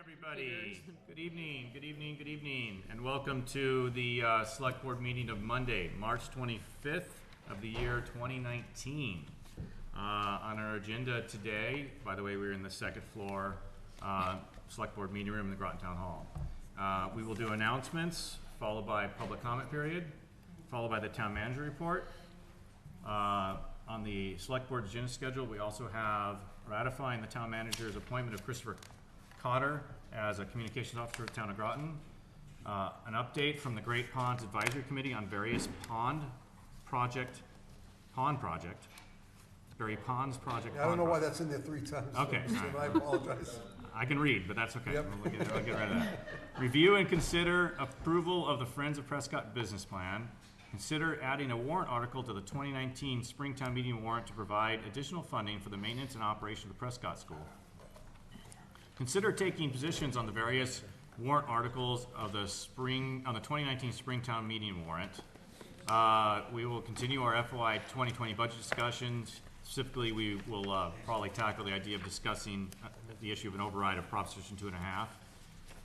Everybody, good evening, good evening, good evening, and welcome to the Select Board meeting of Monday, March 25th of the year 2019. On our agenda today, by the way, we're in the second floor Select Board meeting room in the Groton Town Hall. We will do announcements, followed by public comment period, followed by the Town Manager report. On the Select Board agenda schedule, we also have ratifying the Town Manager's appointment of Christopher Cotter as a Communications Officer of the Town of Groton. An update from the Great Ponds Advisory Committee on various pond project. Berry Ponds project. I don't know why that's in there 3 times. Okay. So I apologize. I can read, but that's okay. Yep. I'll get rid of that. Review and consider approval of the Friends of Prescott business plan. Consider adding a warrant article to the 2019 Springtown meeting warrant to provide additional funding for the maintenance and operation of the Prescott School. Consider taking positions on the various warrant articles of the 2019 Springtown meeting warrant. We will continue our FY 2020 budget discussions. Specifically, we will probably tackle the idea of discussing the issue of an override of Proposition 2.5.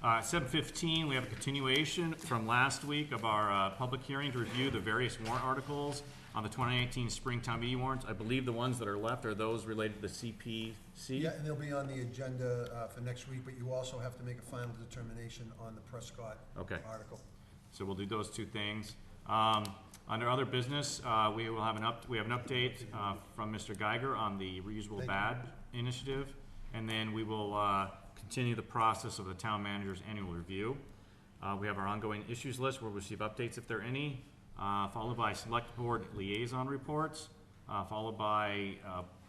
7:15, we have a continuation from last week of our public hearing to review the various warrant articles on the 2019 Springtown meeting warrants. I believe the ones that are left are those related to the CPC. Yeah, and they'll be on the agenda for next week, but you also have to make a final determination on the Prescott article. So we'll do those two things. Under other business, we will have an update from Mr. Geiger on the reusable bag initiative, and then we will continue the process of the Town Manager's annual review. We have our ongoing issues list where we'll receive updates if there are any, followed by Select Board liaison reports, followed by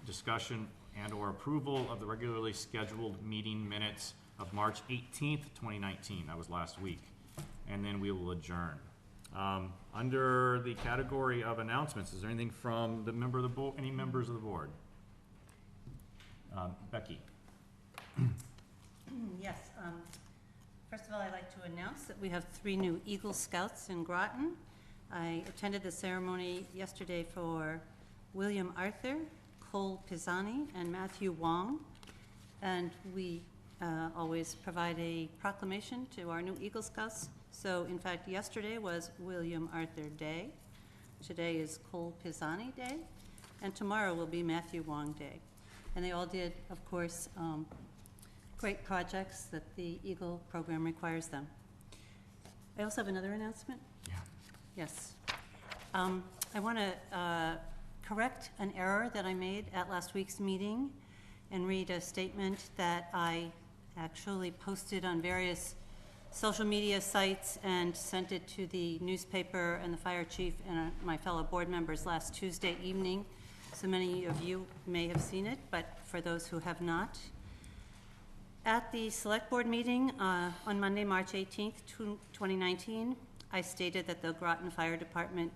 discussion and or approval of the regularly scheduled meeting minutes of March 18th, 2019. That was last week. And then we will adjourn. Under the category of announcements, is there anything from the any members of the board? Becky. Yes. First of all, I'd like to announce that we have 3 new Eagle Scouts in Groton. I attended the ceremony yesterday for William Arthur, Cole Pisani, and Matthew Wong. And we always provide a proclamation to our new Eagle Scouts. So, in fact, yesterday was William Arthur Day. Today is Cole Pisani Day. And tomorrow will be Matthew Wong Day. And they all did, of course, great projects that the Eagle program requires them. I also have another announcement. Yeah. Yes. I want to correct an error that I made at last week's meeting and read a statement that I actually posted on various social media sites and sent it to the newspaper and the fire chief and my fellow board members last Tuesday evening. So many of you may have seen it, but for those who have not, at the Select Board meeting on Monday, March 18th, 2019, I stated that the Groton Fire Department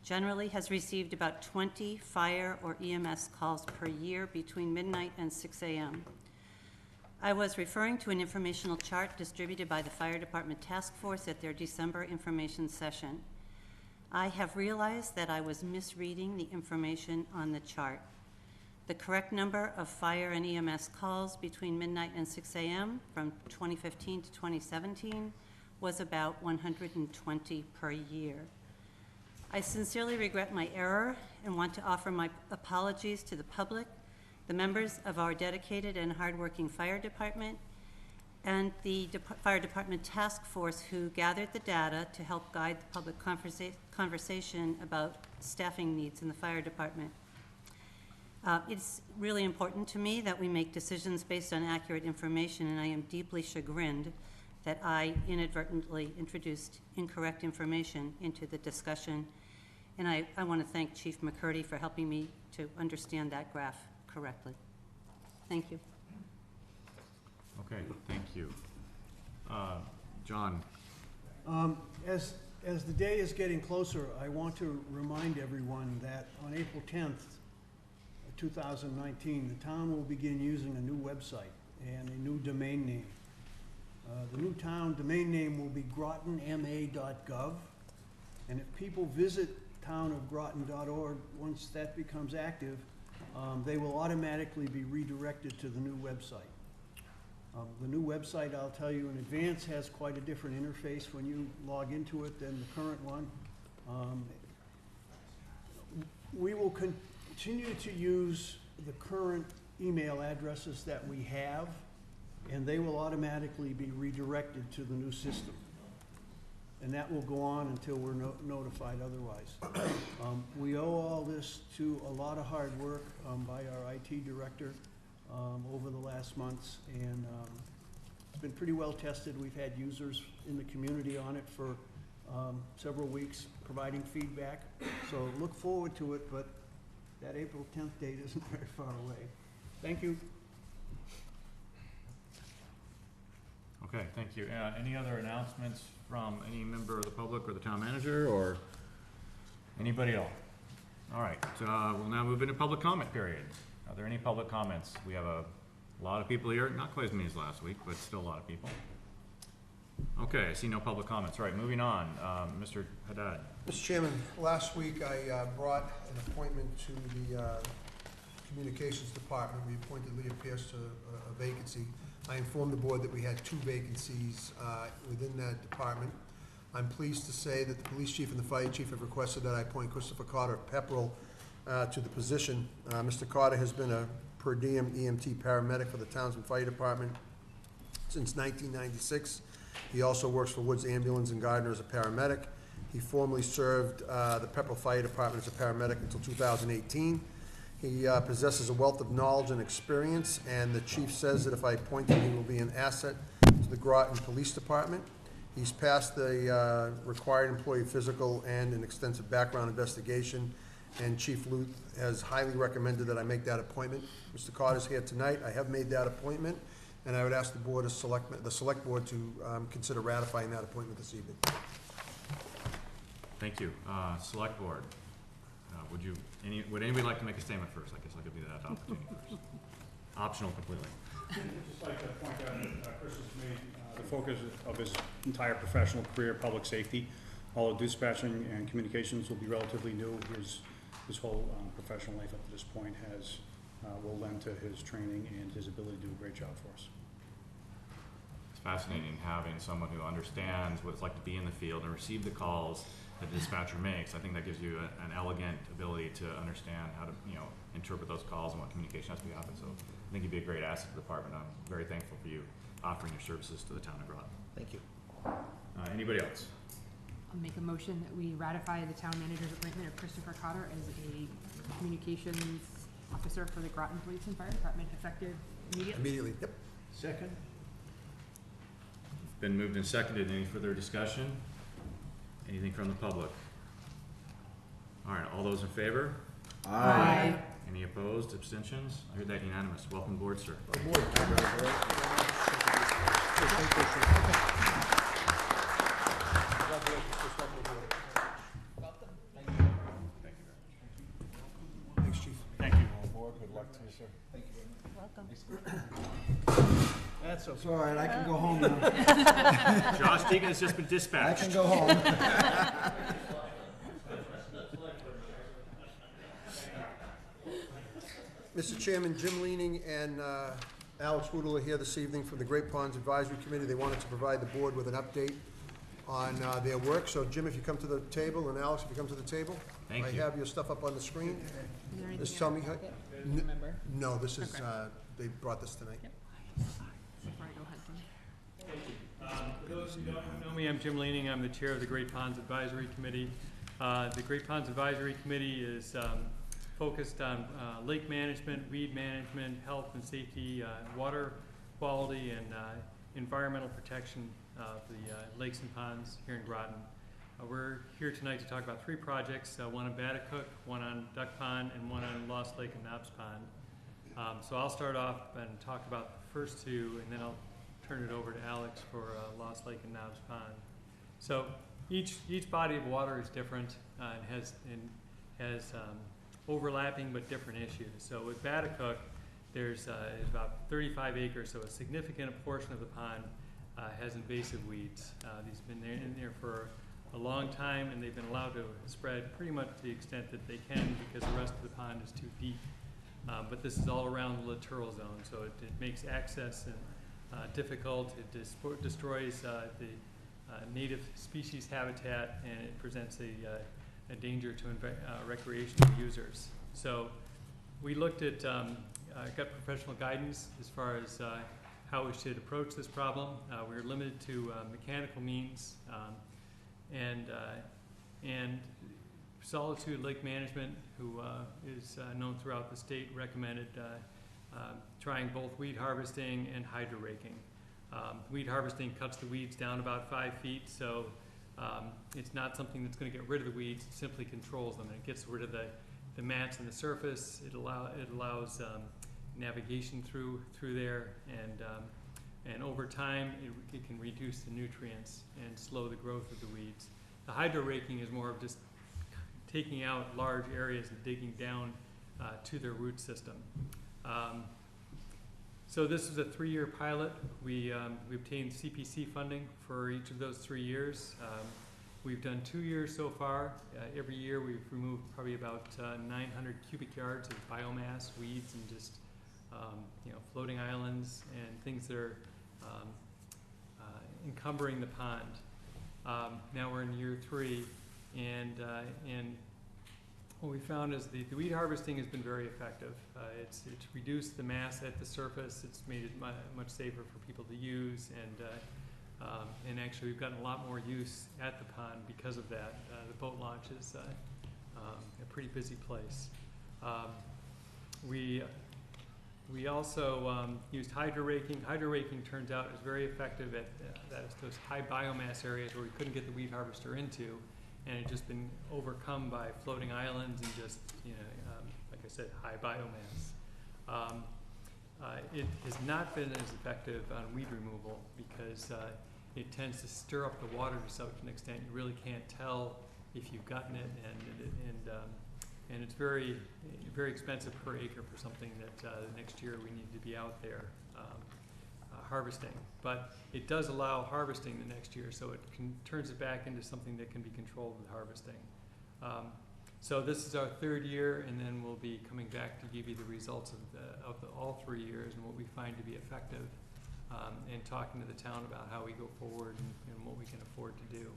generally has received about 20 fire or EMS calls per year between midnight and 6 a.m. I was referring to an informational chart distributed by the Fire Department Task Force at their December information session. I have realized that I was misreading the information on the chart. The correct number of fire and EMS calls between midnight and 6 a.m. from 2015 to 2017 was about 120 per year. I sincerely regret my error and want to offer my apologies to the public, the members of our dedicated and hardworking fire department, and the fire department task force who gathered the data to help guide the public conversation about staffing needs in the fire department. It's really important to me that we make decisions based on accurate information, and I am deeply chagrined that I inadvertently introduced incorrect information into the discussion. And I want to thank Chief McCurdy for helping me to understand that graph correctly. Thank you. Okay, thank you. John. As the day is getting closer, I want to remind everyone that on April 10th, 2019, the town will begin using a new website and a new domain name. The new town domain name will be grotonma.gov, and if people visit townofgroton.org, once that becomes active, they will automatically be redirected to the new website. The new website, I'll tell you in advance, has quite a different interface when you log into it than the current one. We will continue to use the current email addresses that we have, and they will automatically be redirected to the new system. And that will go on until we're notified otherwise. We owe all this to a lot of hard work by our IT director over the last months, and it's been pretty well tested. We've had users in the community on it for several weeks providing feedback. So look forward to it, but that April 10th date isn't very far away. Thank you. Okay, thank you. Any other announcements from any member of the public or the town manager or anybody else? All right, we'll now move into public comment period. Are there any public comments? We have a lot of people here, not quite as many as last week, but still a lot of people. Okay, I see no public comments. All right, moving on. Mr. Haddad. Mr. Chairman, last week I brought an appointment to the Communications Department. We appointed Leah Pierce to a vacancy. I informed the board that we had 2 vacancies within that department. I'm pleased to say that the police chief and the fire chief have requested that I appoint Christopher Carter of Pepperell to the position. Mr. Carter has been a per diem EMT paramedic for the Townsend Fire Department since 1996. He also works for Woods Ambulance and Gardner as a paramedic. He formerly served the Pepperell Fire Department as a paramedic until 2018. He possesses a wealth of knowledge and experience, and the chief says that if I appoint him, he will be an asset to the Groton Police Department. He's passed the required employee physical and an extensive background investigation, and Chief Luth has highly recommended that I make that appointment. Mr. Carter's here tonight. I have made that appointment, and I would ask the board of the select board to consider ratifying that appointment this evening. Thank you. Select board. Would anybody like to make a statement first? I guess I'll give you that opportunity first. Optional completely. I'd just like to point out that Chris has made the focus of his entire professional career public safety. Although dispatching and communications will be relatively new, his whole professional life up to this point will lend to his training and his ability to do a great job for us. It's fascinating having someone who understands what it's like to be in the field and receive the calls that the dispatcher makes. I think that gives you an elegant ability to understand how to, interpret those calls and what communication has to be offered. So I think you'd be a great asset to the department. I'm very thankful for you offering your services to the town of Groton. Thank you. Anybody else? I'll make a motion that we ratify the town manager's appointment of Christopher Cotter as a communications officer for the Groton Police and Fire Department, effective immediately. Immediately, yep. Second? Been moved and seconded. Any further discussion? Anything from the public? All right, all those in favor? Aye. Any opposed, abstentions? I heard that unanimous. Welcome aboard, sir. Thanks, Chief. Thank you. Good luck to you, sir. Welcome. That's okay. It's all right, I can go home now. Josh Deegan has just been I dispatched. can go home. Mr. Chairman, Jim Leaning and Alex Woodle are here this evening from the Great Ponds Advisory Committee. They wanted to provide the board with an update on their work. So Jim, if you come to the table, and Alex, if you come to the table. Thank you. I have your stuff up on the screen. Is there anything Just tell me how. remember? No, this is, Okay. they brought this tonight. Before I go ahead, For those who don't know me, I'm Jim Leaning. I'm the chair of the Great Ponds Advisory Committee. The Great Ponds Advisory Committee is focused on lake management, weed management, health and safety, water quality, and environmental protection of the lakes and ponds here in Groton. We're here tonight to talk about 3 projects, one on Batacook, one on Duck Pond, and one on Lost Lake and Knobs Pond. So I'll start off and talk about the first 2, and then I'll turn it over to Alex for Lost Lake and Knobs Pond. So each body of water is different and has overlapping but different issues. So with Batacook, there's about 35 acres, so a significant portion of the pond has invasive weeds. These have been in there for a long time, and they've been allowed to spread pretty much to the extent that they can because the rest of the pond is too deep. But this is all around the littoral zone, so it makes access and difficult. It destroys the native species habitat, and it presents a danger to recreational users. So we looked at, got professional guidance as far as how we should approach this problem. We were limited to mechanical means, and Solitude Lake Management, who is known throughout the state, recommended trying both weed harvesting and hydro raking. Weed harvesting cuts the weeds down about 5 feet, so it's not something that's going to get rid of the weeds, it simply controls them, and it gets rid of the mats and the surface. It allows navigation through there, and over time it can reduce the nutrients and slow the growth of the weeds. The hydro raking is more of just taking out large areas and digging down to their root system. So this is a 3-year pilot. We obtained CPC funding for each of those 3 years. We've done 2 years so far. Every year we've removed probably about 900 cubic yards of biomass, weeds, and just floating islands and things that are encumbering the pond. Now we're in year 3, and what we found is the weed harvesting has been very effective. It's reduced the mass at the surface. It's made it much safer for people to use, and actually we've gotten a lot more use at the pond because of that. The boat launch is a pretty busy place. We also used hydro raking. Hydro raking turns out is very effective at those high biomass areas where we couldn't get the weed harvester into, and it's just been overcome by floating islands and just, like I said, high biomass. It has not been as effective on weed removal because it tends to stir up the water to such an extent you really can't tell if you've gotten it, and it's very, very expensive per acre for something that the next year we need to be out there harvesting. But it does allow harvesting the next year, so it turns it back into something that can be controlled with harvesting. So this is our 3rd year, and then we'll be coming back to give you the results of all 3 years and what we find to be effective, and talking to the town about how we go forward and what we can afford to do.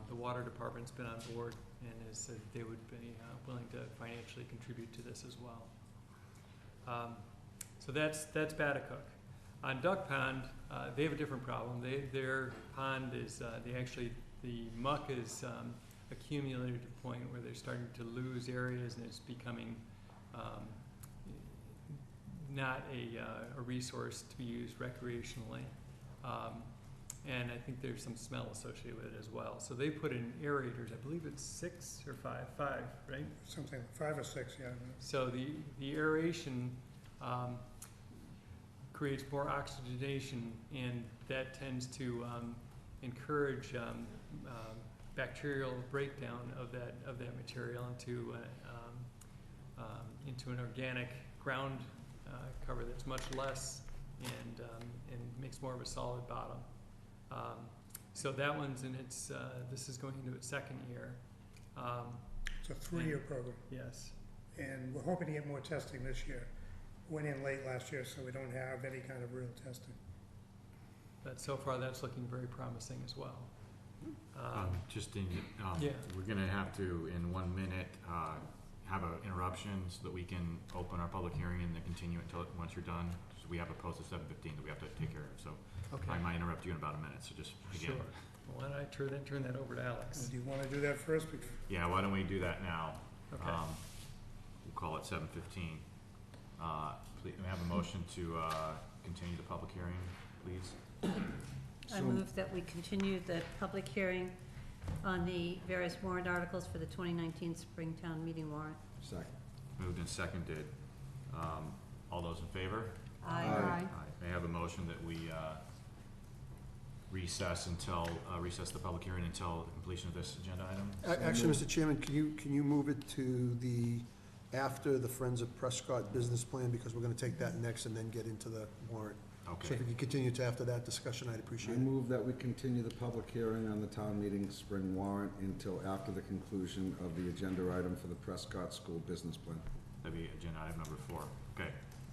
The water department's been on board and has said they would be willing to financially contribute to this as well. So that's Batacook. On Duck Pond, they have a different problem. Their pond is, the muck is accumulated to the point where they're starting to lose areas, and it's becoming not a resource to be used recreationally. And I think there's some smell associated with it as well. So they put in aerators, I believe it's 6 or 5, right? Something like 5 or 6, yeah. So the aeration creates more oxygenation, and that tends to encourage bacterial breakdown of that material into an organic ground cover that's much less and makes more of a solid bottom. So that one's in its, this is going into its 2nd year. It's a 3-year program, Yes. and we're hoping to get more testing this year. Went in late last year, so we don't have any kind of real testing. But so far, that's looking very promising as well. Yeah. We're gonna have to, in 1 minute, have an interruption so that we can open our public hearing and then continue until, once you're done. So we have a post at 7:15 that we have to take care of, so Okay. I might interrupt you in about a minute, so just, again. Sure. Why don't I turn that over to Alex? Do you want to do that first? Yeah, why don't we do that now? Okay. We'll call it 7:15. Please, may I have a motion to continue the public hearing, please? I move that we continue the public hearing on the various warrant articles for the 2019 Springtown meeting warrant. Second. Moved and seconded. All those in favor? Aye. May I have a motion that we recess the public hearing until the completion of this agenda item? Actually, Mr. Chairman, can you move it to after the Friends of Prescott business plan, because we're gonna take that next and then get into the warrant. So Okay. if you could continue to after that discussion, I'd I appreciate it. move that we continue the public hearing on the town meeting spring warrant until after the conclusion of the agenda item for the Prescott School Business Plan. That'd be agenda item number 4. Okay.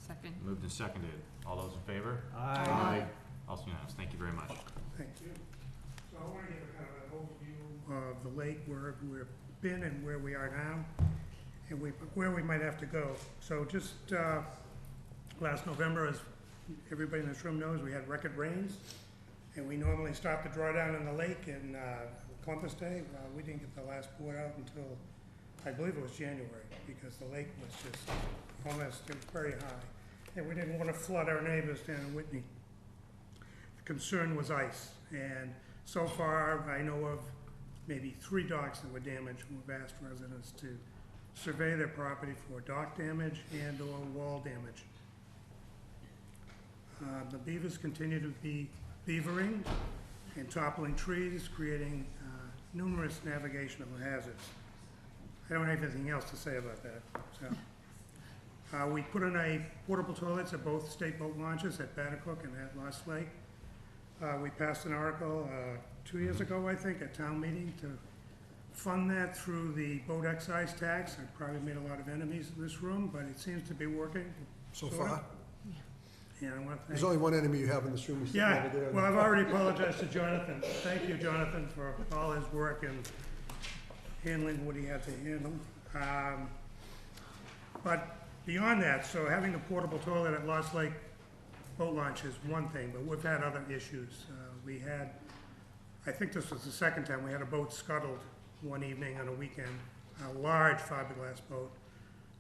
Second. Moved and seconded. All those in favor? Aye. Also unanimous. Thank you very much. Thank you. So I want to give a kind of an overview of the lake, where we've been and where we are now, and where we might have to go. So just last November, as everybody in this room knows, we had record rains, and we normally start the drawdown in the lake in Columbus Day. We didn't get the last board out until, I believe it was January, because the lake was just almost, it was very high. And we didn't want to flood our neighbors down in Whitney. The concern was ice, and so far I know of maybe 3 docks that were damaged. We've asked residents to survey their property for dock damage and or wall damage. The beavers continue to be beavering and toppling trees, creating numerous navigational hazards. I don't have anything else to say about that. So, we put in portable toilets at both state boat launches at Bannacook and at Lost Lake. We passed an article 2 years ago, I think, at town meeting to fund that through the boat excise tax. It probably made a lot of enemies in this room, but it seems to be working. So Sorta. far, And I want to there's thank. only one enemy you have in this room. He's sitting Yeah, over there. well, I've already apologized to Jonathan. Thank you, Jonathan, for all his work and handling what he had to handle. But beyond that, so having a portable toilet at Lost Lake boat launch is one thing, but we've had other issues. We had, I think this was the second time, we had a boat scuttled one evening on a weekend, a large fiberglass boat.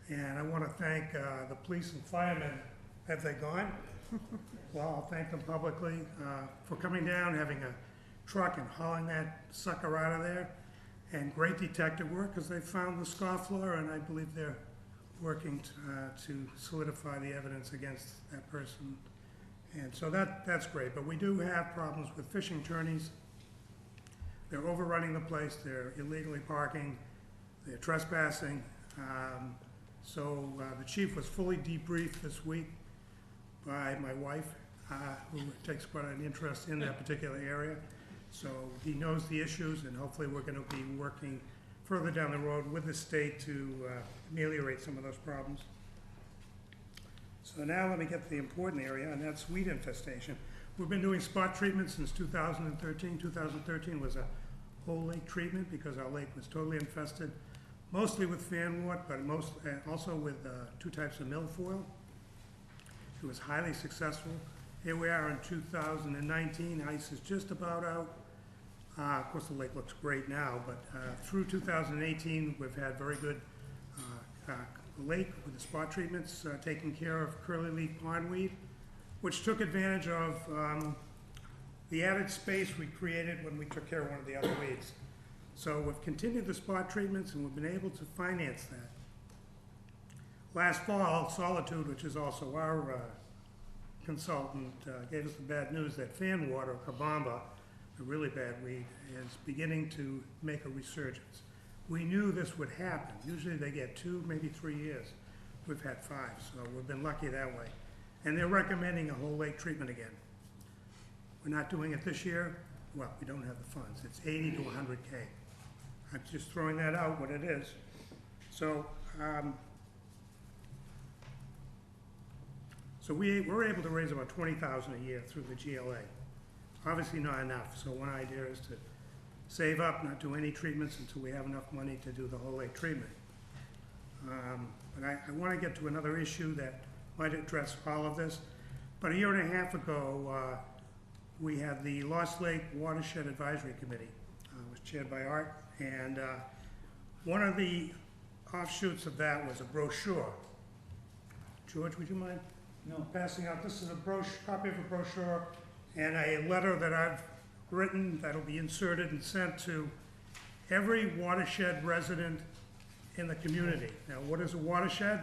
And I want to thank the police and firemen. Have they gone? Well, I'll thank them publicly for coming down, having a truck and hauling that sucker out of there. And great detective work, because they found the scofflaw, and I believe they're working to solidify the evidence against that person. And so that's great, but we do have problems with fishing tourneys. They're overrunning the place, they're illegally parking, they're trespassing. So the chief was fully debriefed this week by my wife, who takes quite an interest in that particular area. So he knows the issues, and hopefully we're gonna be working further down the road with the state to ameliorate some of those problems. So now let me get to the important area, and that's weed infestation. We've been doing spot treatment since 2013. 2013 was a whole lake treatment because our lake was totally infested, mostly with fanwort, but also with 2 types of milfoil. It was highly successful. Here we are in 2019, ice is just about out. Of course, the lake looks great now, but through 2018, we've had very good lake with the spot treatments, taking care of curly leaf pondweed, which took advantage of the added space we created when we took care of one of the other weeds. So we've continued the spot treatments, and we've been able to finance that. Last fall, Solitude, which is also our consultant, gave us the bad news that fanwort, or kabamba, a really bad weed, is beginning to make a resurgence. We knew this would happen. Usually they get 2, maybe 3 years. We've had 5, so we've been lucky that way. And they're recommending a whole lake treatment again. We're not doing it this year. Well, we don't have the funds. It's 80 to 100K. I'm just throwing that out, what it is. So, we're able to raise about $20,000 a year through the GLA. Obviously not enough, so one idea is to save up, not do any treatments until we have enough money to do the whole lake treatment. But I want to get to another issue that might address all of this. About a year and a half ago, we had the Lost Lake Watershed Advisory Committee. It was chaired by Art, and one of the offshoots of that was a brochure. George, would you mind? No. Passing out, this is a copy of a brochure and a letter that I've written that'll be inserted and sent to every watershed resident in the community. Now, what is a watershed?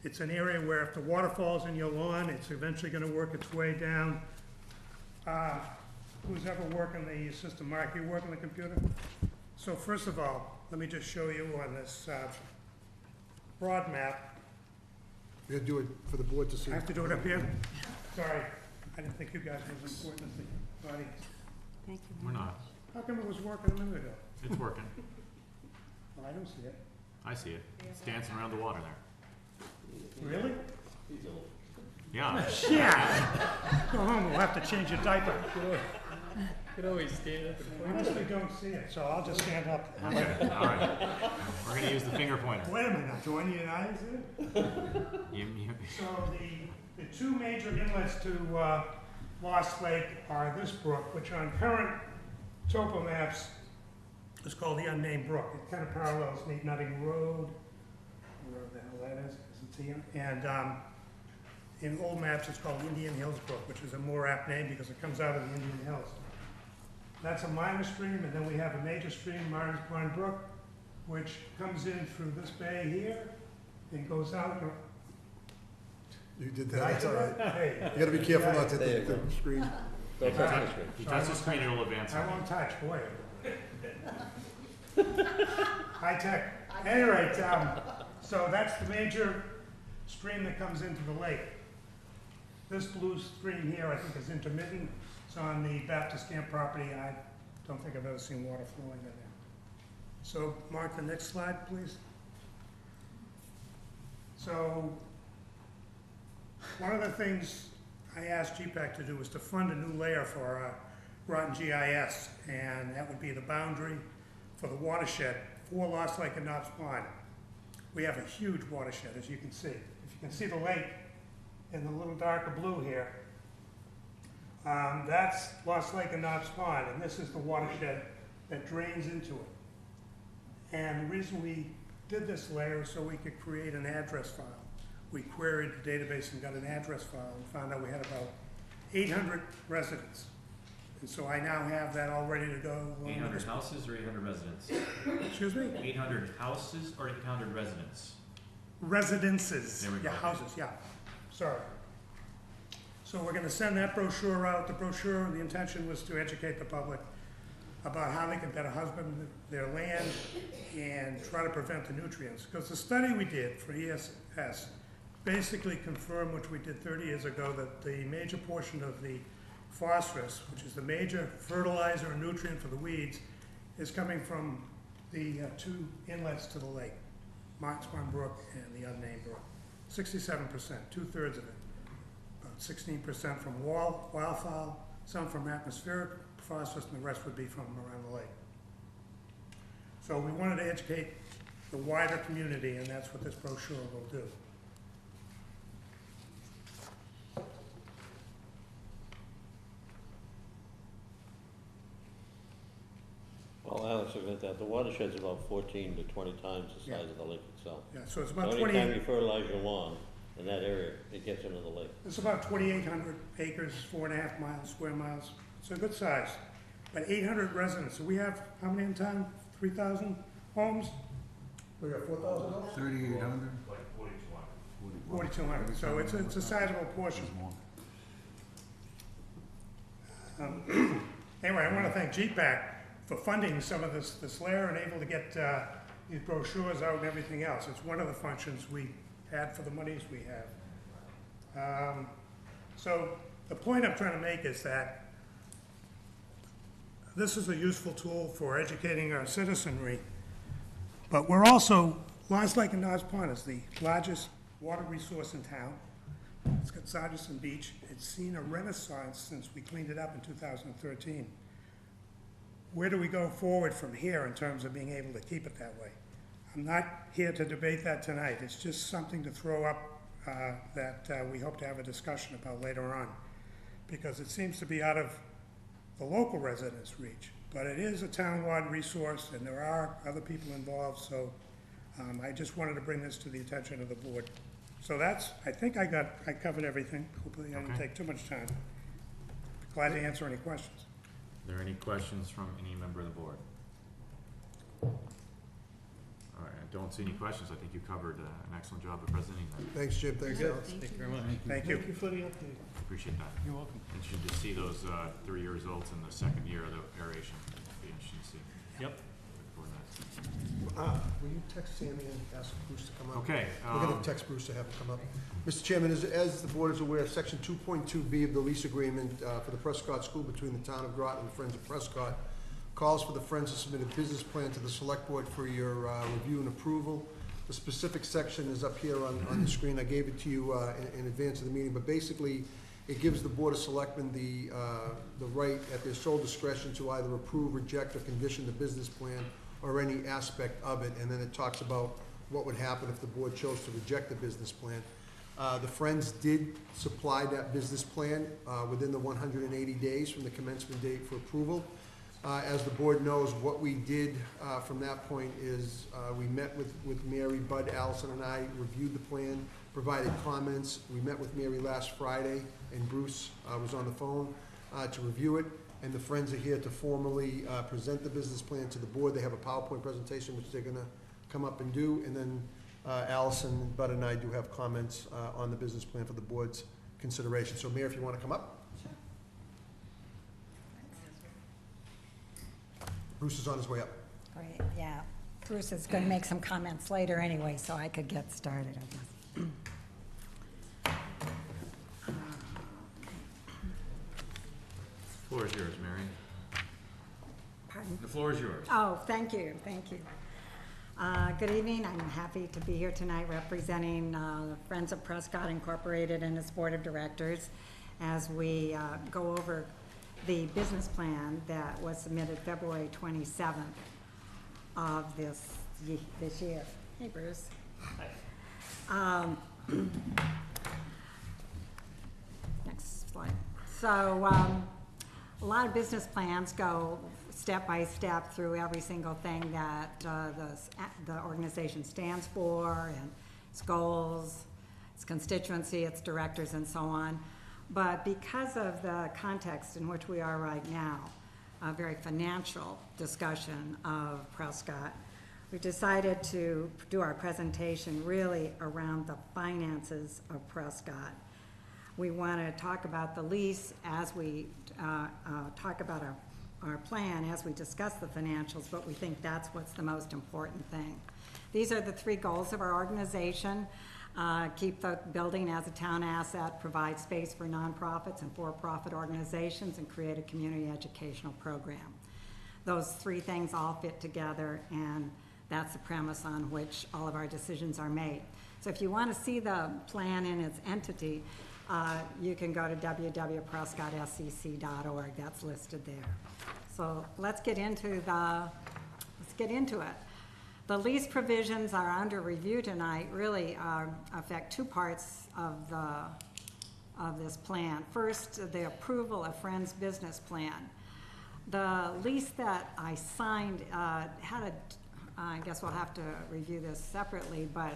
It's an area where if the water falls in your lawn, it's eventually gonna work its way down. Who's ever worked on the system? Mark, you work on the computer? So first of all, let me just show you on this broad map. We gotta do it for the board to see. I have to do it up here? Sorry, I didn't think you guys were as important as the audience. Thank you. We're not. How come it was working a minute ago? It's working. Well, I don't see it. I see it. It's dancing around the water there. Really? Yeah. Yeah. Go home, we'll have to change your diaper. Could always stand up and I honestly don't see it, so I'll just stand up. Okay, all right. We're gonna use the finger pointer. Wait a minute, now, do I need an eye? Is it? You- So the two major inlets to Lost Lake are this brook, which on current topo maps is called the unnamed brook. It kind of parallels Neat Nutting Road, wherever the hell that is, isn't here. And in old maps, it's called Indian Hills Brook, which is a more apt name because it comes out of the Indian Hills. That's a minor stream, and then we have a major stream, Martin's Pond Brook, which comes in through this bay here and goes out. You did Did that, I that's do all right. that? Hey. You gotta be careful not to There you hit the go. screen. If you touch the screen, it'll advance. I won't touch, boy. High tech. At any rate, so that's the major stream that comes into the lake. This blue stream here, I think, is intermittent. It's on the Baptist camp property. I don't think I've ever seen water flowing in there. So, mark the next slide, please. So, one of the things I asked GPAC to do was to fund a new layer for Groton GIS, and that would be the boundary for the watershed for Lost Lake and Knott's Pond. We have a huge watershed, as you can see. If you can see the lake in the little darker blue here, that's Lost Lake and Knott's Pond, and this is the watershed that drains into it. And the reason we did this layer is so we could create an address file. We queried the database and got an address file and found out we had about 800 residents. And so I now have that all ready to go. 800 houses or 800 residents? Excuse me? 800 houses or 800 residents? Residences. There we go. Yeah, houses, yeah. Sorry. So we're gonna send that brochure out. The brochure, the intention was to educate the public about how they can better husband their land and try to prevent the nutrients. Because the study we did for ESS basically confirmed, which we did 30 years ago, that the major portion of the phosphorus, which is the major fertilizer and nutrient for the weeds, is coming from the two inlets to the lake, Martin's Pond Brook and the unnamed brook. 67%, 2/3 of it. About 16% from wildfowl, some from atmospheric phosphorus, and the rest would be from around the lake. So we wanted to educate the wider community, and that's what this brochure will do. Well, Alex, look at that, the watershed's about 14 to 20 times the Yeah. size of the lake itself. Yeah, so it's So about anytime 28, you fertilize your lawn in that area, it gets into the lake. it's about 2,800 acres, 4.5 miles, square miles. It's a good size. But 800 residents, so we have, how many in town? 3,000 homes? We got 4,000 homes? 3,800? 4,200, so it's a sizable portion. Anyway, I want to thank GPAC for funding some of this layer and able to get these brochures out and everything else. It's one of the functions we had for the monies we have. So the point I'm trying to make is that this is a useful tool for educating our citizenry, but we're also, Lost Lake and Knott's Pond is the largest water resource in town. It's got Sargent Beach. It's seen a renaissance since we cleaned it up in 2013. Where do we go forward from here in terms of being able to keep it that way? I'm not here to debate that tonight. It's just something to throw up that we hope to have a discussion about later on, because it seems to be out of the local residents' reach. But it is a town-wide resource, and there are other people involved, so I just wanted to bring this to the attention of the board. So that's, I think I covered everything. Hopefully I didn't Okay. take too much time. Glad to answer any questions. Are there any questions from any member of the board? All right, I don't see any questions. I think you covered an excellent job of presenting that. Thanks, Jim, thanks, Alex. Thank you very much. Thank you. Thank you for the update. Appreciate that. You're welcome. Interesting to see those 3-year results in the second year of the aeration. Be interesting to see. Yep. Look forward to that. Will you text Sammy and ask Bruce to come up? Okay. We're gonna text Bruce to have him come up. Mr. Chairman, as the board is aware, section 2.2B of the lease agreement for the Prescott School between the town of Groton and the Friends of Prescott calls for the Friends to submit a business plan to the select board for your review and approval. The The specific section is up here on the screen. I gave it to you in advance of the meeting, but basically, it gives the Board of Selectmen the right at their sole discretion to either approve, reject, or condition the business plan or any aspect of it, and then it talks about what would happen if the board chose to reject the business plan. The Friends did supply that business plan within the 180 days from the commencement date for approval. As the board knows, what we did from that point is we met with Mary, Bud, Allison, and I, reviewed the plan, provided comments. We met with Mary last Friday, and Bruce was on the phone to review it. And the Friends are here to formally present the business plan to the board. They have a PowerPoint presentation, which they're gonna come up and do. And then Allison, Bud, and I do have comments on the business plan for the board's consideration. So Mayor, if you wanna come up. Bruce is on his way up. Great, yeah. Bruce is going to make some comments later anyway, so I could get started, I guess. The floor is yours, Mary. Pardon? The floor is yours. Oh, thank you, thank you. Good evening. I'm happy to be here tonight representing Friends of Prescott Incorporated and its Board of Directors as we go over the business plan that was submitted February 27th of this year. Hey, Bruce. Hi. Next slide. So a lot of business plans go step by step through every single thing that the organization stands for, and its goals, its constituency, its directors, and so on. But because of the context in which we are right now, a very financial discussion of Prescott, we decided to do our presentation really around the finances of Prescott. We want to talk about the lease as we talk about our plan, as we discuss the financials, but we think that's what's the most important thing. These are the 3 goals of our organization. Keep the building as a town asset, provide space for nonprofits and for-profit organizations, and create a community educational program. Those 3 things all fit together, and that's the premise on which all of our decisions are made. So if you want to see the plan in its entity, you can go to www.prescottscc.org. That's listed there. So let's get into it. The lease provisions are under review tonight, really affect 2 parts of this plan. First, the approval of Friends business plan. The lease that I signed I guess we'll have to review this separately, but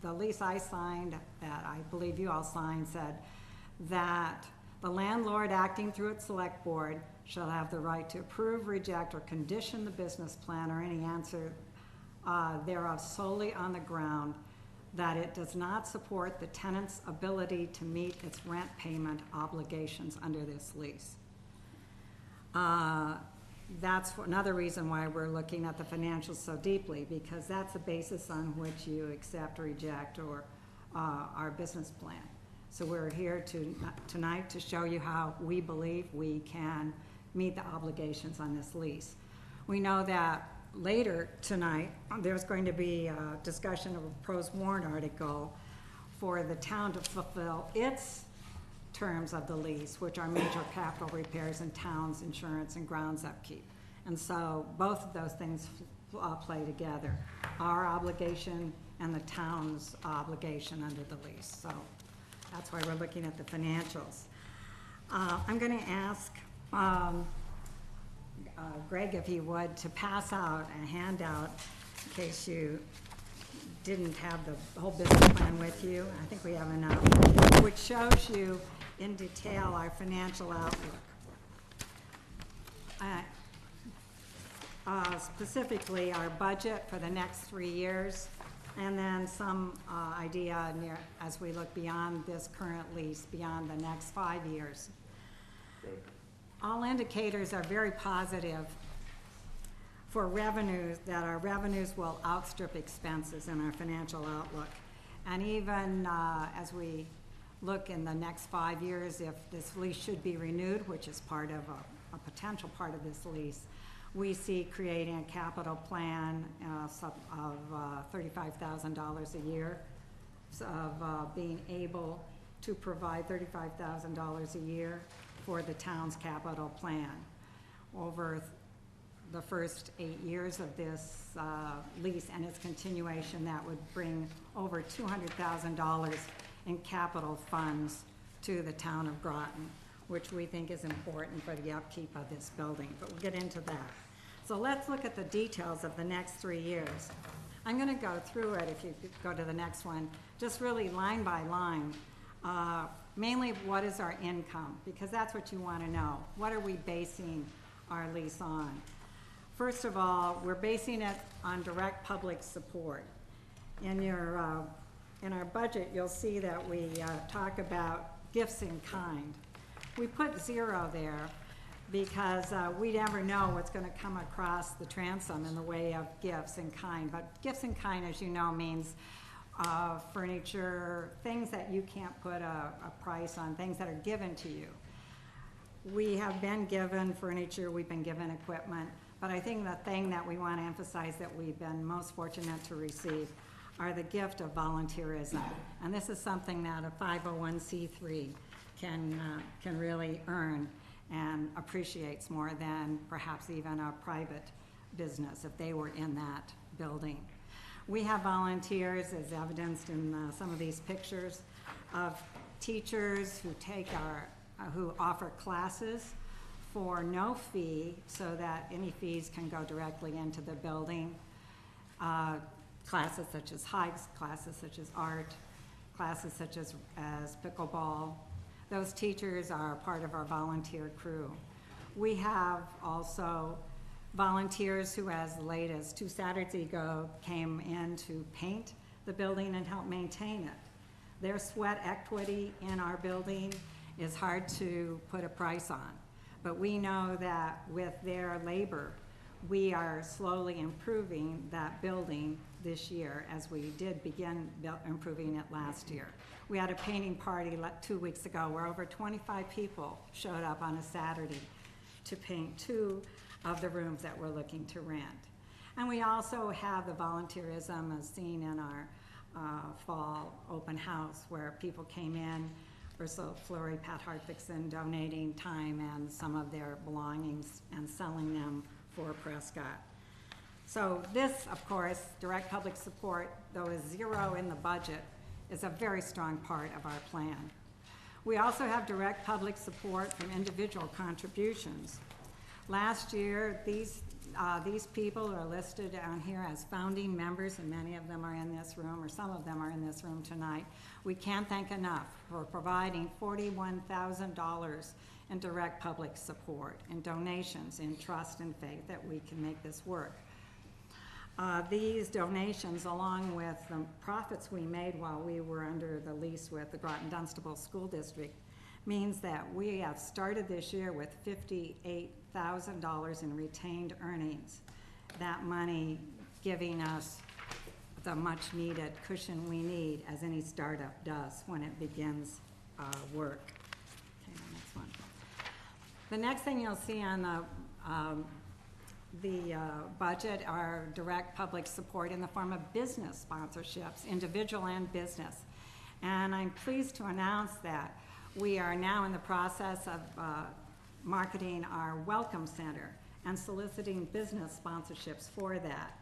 the lease I signed, that I believe you all signed, said that the landlord acting through its select board shall have the right to approve, reject, or condition the business plan or any answer thereof solely on the ground that it does not support the tenant's ability to meet its rent payment obligations under this lease. That's another reason why we're looking at the financials so deeply, because that's the basis on which you accept, reject, or our business plan. So we're here tonight to show you how we believe we can meet the obligations on this lease. We know that later tonight, there's going to be a discussion of a proposed warrant article for the town to fulfill its terms of the lease, which are major capital repairs and town's insurance and grounds upkeep. And so both of those things play together, our obligation and the town's obligation under the lease. So that's why we're looking at the financials. I'm going to ask Greg, if he would, to pass out a handout in case you didn't have the whole business plan with you. I think we have enough, which shows you in detail our financial outlook. Specifically, our budget for the next 3 years, and then some idea as we look beyond this current lease, beyond the next 5 years. All indicators are very positive for revenues, that our revenues will outstrip expenses in our financial outlook. And even as we look in the next 5 years, if this lease should be renewed, which is part of a potential part of this lease, we see creating a capital plan of $35,000 a year, of being able to provide $35,000 a year for the town's capital plan. Over the first 8 years of this lease and its continuation, that would bring over $200,000 in capital funds to the town of Groton, which we think is important for the upkeep of this building, but we'll get into that. So let's look at the details of the next 3 years. I'm gonna go through it, if you could go to the next one, just really line by line. Mainly, what is our income? Because that's what you wanna know. What are we basing our lease on? First of all, we're basing it on direct public support. In our budget, you'll see that we talk about gifts in kind. We put 0 there because we never know what's gonna come across the transom in the way of gifts in kind. But gifts in kind, as you know, means furniture, things that you can't put a price on, things that are given to you. We have been given furniture, we've been given equipment, but I think the thing that we want to emphasize that we've been most fortunate to receive are the gift of volunteerism. And this is something that a 501c3 can really earn and appreciates more than perhaps even a private business if they were in that building. We have volunteers, as evidenced in some of these pictures, of teachers who offer classes for no fee so that any fees can go directly into the building. Classes such as hikes, classes such as art, classes such as pickleball. Those teachers are part of our volunteer crew. We have also volunteers who, as late as 2 Saturdays ago, came in to paint the building and help maintain it. Their sweat equity in our building is hard to put a price on, but we know that with their labor, we are slowly improving that building this year, as we did begin improving it last year. We had a painting party 2 weeks ago where over 25 people showed up on a Saturday to paint 2 of the rooms that we're looking to rent. And we also have the volunteerism as seen in our fall open house, where people came in, Ursula Fleury, Pat Hartvickson donating time and some of their belongings and selling them for Prescott. So this, of course, direct public support, though is 0 in the budget, is a very strong part of our plan. We also have direct public support from individual contributions. Last year, these people are listed down here as founding members, and many of them are in this room, or some of them are in this room tonight. We can't thank enough for providing $41,000 in direct public support, in donations, in trust and faith that we can make this work. These donations, along with the profits we made while we were under the lease with the Groton Dunstable School District, means that we have started this year with $58,000 in retained earnings. That money giving us the much-needed cushion we need, as any startup does when it begins work. Okay, the next one. The next thing you'll see on the budget are direct public support in the form of business sponsorships, individual and business. And I'm pleased to announce that we are now in the process of marketing our Welcome Center and soliciting business sponsorships for that.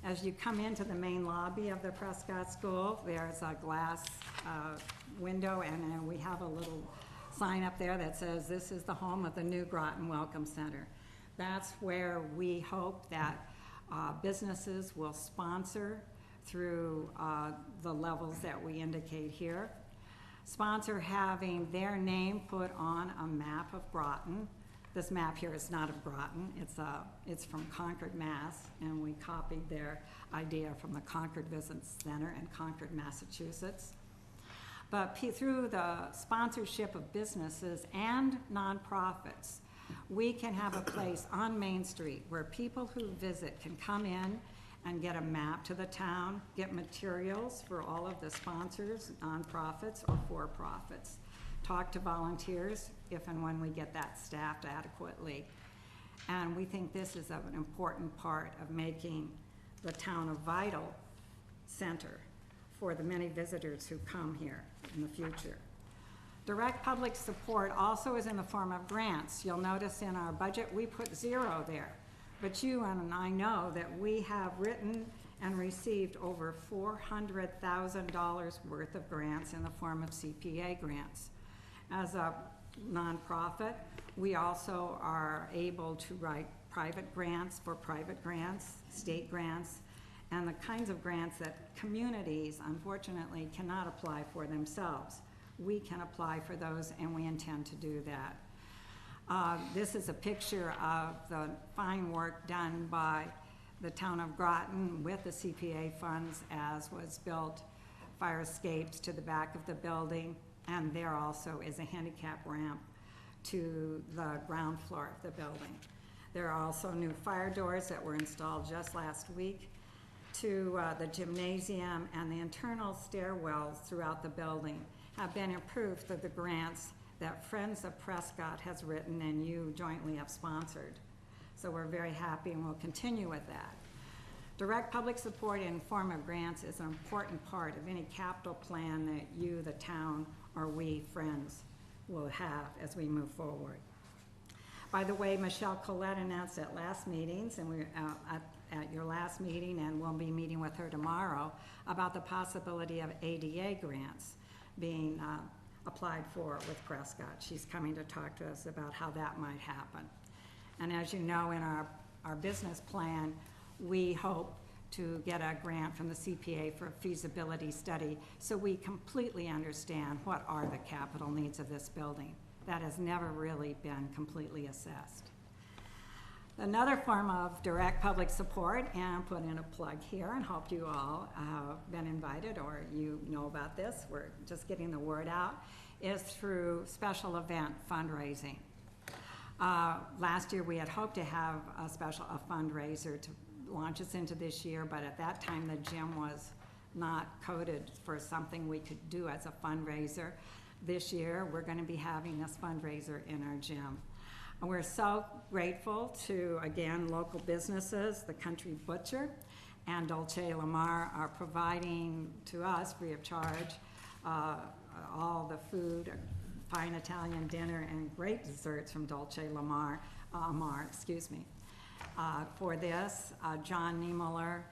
As you come into the main lobby of the Prescott School, there's a glass window, and we have a little sign up there that says, "This is the home of the new Groton Welcome Center." That's where we hope that businesses will sponsor through the levels that we indicate here. Sponsor having their name put on a map of Groton. This map here is not of Groton, it's from Concord, Mass, and we copied their idea from the Concord Business Center in Concord, Massachusetts. But through the sponsorship of businesses and nonprofits, we can have a place on Main Street where people who visit can come in and get a map to the town, get materials for all of the sponsors, nonprofits or for-profits, talk to volunteers if and when we get that staffed adequately, And we think this is an important part of making the town a vital center for the many visitors who come here in the future. Direct public support also is in the form of grants. You'll notice in our budget, we put 0 there. But you and I know that we have written and received over $400,000 worth of grants in the form of CPA grants. As a nonprofit, we also are able to write private grants for private grants, state grants, and the kinds of grants that communities, unfortunately, cannot apply for themselves. We can apply for those, and we intend to do that. This is a picture of the fine work done by the town of Groton with the CPA funds, as was built fire escapes to the back of the building, and there also is a handicap ramp to the ground floor of the building. There are also new fire doors that were installed just last week to the gymnasium, and the internal stairwells throughout the building have been improved through the grants that Friends of Prescott has written and you jointly have sponsored. So we're very happy and we'll continue with that. Direct public support in form of grants is an important part of any capital plan that you, the town, or we, Friends, will have as we move forward. By the way, Michelle Collette announced at last meetings, and we at your last meeting, and we'll be meeting with her tomorrow, about the possibility of ADA grants being applied for with Prescott. She's coming to talk to us about how that might happen. And as you know, in our business plan, we hope to get a grant from the CPA for a feasibility study so we completely understand what are the capital needs of this building. That has never really been completely assessed. Another form of direct public support, and I'll put in a plug here and hope you all have been invited or you know about this, we're just getting the word out, is through special event fundraising. Last year we had hoped to have a fundraiser to launch us into this year, but at that time the gym was not coded for something we could do as a fundraiser. This year we're going to be having this fundraiser in our gym. And we're so grateful to, again, local businesses, the Country Butcher and Dolce Lamar are providing to us free of charge all the food, fine Italian dinner, and great desserts from Dolce Lamar, for this, John Niemöller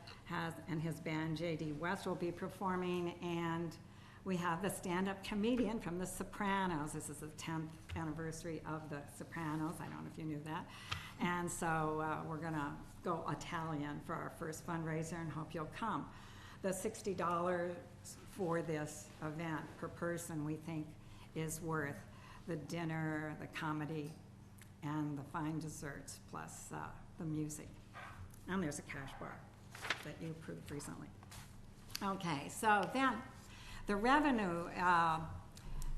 and his band J.D. West will be performing, and we have the stand-up comedian from The Sopranos. This is the 10th anniversary of The Sopranos. I don't know if you knew that. And so we're gonna go Italian for our first fundraiser and hope you'll come. The $60 for this event per person we think is worth the dinner, the comedy, and the fine desserts, plus the music. And there's a cash bar that you approved recently. Okay, so then the revenue,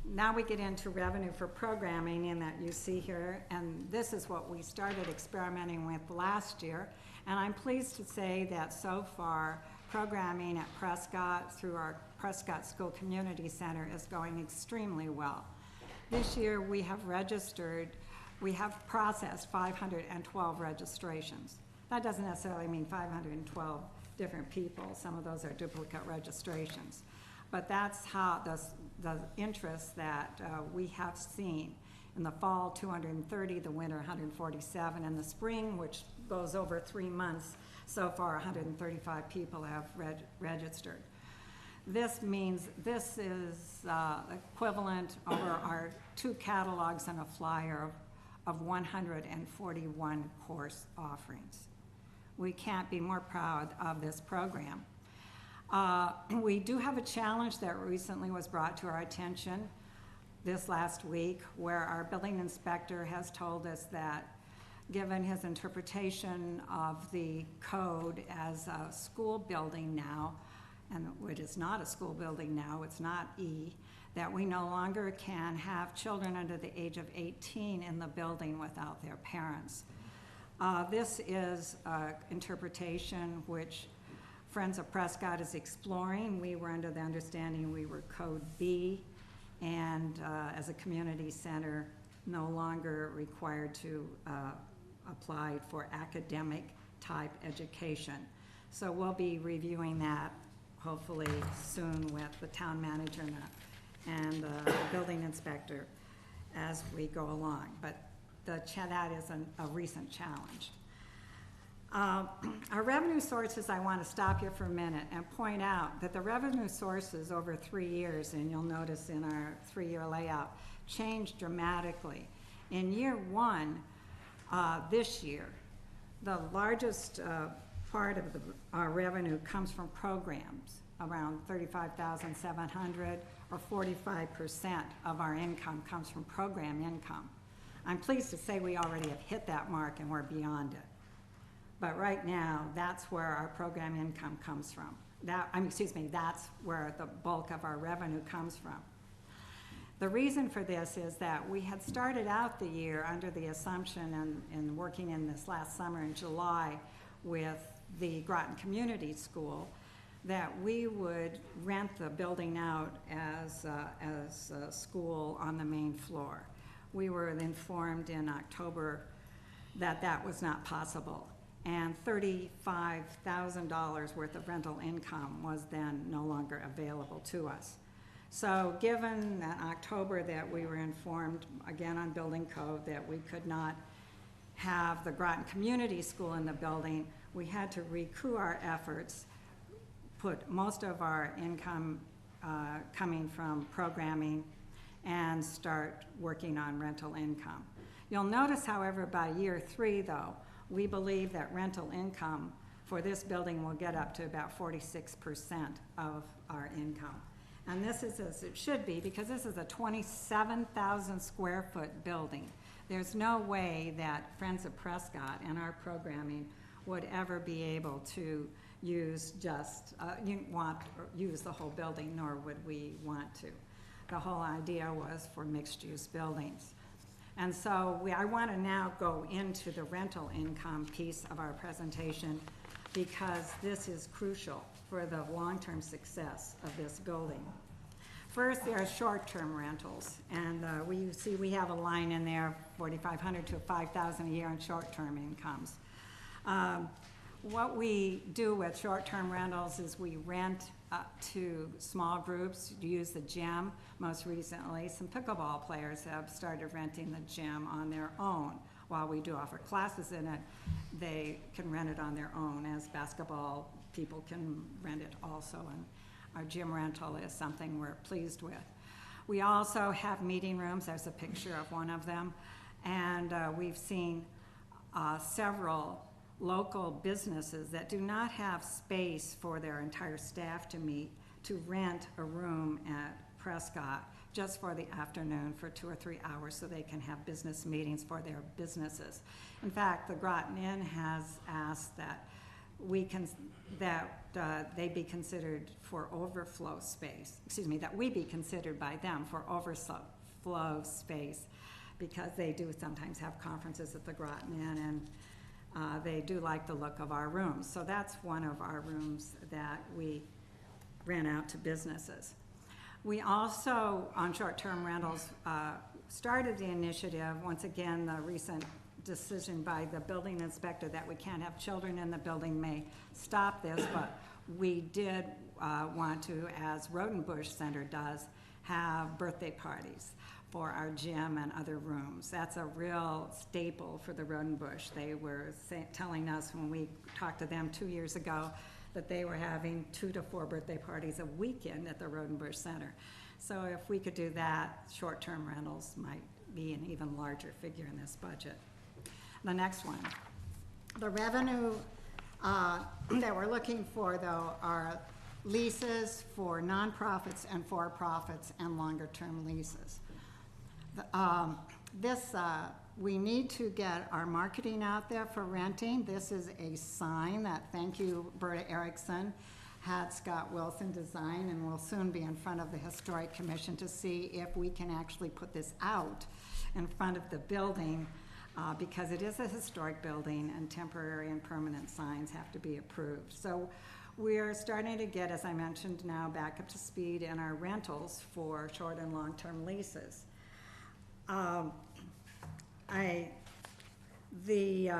now we get into revenue for programming, and that you see here, and this is what we started experimenting with last year, and I'm pleased to say that so far programming at Prescott through our Prescott School Community Center is going extremely well. This year we have processed 512 registrations. That doesn't necessarily mean 512 different people. Some of those are duplicate registrations. But that's how the interest that we have seen. In the fall, 230, the winter, 147, and the spring, which goes over 3 months, so far 135 people have registered. This means this is equivalent over our 2 catalogs and a flyer of 141 course offerings. We can't be more proud of this program. We do have a challenge that recently was brought to our attention this last week, where our building inspector has told us that given his interpretation of the code as a school building now, and it is not a school building now, it's not E, that we no longer can have children under the age of 18 in the building without their parents. This is an interpretation which Friends of Prescott is exploring. We were under the understanding we were Code B, and as a community center, no longer required to applied for academic-type education. So we'll be reviewing that hopefully soon with the town manager and the building inspector as we go along. But that is a recent challenge. Our revenue sources, I want to stop here for a minute and point out that the revenue sources over 3 years, and you'll notice in our 3-year layout, changed dramatically. In year one, this year, the largest part of our revenue comes from programs, around $35,700, or 45% of our income comes from program income. I'm pleased to say we already have hit that mark and we're beyond it. But right now, that's where our program income comes from. That's where the bulk of our revenue comes from. The reason for this is that we had started out the year under the assumption and working in this last summer in July with the Groton Community School that we would rent the building out as a school on the main floor. We were informed in October that that was not possible, and $35,000 worth of rental income was then no longer available to us. So given that October that we were informed, again on building code, that we could not have the Groton Community School in the building, we had to recoup our efforts, put most of our income coming from programming, and start working on rental income. You'll notice, however, by year 3, though, we believe that rental income for this building will get up to about 46% of our income. And this is as it should be, because this is a 27,000 square foot building. There's no way that Friends of Prescott and our programming would ever be able to use use the whole building, nor would we want to. The whole idea was for mixed-use buildings. And so I want to now go into the rental income piece of our presentation, because this is crucial for the long-term success of this building. First, there are short-term rentals, and we have a line in there, $4,500 to $5,000 a year in short-term incomes. What we do with short-term rentals is we rent to small groups, use the gym. Most recently, some pickleball players have started renting the gym on their own. While we do offer classes in it, they can rent it on their own, as basketball people can rent it also, and our gym rental is something we're pleased with. We also have meeting rooms. There's a picture of one of them, and we've seen several local businesses that do not have space for their entire staff to meet, to rent a room at Prescott just for the afternoon for 2 or 3 hours so they can have business meetings for their businesses. In fact, the Groton Inn has asked that they be considered for overflow space, that we be considered by them for overflow space, because they do sometimes have conferences at the Groton Inn, and they do like the look of our rooms. So that's one of our rooms that we rent out to businesses. We also, on short-term rentals, started the initiative, once again, the recent decision by the building inspector that we can't have children in the building may stop this, but we did want to, as Rodenbush Center does, have birthday parties for our gym and other rooms. That's a real staple for the Rodenbush. They were telling us when we talked to them 2 years ago that they were having 2 to 4 birthday parties a weekend at the Rodenbush Center. So if we could do that, short-term rentals might be an even larger figure in this budget. The next one. The revenue that we're looking for, though, are leases for nonprofits and for-profits and longer-term leases. We need to get our marketing out there for renting. This is a sign that, thank you, Berta Erickson, had Scott Wilson design, and will soon be in front of the Historic Commission to see if we can actually put this out in front of the building, because it is a historic building and temporary and permanent signs have to be approved. So we're starting to get, as I mentioned, now back up to speed in our rentals for short and long-term leases. The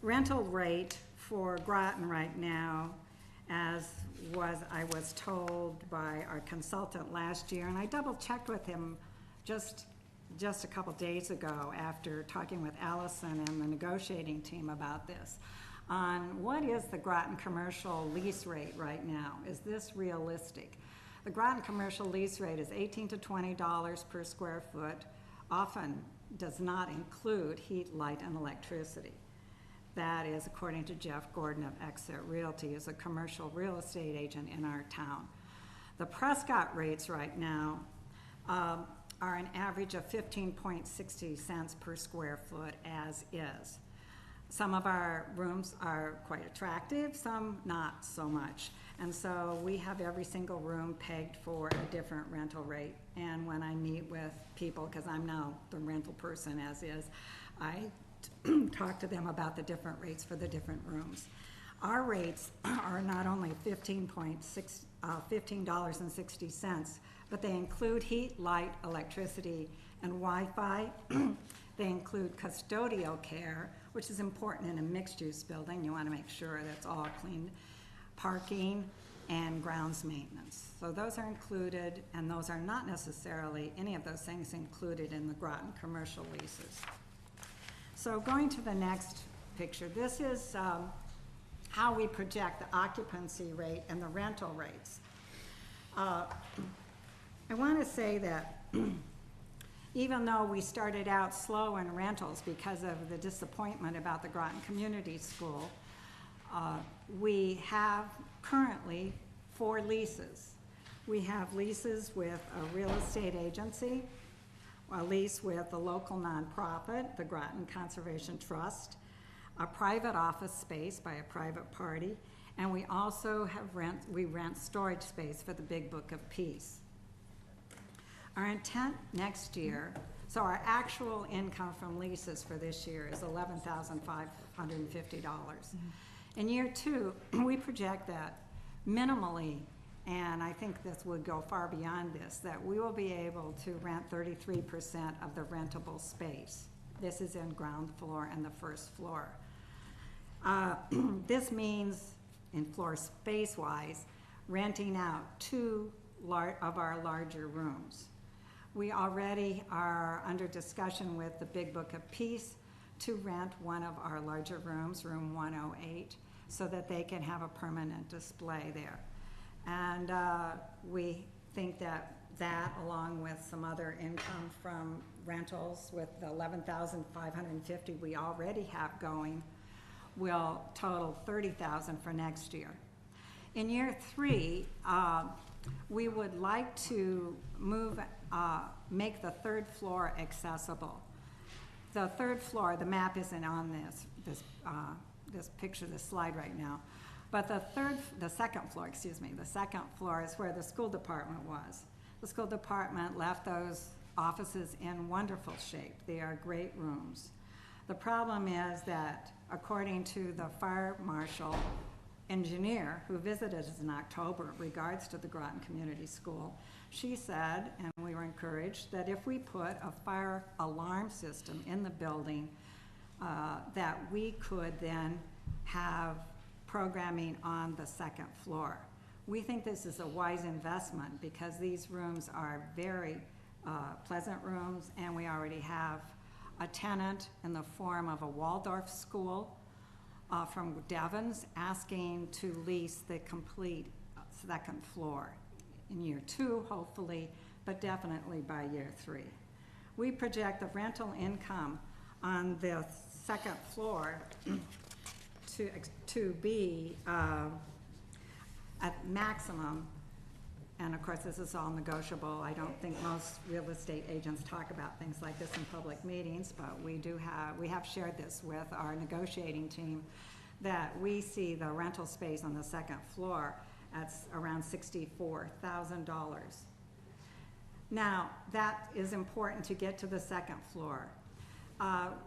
rental rate for Groton right now, as I was told by our consultant last year, and I double-checked with him just a couple days ago after talking with Allison and the negotiating team about this, on what is the Groton commercial lease rate right now? Is this realistic? The Groton commercial lease rate is $18 to $20 per square foot, often does not include heat, light, and electricity. That is according to Jeff Gordon of Exit Realty, is a commercial real estate agent in our town. The Prescott rates right now are an average of 15.60 cents per square foot as is. Some of our rooms are quite attractive, some not so much. And so we have every single room pegged for a different rental rate. And when I meet with people, because I'm now the rental person as is, I talk to them about the different rates for the different rooms. Our rates are not only $15.60, but they include heat, light, electricity, and Wi-Fi. They include custodial care, which is important in a mixed-use building. You want to make sure that's all clean, parking, and grounds maintenance. So those are included, and those are not necessarily any of those things included in the Groton commercial leases. So going to the next picture, this is how we project the occupancy rate and the rental rates. I want to say that even though we started out slow in rentals because of the disappointment about the Groton Community School, we have currently 4 leases. We have leases with a real estate agency, a lease with a local nonprofit, the Groton Conservation Trust, a private office space by a private party, and we also have rent storage space for the Big Book of Peace. Our intent next year, so our actual income from leases for this year is $11,550. In year 2, we project that minimally, and I think this would go far beyond this, that we will be able to rent 33% of the rentable space. This is in ground floor and the first floor. This means, in floor space-wise, renting out 2 of our larger rooms. We already are under discussion with the Big Book of Peace to rent one of our larger rooms, room 108, so that they can have a permanent display there. And we think that along with some other income from rentals with the $11,550 we already have going, will total $30,000 for next year. In year 3, we would like to make the 3rd floor accessible. The 3rd floor, the map isn't on this picture, this slide right now, but the second floor is where the school department was. The school department left those offices in wonderful shape. They are great rooms. The problem is that, according to the fire marshal engineer who visited us in October in regards to the Groton Community School, she said, and we were encouraged, that if we put a fire alarm system in the building, that we could then have programming on the 2nd floor. We think this is a wise investment because these rooms are very pleasant rooms, and we already have a tenant in the form of a Waldorf school from Devon's asking to lease the complete 2nd floor in year 2, hopefully, but definitely by year 3. We project the rental income on the 2nd floor to be at maximum, and of course this is all negotiable. I don't think most real estate agents talk about things like this in public meetings, but we have shared this with our negotiating team, that we see the rental space on the 2nd floor at around $64,000. Now, that is important to get to the 2nd floor.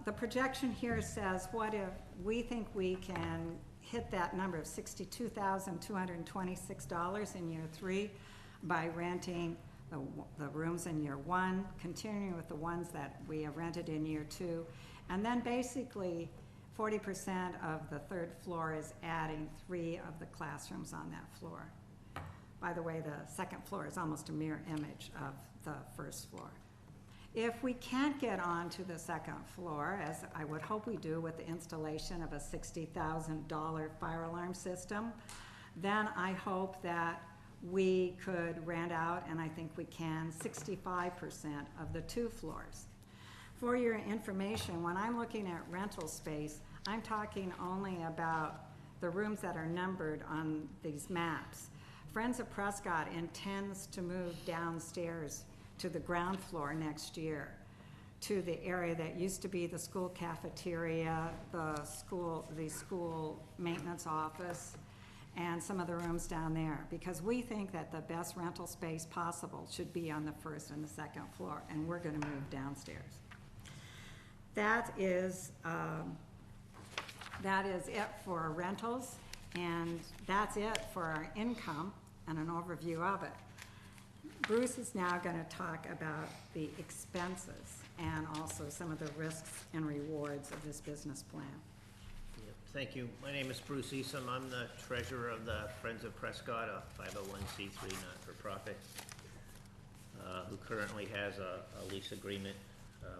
The projection here says, what if we think we can hit that number of $62,226 in year 3 by renting the rooms in year 1, continuing with the ones that we have rented in year 2, And then basically, 40% of the third floor is adding 3 of the classrooms on that floor. By the way, the second floor is almost a mirror image of the first floor. If we can't get on to the second floor, as I would hope we do with the installation of a $60,000 fire alarm system, then I hope that we could rent out, and I think we can, 65% of the 2 floors. For your information, when I'm looking at rental space, I'm talking only about the rooms that are numbered on these maps. Friends of Prescott intends to move downstairs to the ground floor next year, to the area that used to be the school cafeteria, the school maintenance office, and some of the rooms down there, because we think that the best rental space possible should be on the first and the second floor, and we're gonna move downstairs. That is it for rentals, and that's it for our income and an overview of it. Bruce is now going to talk about the expenses and also some of the risks and rewards of this business plan. Yep, thank you. My name is Bruce Esom. I'm the treasurer of the Friends of Prescott, a 501c3 not-for-profit, who currently has a lease agreement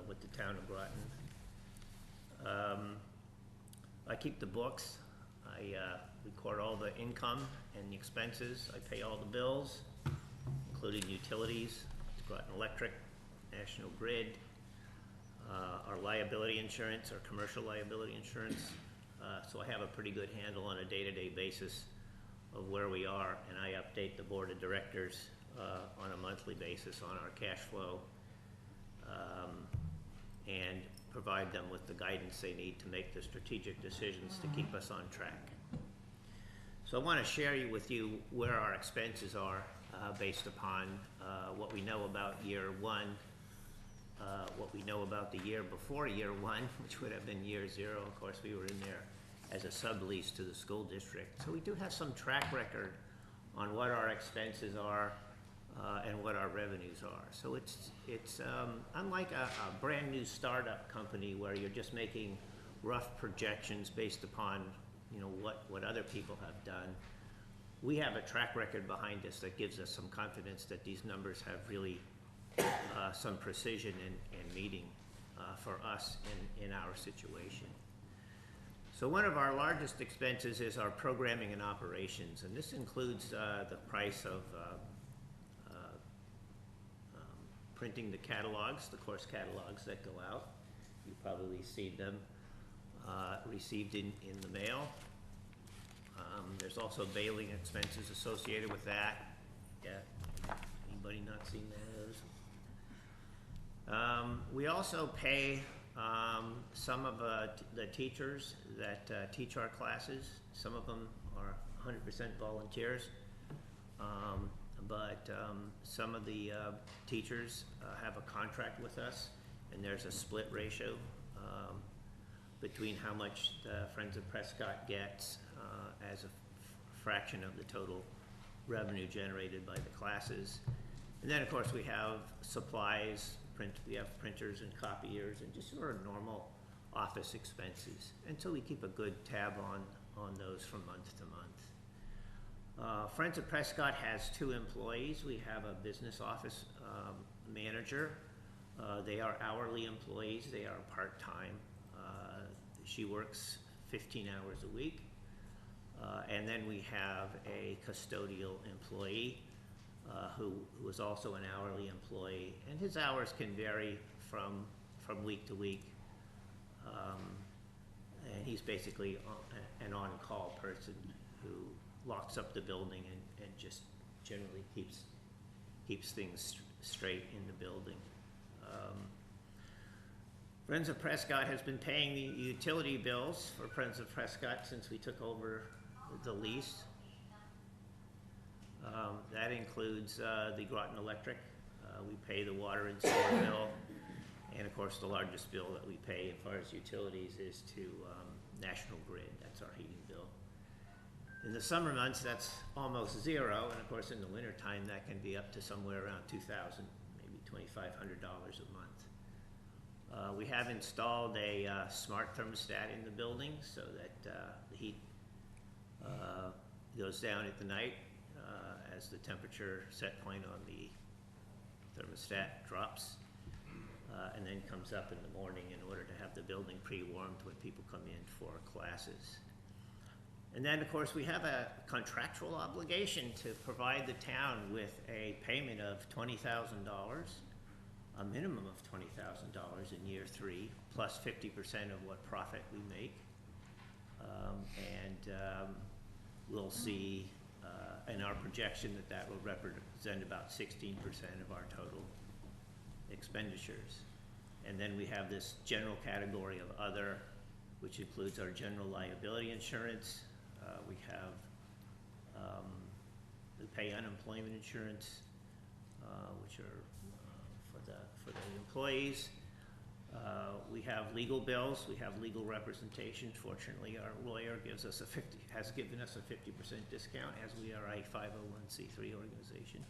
with the town of Groton. I keep the books. I record all the income and the expenses. I pay all the bills, including utilities, Groton Electric, National Grid, our liability insurance, our commercial liability insurance. So I have a pretty good handle on a day-to-day basis of where we are, and I update the board of directors on a monthly basis on our cash flow, and provide them with the guidance they need to make the strategic decisions to keep us on track. So I want to share with you where our expenses are based upon what we know about year 1, what we know about the year before year 1, which would have been year 0. Of course, we were in there as a sublease to the school district. So we do have some track record on what our expenses are and what our revenues are. So it's unlike a brand new startup company where you're just making rough projections based upon what other people have done. We have a track record behind us that gives us some confidence that these numbers have really some precision and meaning for us in our situation. So one of our largest expenses is our programming and operations, and this includes the price of printing the catalogs, the course catalogs that go out. You probably see them received in the mail. There's also mailing expenses associated with that. Yeah, anybody not seen those? We also pay some of the teachers that teach our classes. Some of them are 100% volunteers, but some of the teachers have a contract with us, and there's a split ratio between how much the Friends of Prescott gets as a fraction of the total revenue generated by the classes. And then, of course, we have supplies, we have printers and copiers, and just sort of normal office expenses. And so we keep a good tab on those from month to month. Friends of Prescott has 2 employees. We have a business office manager. They are hourly employees. They are part-time. She works 15 hours a week. And then we have a custodial employee who is also an hourly employee, and his hours can vary from week to week. And he's basically an on-call person who locks up the building and just generally keeps things straight in the building. Friends of Prescott has been paying the utility bills for Friends of Prescott since we took over the lease. That includes the Groton Electric. We pay the water and sewer bill, and of course the largest bill that we pay as far as utilities is to National Grid. That's our heating bill. In the summer months, that's almost 0, and of course in the winter time that can be up to somewhere around $2,000, maybe $2,500 a month. We have installed a smart thermostat in the building so that the heat goes down at the night as the temperature set point on the thermostat drops, and then comes up in the morning in order to have the building pre-warmed when people come in for classes. And then, of course, we have a contractual obligation to provide the town with a payment of $20,000, a minimum of $20,000 in year 3, plus 50% of what profit we make. We'll see in our projection that will represent about 16% of our total expenditures. And then we have this general category of other, which includes our general liability insurance. We pay unemployment insurance, which are for the employees. We have legal bills. We have legal representation. Fortunately, our lawyer has given us a 50% discount, as we are a 501c3 organization.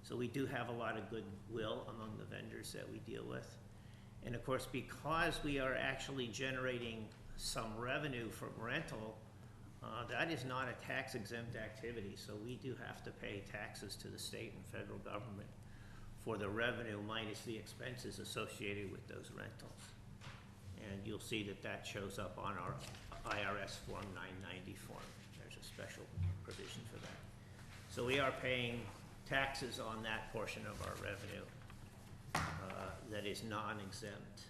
So we do have a lot of goodwill among the vendors that we deal with. And of course, because we are actually generating some revenue from rental, that is not a tax-exempt activity, so we do have to pay taxes to the state and federal government for the revenue minus the expenses associated with those rentals. And you'll see that shows up on our IRS Form 990 form. There's a special provision for that. So we are paying taxes on that portion of our revenue that is non-exempt.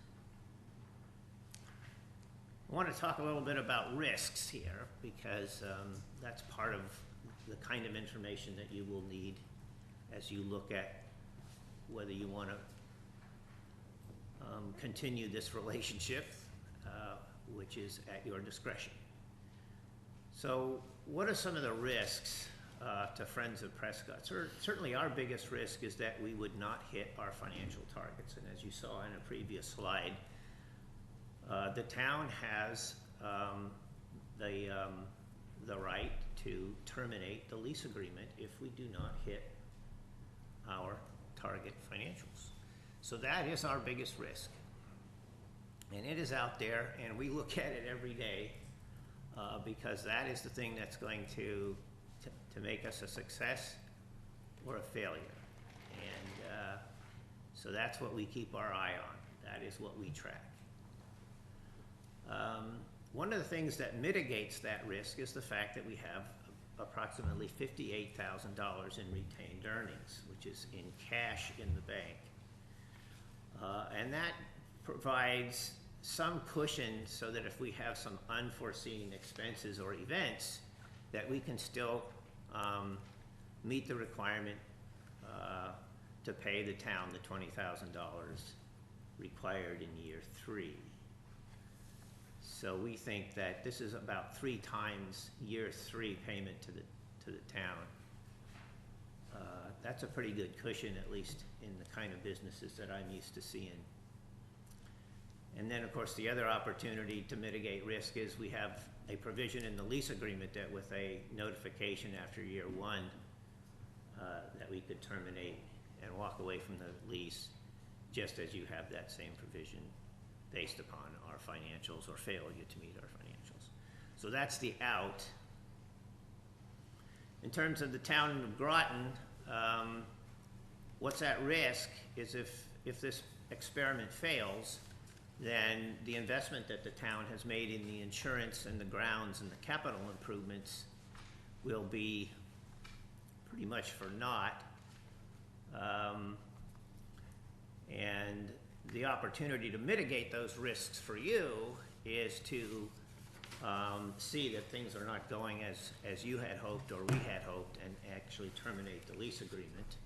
I want to talk a little bit about risks here, because that's part of the kind of information that you will need as you look at whether you want to continue this relationship, which is at your discretion. So what are some of the risks to Friends of Prescott? Certainly our biggest risk is that we would not hit our financial targets. And as you saw in a previous slide, the town has the right to terminate the lease agreement if we do not hit our target financials. So that is our biggest risk. And it is out there, and we look at it every day because that is the thing that's going to make us a success or a failure. And so that's what we keep our eye on. That is what we track. One of the things that mitigates that risk is the fact that we have approximately $58,000 in retained earnings, which is in cash in the bank. And that provides some cushion so that if we have some unforeseen expenses or events, that we can still meet the requirement to pay the town the $20,000 required in year 3. So we think that this is about 3 times year 3 payment to the town. That's a pretty good cushion, at least in the kind of businesses that I'm used to seeing. And then, of course, the other opportunity to mitigate risk is we have a provision in the lease agreement that with a notification after year 1 that we could terminate and walk away from the lease, just as you have that same provision based upon our financials or failure to meet our financials. So that's the out. In terms of the town of Groton, what's at risk is if this experiment fails, then the investment that the town has made in the insurance and the grounds and the capital improvements will be pretty much for naught. And the opportunity to mitigate those risks for you is to see that things are not going as you had hoped or we had hoped, and actually terminate the lease agreement.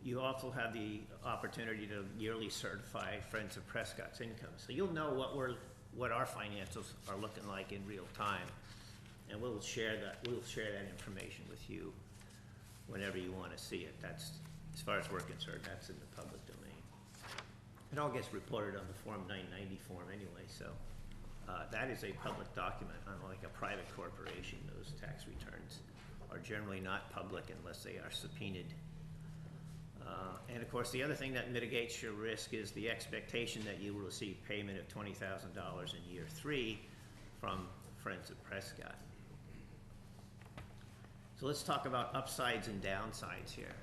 You also have the opportunity to yearly certify Friends of Prescott's income. So you'll know what our financials are looking like in real time, and we'll share that information with you whenever you want to see it. That's, as far as we're concerned, that's in the public domain. It all gets reported on the Form 990 form anyway, so that is a public document. Unlike a private corporation, those tax returns are generally not public unless they are subpoenaed of course, the other thing that mitigates your risk is the expectation that you will receive payment of $20,000 in year 3 from Friends of Prescott. So let's talk about upsides and downsides here.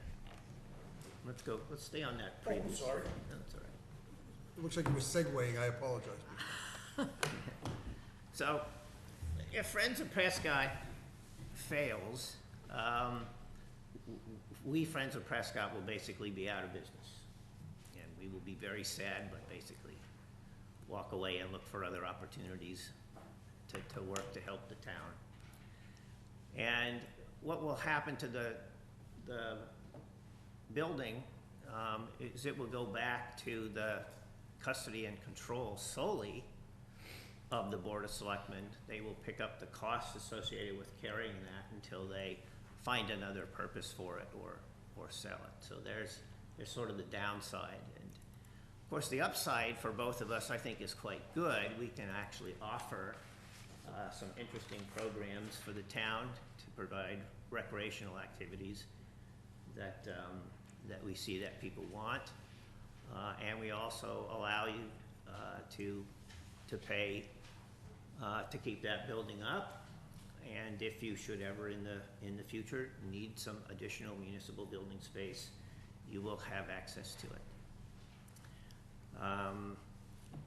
Let's stay on that previous. sorry. No, that's all right. It looks like you were segueing, I apologize. So, if Friends of Prescott fails, we Friends of Prescott will basically be out of business. And we will be very sad, but basically walk away and look for other opportunities to work to help the town. And what will happen to the building is it will go back to the custody and control solely of the Board of Selectmen. They will pick up the costs associated with carrying that until they find another purpose for it or sell it. So there's sort of the downside. And of course the upside for both of us I think is quite good. We can actually offer some interesting programs for the town to provide recreational activities that we see that people want. And we also allow you to pay to keep that building up. And if you should ever in the future need some additional municipal building space, you will have access to it.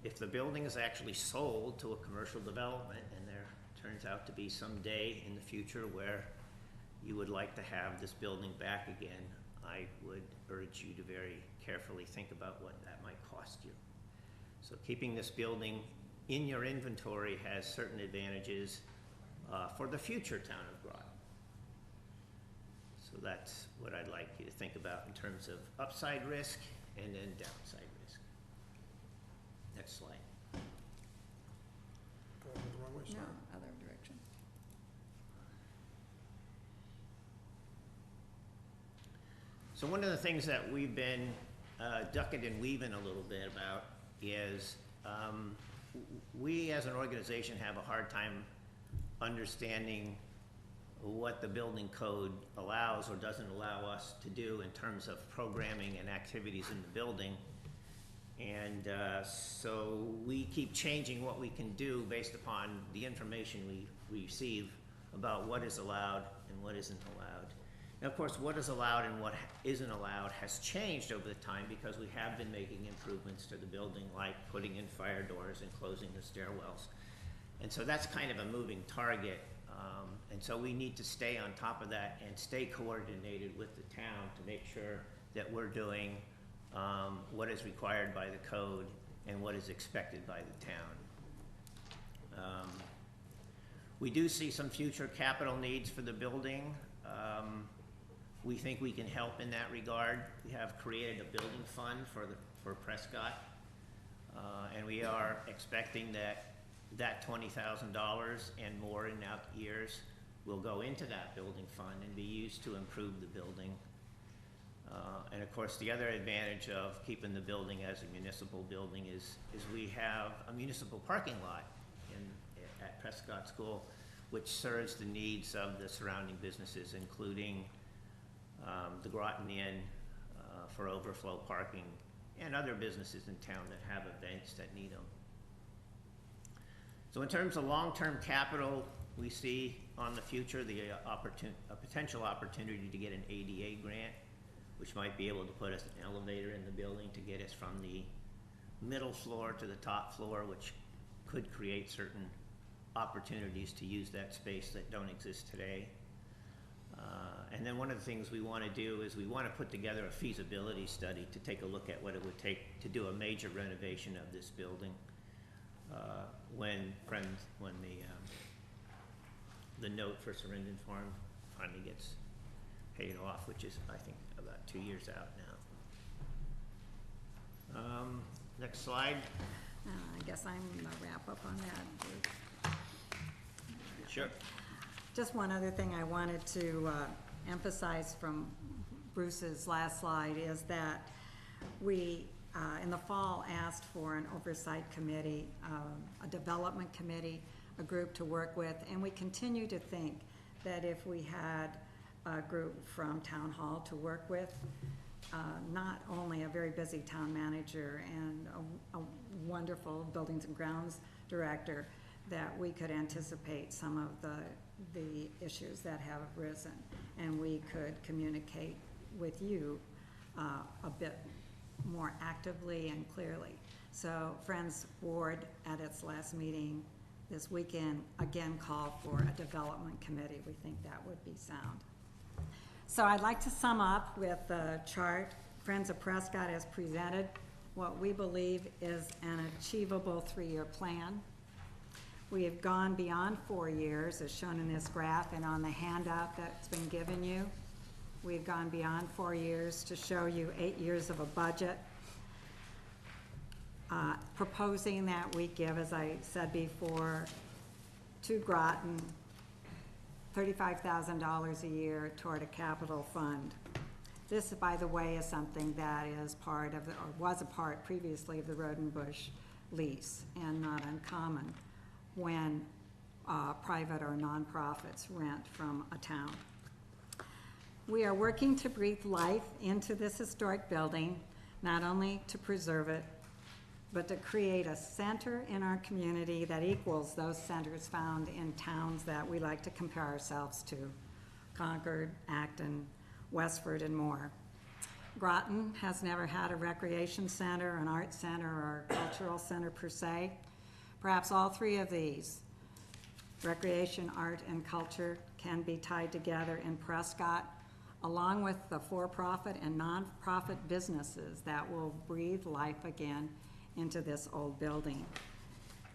If the building is actually sold to a commercial development and there turns out to be some day in the future where you would like to have this building back again, I would urge you to very carefully think about what that might cost you. So keeping this building in your inventory has certain advantages for the future town of Groton. So that's what I'd like you to think about in terms of upside risk and then downside risk. Next slide. Going the wrong way, No, sorry. other direction. So one of the things that we've been ducking and weaving a little bit about is we as an organization have a hard time understanding what the building code allows or doesn't allow us to do in terms of programming and activities in the building. And so we keep changing what we can do based upon the information we receive about what is allowed and what isn't allowed. Now, of course, what is allowed and what isn't allowed has changed over the time because we have been making improvements to the building, like putting in fire doors and closing the stairwells. And so that's kind of a moving target. And so we need to stay on top of that and stay coordinated with the town to make sure that we're doing what is required by the code and what is expected by the town. We do see some future capital needs for the building. We think we can help in that regard. We have created a building fund for Prescott, and we are expecting that $20,000 and more in out years will go into that building fund and be used to improve the building. And of course, the other advantage of keeping the building as a municipal building is we have a municipal parking lot at Prescott School, which serves the needs of the surrounding businesses, including the Groton Inn for overflow parking and other businesses in town that have events that need them. So in terms of long-term capital, we see on the future a potential opportunity to get an ADA grant, which might be able to put us an elevator in the building to get us from the middle floor to the top floor, which could create certain opportunities to use that space that don't exist today. And then one of the things we want to do is we want to put together a feasibility study to take a look at what it would take to do a major renovation of this building when the note for Surrenden Farm finally gets paid off, which is, I think, about 2 years out now. Next slide. I guess I'm gonna wrap up on that. Sure. Just one other thing I wanted to emphasize from Bruce's last slide is that we, in the fall, asked for an oversight committee, a development committee, a group to work with, and we continue to think that if we had a group from Town Hall to work with, not only a very busy town manager and a wonderful buildings and grounds director, that we could anticipate some of the issues that have arisen, and we could communicate with you a bit more actively and clearly. So Friends Board at its last meeting this weekend again called for a development committee. We think that would be sound. So I'd like to sum up with the chart Friends of Prescott has presented what we believe is an achievable 3-year plan. We have gone beyond 4 years, as shown in this graph and on the handout that's been given you. We've gone beyond 4 years to show you 8 years of a budget. Proposing that we give, as I said before, to Groton $35,000 a year toward a capital fund. This, by the way, is something that is part of, or was a part previously of the Road and Bush lease, and not uncommon when private or nonprofits rent from a town. We are working to breathe life into this historic building, not only to preserve it, but to create a center in our community that equals those centers found in towns that we like to compare ourselves to: Concord, Acton, Westford, and more. Groton has never had a recreation center, an art center, or a cultural center per se. Perhaps all three of these, recreation, art, and culture, can be tied together in Prescott, along with the for-profit and non-profit businesses that will breathe life again into this old building.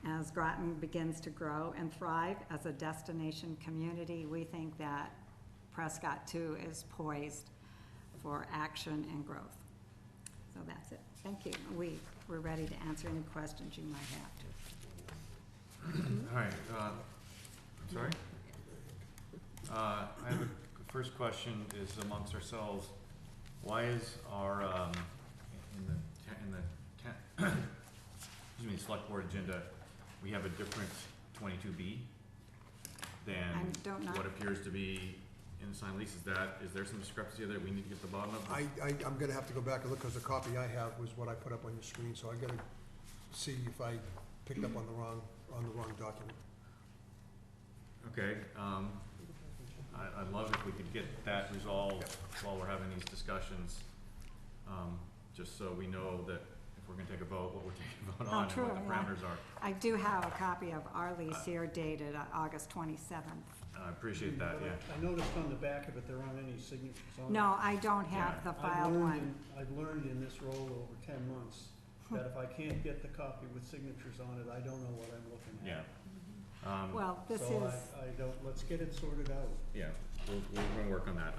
As Groton begins to grow and thrive as a destination community, we think that Prescott too is poised for action and growth. So that's it. Thank you. We're ready to answer any questions you might have. All right, sorry? I have a first question is amongst ourselves. Why is our, excuse me, select board agenda, we have a different 22B than what appears to be in the signed lease? Is there some discrepancy there we need to get to the bottom of? I'm gonna have to go back and look, because the copy I have was what I put up on your screen, so I gotta see if I picked up on the wrong document. Okay, I'd love if we could get that resolved while we're having these discussions, just so we know that if we're gonna take a vote, what we're taking a vote on and what the parameters are. I do have a copy of our lease here dated August 27th. I appreciate that, yeah. I noticed on the back of it, there aren't any signatures on it. No, I don't have the filed one. I've learned in this role over 10 months that if I can't get the copy with signatures on it, I don't know what I'm looking at. Yeah. Well, this So is, I don't, let's get it sorted out. Yeah, we're gonna work on that.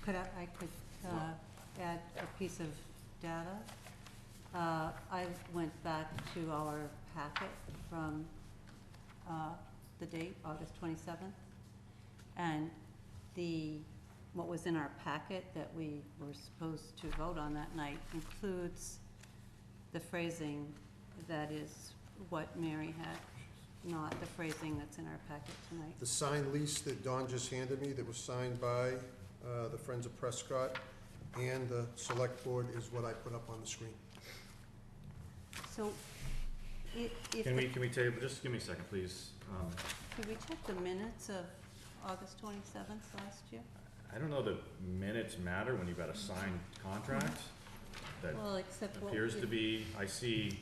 Could I could add a piece of data? I went back to our packet from the date, August 27th, and what was in our packet that we were supposed to vote on that night includes the phrasing that is what Mary had, not the phrasing that's in our packet tonight. The signed lease that Dawn just handed me, that was signed by the Friends of Prescott and the select board, is what I put up on the screen. So, if Can we table, just give me a second, please. could we check the minutes of August 27th last year? I don't know that minutes matter when you've got a signed contract. That Well, except what appears we- to be, I see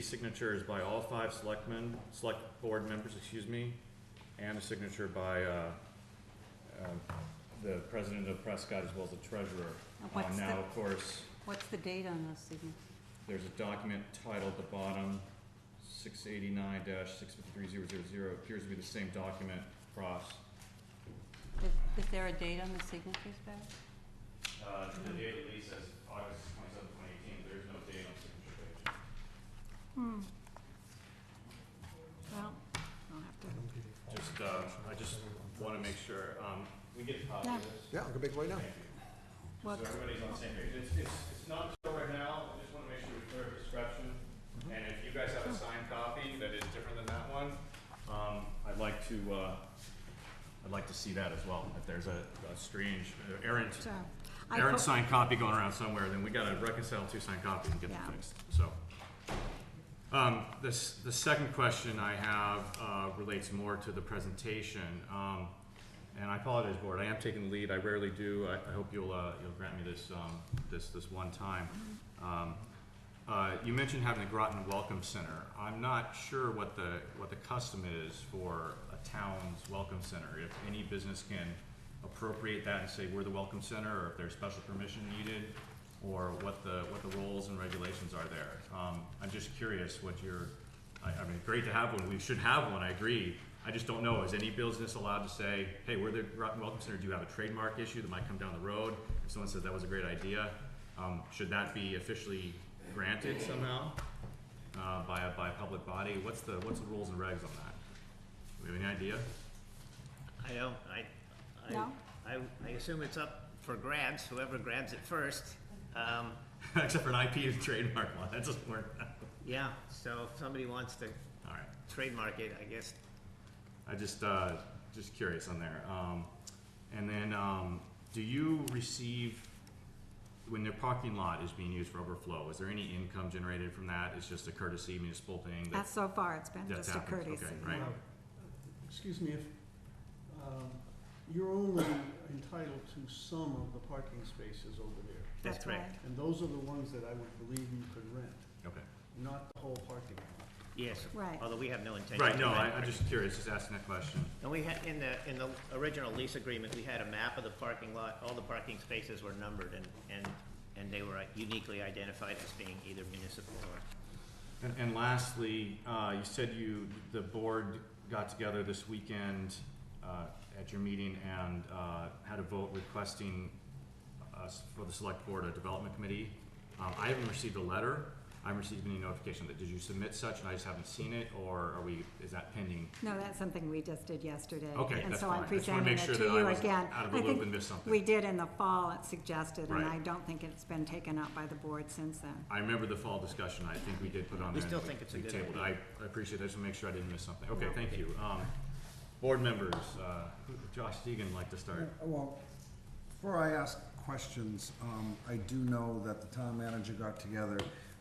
signatures by all 5 select board members, excuse me, and a signature by the president of Prescott as well as the treasurer. What's Now, the- of course, What's the date on those signatures? there's a document titled at the bottom, 689-653000, appears to be the same document across. Is there a date on the signatures, Barry? The date of the lease says August 27, 2018, but there's no date on the signature page. Well, I'll have to. Just, I just wanna make sure, we get a copy of this. Yeah, I'll go make it right now. Thank you. So What's- everybody's on the same page. It's not show right now, I just wanna make sure we clear up description. And if you guys have a signed copy that is different than that one, I'd like to see that as well, if there's a strange, errant. So, I errant hope- signed copy going around somewhere, then we gotta reconcile two signed copies and get them Yeah. fixed, so. The second question I have, relates more to the presentation. And I apologize, board, I am taking the lead, I rarely do, I hope you'll grant me this, this one time. You mentioned having a Groton Welcome Center. I'm not sure what the custom is for a town's welcome center. If any business can appropriate that and say we're the welcome center, or if there's special permission needed, or what the rules and regulations are there. I'm just curious what I mean, great to have one. We should have one. I agree. I just don't know. Is any business allowed to say, hey, we're the Groton Welcome Center? Do you have a trademark issue that might come down the road? If someone says that was a great idea, should that be officially granted somehow by a public body? What's the rules and regs on that? Do we have any idea? I don't, No? I assume it's up for grabs, whoever grabs it first. Except for an IP and trademark law, that doesn't work. Yeah, so if somebody wants to All right, trademark it, I guess. I just curious on there. And then, do you receive, when their parking lot is being used for overflow, is there any income generated from that? It's just a courtesy municipal thing? That's so far, it's been That's just a happened, courtesy. okay, right. Excuse me, if, you're only entitled to some of the parking spaces over there. That's That's correct. right. And those are the ones that I would believe you could rent, Okay. not the whole parking lot. Yes, Right. although we have no intention. Right, no, to rent I'm just curious, just asking that question. And we had, in the original lease agreement, we had a map of the parking lot, all the parking spaces were numbered and they were uniquely identified as being either municipal or. And lastly, you said the board got together this weekend at your meeting and had a vote requesting us for the select board a development committee. I haven't received a letter. I haven't received any notification of it. Did you submit such and I just haven't seen it, or is that pending? No, that's something we just did yesterday. Okay, And that's so I'm fine. I just wanna presenting make it sure to that I you wasn't again. out of the I loop think and missed something. we did in the fall, it's suggested, and Right. I don't think it's been taken up by the board since then. I remember the fall discussion. I think we did put on We there. still and think it's a good tabled it. idea. I appreciate that. Just to make sure I didn't miss something. Okay, No. thank you. Board members, Josh Deegan would like to start. Well, before I ask questions, I do know that the town manager got together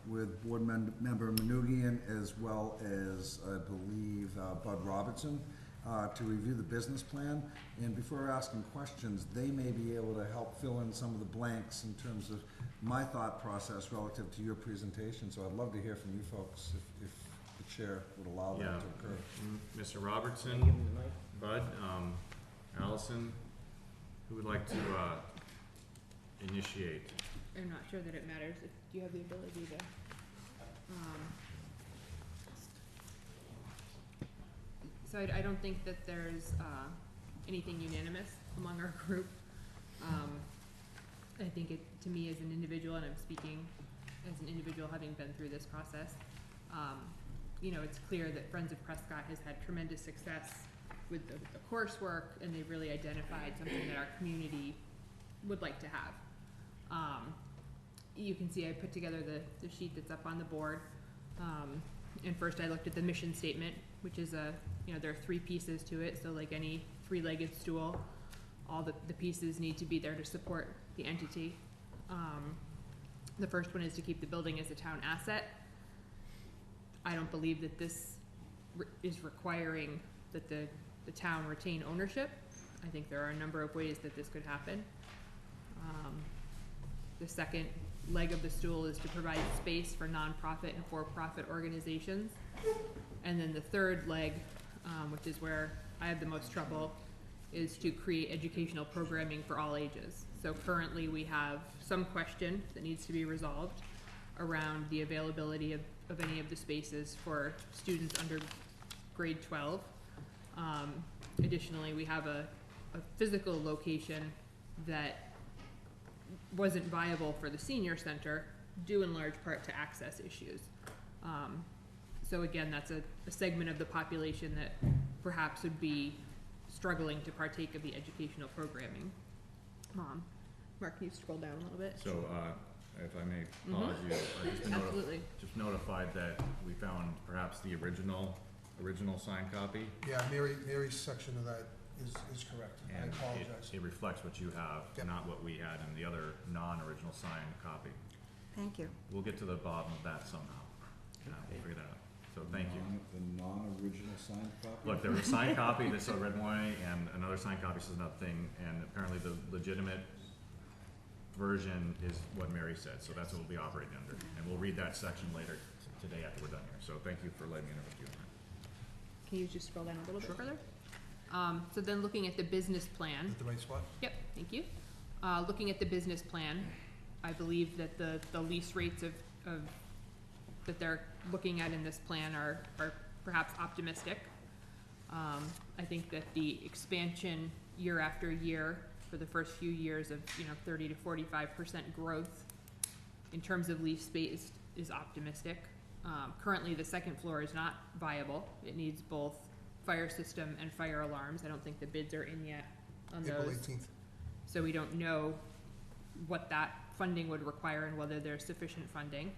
with board member Manugian as well as, I believe, Bud Robertson, to review the business plan. And before asking questions, they may be able to help fill in some of the blanks in terms of my thought process relative to your presentation. So I'd love to hear from you folks if the chair would allow Yeah. that to occur. Mr. Give Robertson, them the mic. Bud, Allison, who would like to initiate? I'm not sure that it matters if you have the ability to, so I don't think that there's, anything unanimous among our group. I think to me as an individual, and I'm speaking as an individual having been through this process, it's clear that Friends of Prescott has had tremendous success with the coursework, and they've really identified something that our community would like to have. You can see I put together the sheet that's up on the board. And first I looked at the mission statement, which is there are 3 pieces to it, so like any 3-legged stool, all the pieces need to be there to support the entity. The first one is to keep the building as a town asset. I don't believe that this is requiring that the town retain ownership. I think there are a number of ways that this could happen. The second leg of the stool is to provide space for nonprofit and for-profit organizations. And then the third leg, which is where I have the most trouble, is to create educational programming for all ages. So currently we have some question that needs to be resolved around the availability of any of the spaces for students under grade 12. Additionally, we have a physical location that wasn't viable for the senior center, due in large part to access issues. So again, that's a segment of the population that perhaps would be struggling to partake of the educational programming. Mark, can you scroll down a little bit? So, if I may pause you, I just been Absolutely. just notified that we found perhaps the original signed copy. Yeah, Mary's section of that is correct. I And apologize. it reflects what you have, Yep. not what we had in the other non-original signed copy. Thank you. We'll get to the bottom of that somehow. We'll figure that out. So thank you. The non-original signed copy? Look, there was a signed copy that said Red Wine, and another signed copy says another thing, and apparently the legitimate version is what Mary said, so that's what we'll be operating under. And we'll read that section later today after we're done here. So thank you for letting me interrupt you on that. Can you just scroll down a little Sure. bit further? So then looking at the business plan. At the right spot? Yep, thank you. Looking at the business plan, I believe that the lease rates of that they're looking at in this plan are perhaps optimistic. I think that the expansion year after year for the first few years of, 30 to 45% growth in terms of lease space is optimistic. Currently, the second floor is not viable. It needs both fire system and fire alarms. I don't think the bids are in yet on those. April 18th. So we don't know what that funding would require and whether there's sufficient funding.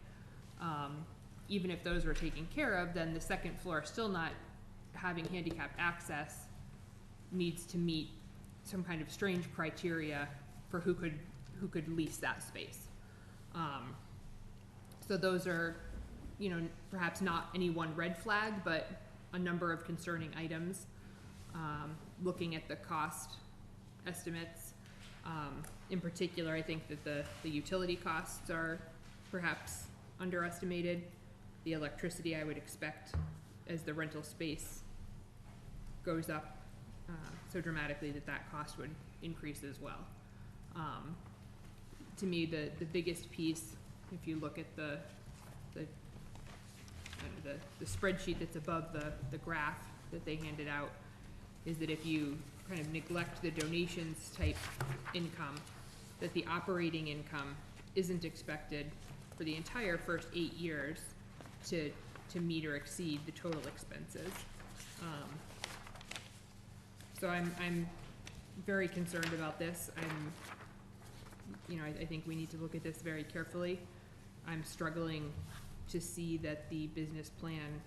Even if those were taken care of, then the second floor, still not having handicap access, needs to meet some kind of strange criteria for who could lease that space. So those are, perhaps not any one red flag, but a number of concerning items. Looking at the cost estimates, in particular, I think that the utility costs are perhaps underestimated. The electricity, I would expect, as the rental space goes up so dramatically, that cost would increase as well. To me, the biggest piece, if you look at the spreadsheet that's above the graph that they handed out, is that if you kind of neglect the donations type income, that the operating income isn't expected for the entire first 8 years to meet or exceed the total expenses. So I'm very concerned about this. I think we need to look at this very carefully. I'm struggling to see that the business plan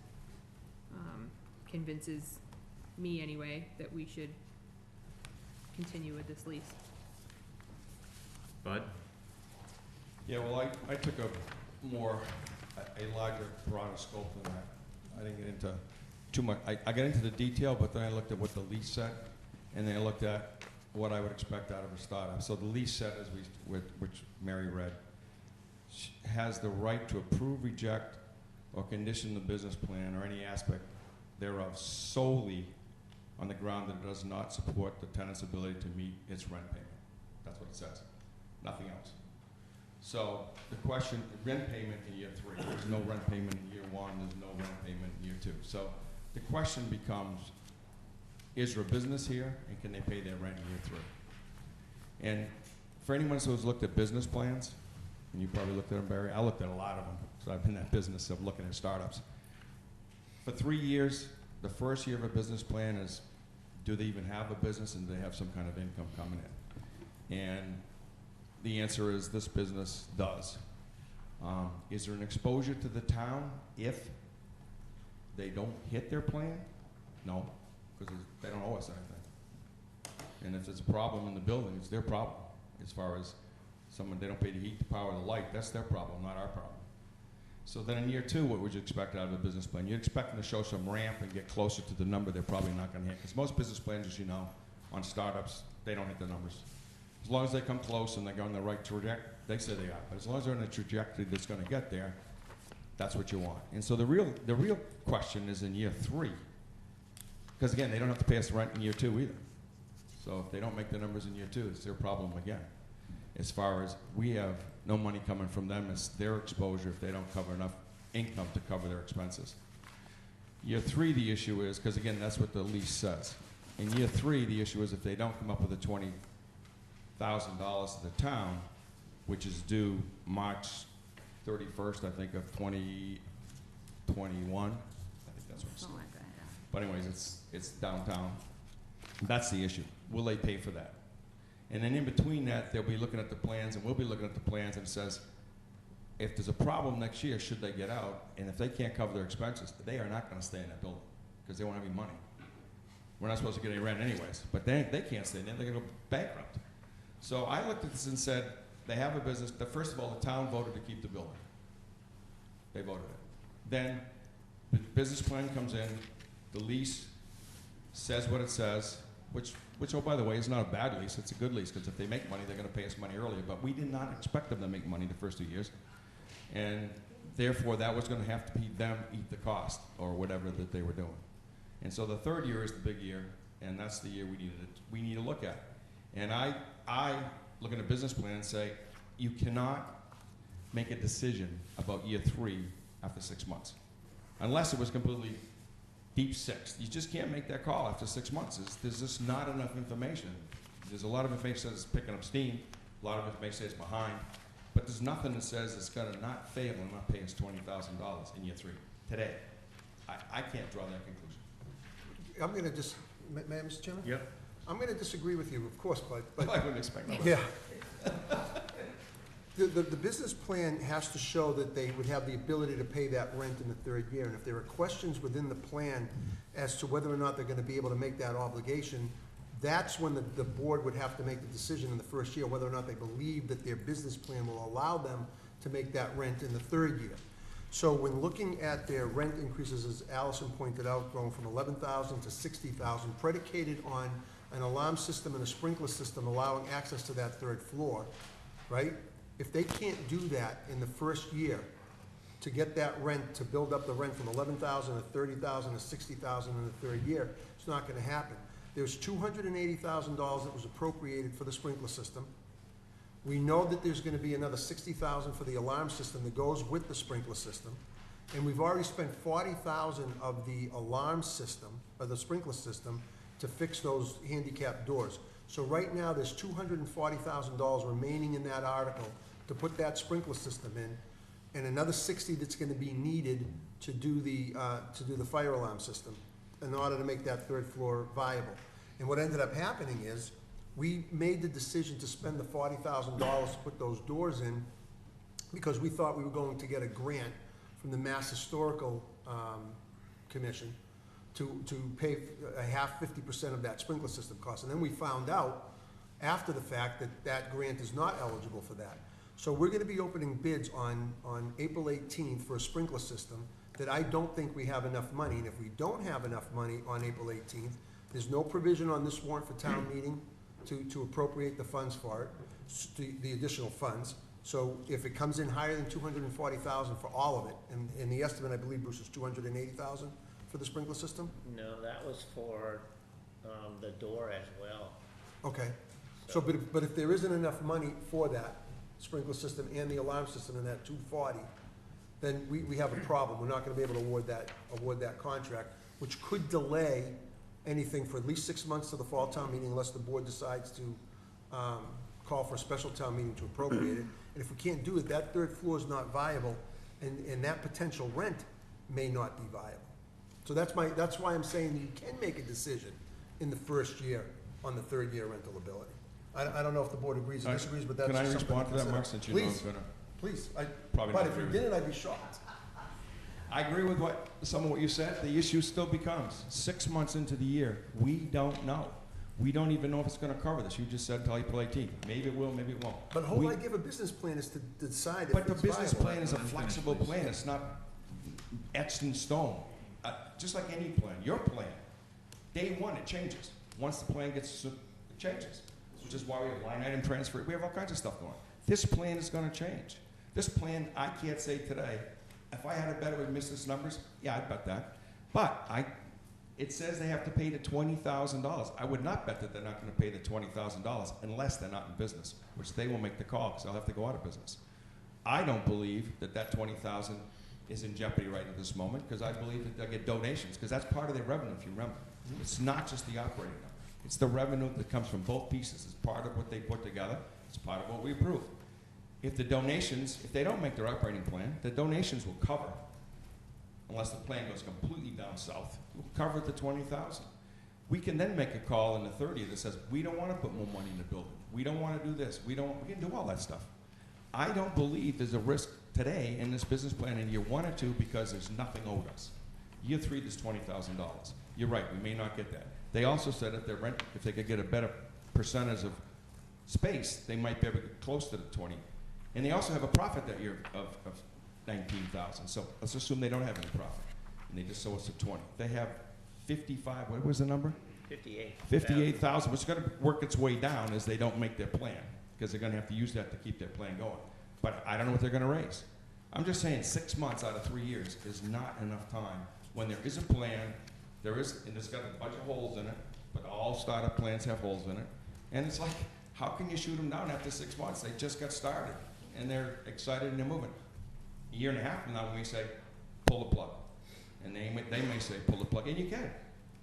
convinces me anyway that we should continue with this lease. Bud? Yeah, well, I took a larger, broader scope than that. I didn't get into too much. I got into the detail, but then I looked at what the lease said, and then I looked at what I would expect out of a startup. So the lease said, which Mary read, has the right to approve, reject, or condition the business plan or any aspect thereof solely on the ground that it does not support the tenant's ability to meet its rent payment. That's what it says. Nothing else. So the question, rent payment in year 3, there's no rent payment in year 1, there's no rent payment in year 2. So the question becomes, is there a business here, and can they pay their rent in year 3? And for anyone who's looked at business plans, and you probably looked at them, Barry, I looked at a lot of them, so I've been in that business of looking at startups. For 3 years, the first year of a business plan is, do they even have a business, and do they have some kind of income coming in? And the answer is this business does. Is there an exposure to the town if they don't hit their plan? No, because they don't owe us anything. And if there's a problem in the building, it's their problem. As far as someone, they don't pay the heat, the power, the light, that's their problem, not our problem. So then in year 2, what would you expect out of a business plan? You'd expect them to show some ramp and get closer to the number they're probably not going to hit. Because most business plans, as you know, on startups, they don't hit the numbers. As long as they come close and they go on the right trajectory, they say they are. But as long as they're in a trajectory that's going to get there, that's what you want. And so the real question is in year 3. Because again, they don't have to pay us rent in year 2 either. So if they don't make the numbers in year 2, it's their problem again. As far as we have no money coming from them, it's their exposure if they don't cover enough income to cover their expenses. Year 3, the issue is, because again, that's what the lease says. In year 3, the issue is if they don't come up with the $20,000 to the town, which is due March 31st, I think, of 2021. I think that's what it's. Something like that, yeah. But anyways, it's downtown. That's the issue. Will they pay for that? And then in between that, they'll be looking at the plans, and we'll be looking at the plans, and it says, if there's a problem next year, should they get out? And if they can't cover their expenses, they are not going to stay in that building because they won't have any money. We're not supposed to get any rent anyways, but they can't stay in there, they're gonna go bankrupt. So I looked at this and said, they have a business, first of all, the town voted to keep the building. They voted it. Then, the business plan comes in, the lease says what it says, which, oh, by the way, is not a bad lease, it's a good lease, because if they make money, they're gonna pay us money earlier, but we did not expect them to make money the first 2 years. And therefore, that was gonna have to be them eat the cost, or whatever that they were doing. And so the third year is the big year, and that's the year we need to look at. And I look at a business plan and say, you cannot make a decision about year 3 after 6 months. Unless it was completely deep six. You just can't make that call after 6 months. There's just not enough information. There's a lot of information that says it's picking up steam, a lot of information says it's behind, but there's nothing that says it's gonna not fail and not pay us $20,000 in year 3, today. I can't draw that conclusion. I'm gonna just, may I, Mr. Chairman? Yep. I'm gonna disagree with you, of course, but I wouldn't expect that. yeah. The business plan has to show that they would have the ability to pay that rent in the third year, and if there are questions within the plan as to whether or not they're gonna be able to make that obligation, that's when the board would have to make the decision in the first year, whether or not they believe that their business plan will allow them to make that rent in the third year. So when looking at their rent increases, as Allison pointed out, going from 11,000 to 60,000, predicated on an alarm system and a sprinkler system allowing access to that third floor, right? If they can't do that in the first year to get that rent, to build up the rent from 11,000 to 30,000 to 60,000 in the third year, it's not gonna happen. There's $280,000 that was appropriated for the sprinkler system. We know that there's gonna be another 60,000 for the alarm system that goes with the sprinkler system. And we've already spent 40,000 of the alarm system, or the sprinkler system, to fix those handicap doors. So right now, there's $240,000 remaining in that article to put that sprinkler system in, and another 60 that's gonna be needed to do the fire alarm system in order to make that third floor viable. And what ended up happening is, we made the decision to spend the $40,000 to put those doors in because we thought we were going to get a grant from the Mass Historical Commission to pay a half, 50% of that sprinkler system cost. And then we found out after the fact that that grant is not eligible for that. So we're gonna be opening bids on April 18th for a sprinkler system that I don't think we have enough money. And if we don't have enough money on April 18th, there's no provision on this warrant for town meeting to appropriate the funds for it, the additional funds. So if it comes in higher than 240,000 for all of it, and the estimate, I believe, Bruce, is 280,000 for the sprinkler system? No, that was for, the door as well. Okay, so, but if there isn't enough money for that sprinkler system and the alarm system in that 240, then we have a problem. We're not gonna be able to award that contract, which could delay anything for at least 6 months to the fall town meeting unless the board decides to call for a special town meeting to appropriate it. And if we can't do it, that third floor is not viable, and that potential rent may not be viable. So that's why I'm saying that you can make a decision in the first year on the third year rental ability. I don't know if the board agrees or disagrees, but that's Can I just something respond to that, consider. Mark, since you know I'm gonna? Please, Probably but not if you agree with didn't, I'd be shocked. I agree with some of what you said. The issue still becomes 6 months into the year, we don't know. We don't even know if it's gonna cover this. You just said till April 18th. Maybe it will, maybe it won't. But the whole idea of a business plan is to decide if But the it's business viable. plan is a flexible plan. It's not etched in stone. Just like any plan, your plan, day one, it changes. Once the plan gets, it changes. Which is why we have line item transfer. We have all kinds of stuff going. This plan is gonna change. This plan, I can't say today, if I had a bet it would miss its numbers, yeah, I'd bet that. But it says they have to pay the $20,000. I would not bet that they're not gonna pay the $20,000 unless they're not in business, which they will make the call, because they'll have to go out of business. I don't believe that 20,000 is in jeopardy right at this moment, because I believe that they'll get donations, because that's part of their revenue, if you remember. It's not just the operating number. It's the revenue that comes from both pieces. It's part of what they put together. It's part of what we approve. If the donations, if they don't make their operating plan, the donations will cover, unless the plan goes completely down south, will cover the 20,000. We can then make a call in the 30th that says, we don't want to put more money in the building. We don't want to do this. We can do all that stuff. I don't believe there's a risk today in this business plan in year 1 or 2 because there's nothing owed us. Year 3, there's $20,000. You're right, we may not get that. They also said if they could get a better percentage of space, they might be able to get close to the 20. And they also have a profit that year of 19,000. So let's assume they don't have any profit, and they just sold us at 20. They have 55. What was the number? 58. 58,000. What's going to work its way down is they don't make their plan, because they're going to have to use that to keep their plan going. But I don't know what they're going to raise. I'm just saying 6 months out of 3 years is not enough time when there is a plan. And it's got a bunch of holes in it, but all startup plans have holes in it. And it's like, how can you shoot them down after 6 months? They just got started, and they're excited and they're moving. A year and a half from now, when we say, pull the plug, and they may say, pull the plug, and you can.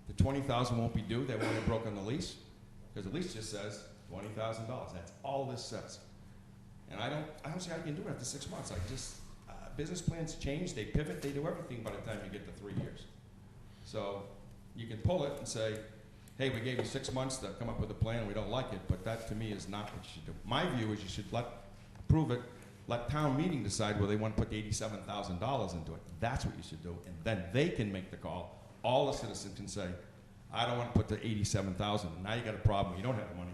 The 20,000 won't be due. They won't have broken the lease, because the lease just says $20,000. That's all this says. And I don't see how you can do it after 6 months. Business plans change, they pivot, they do everything by the time you get to 3 years. So you can pull it and say, hey, we gave you 6 months to come up with a plan, we don't like it, but that to me is not what you should do. My view is you should let town meeting decide where they want to put the $87,000 into it. That's what you should do, and then they can make the call. All the citizens can say, I don't want to put the $87,000. Now you got a problem, you don't have the money.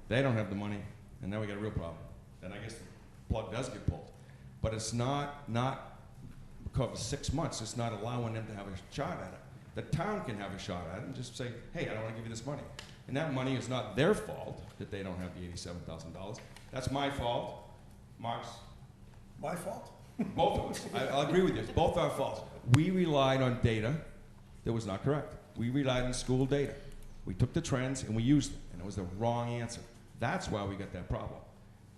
They don't have the money, and now we got a real problem. Then I guess the plug does get pulled. But it's not because of 6 months, it's not allowing them to have a shot at it. The town can have a shot at it and just say, hey, I don't want to give you this money. And that money is not their fault that they don't have the $87,000. That's my fault. Mark's. My fault? Both of us. I'll agree with you. It's both our faults. We relied on data that was not correct. We relied on school data. We took the trends and we used them, and it was the wrong answer. That's why we got that problem.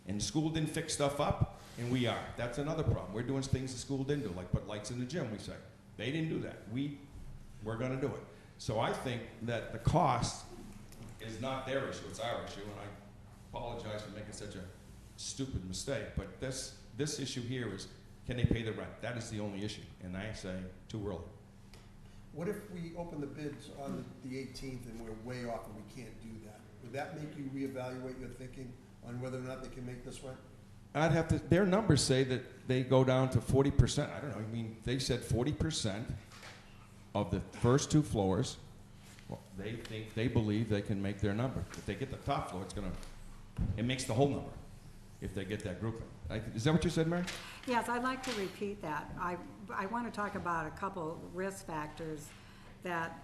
And the school didn't fix stuff up, and we are. That's another problem. We're doing things the school didn't do, like put lights in the gym, we say. They didn't do that. We're going to do it. So I think that the cost is not their issue, it's our issue, and I apologize for making such a stupid mistake, but this issue here is, can they pay the rent? That is the only issue, and I say too early. What if we open the bids on the 18th and we're way off and we can't do that? Would that make you reevaluate your thinking on whether or not they can make this rent? Their numbers say that they go down to 40%. I don't know, I mean, they said 40% of the first 2 floors. Well, they believe they can make their number. If they get the top floor, it makes the whole number if they get that grouping. Is that what you said, Mary? Yes, I'd like to repeat that. I want to talk about a couple risk factors that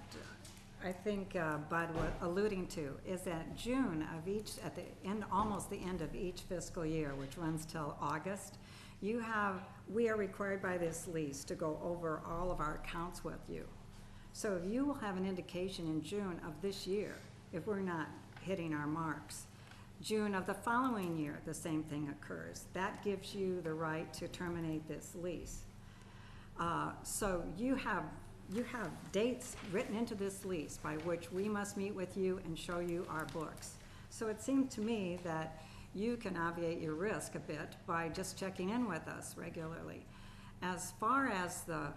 I think Bud was alluding to, is that June of at the end, almost the end of each fiscal year, which runs till August, we are required by this lease to go over all of our accounts with you. So if you will have an indication in June of this year, if we're not hitting our marks, June of the following year, the same thing occurs. That gives you the right to terminate this lease. So you have dates written into this lease by which we must meet with you and show you our books. So it seemed to me that you can obviate your risk a bit by just checking in with us regularly. As far as the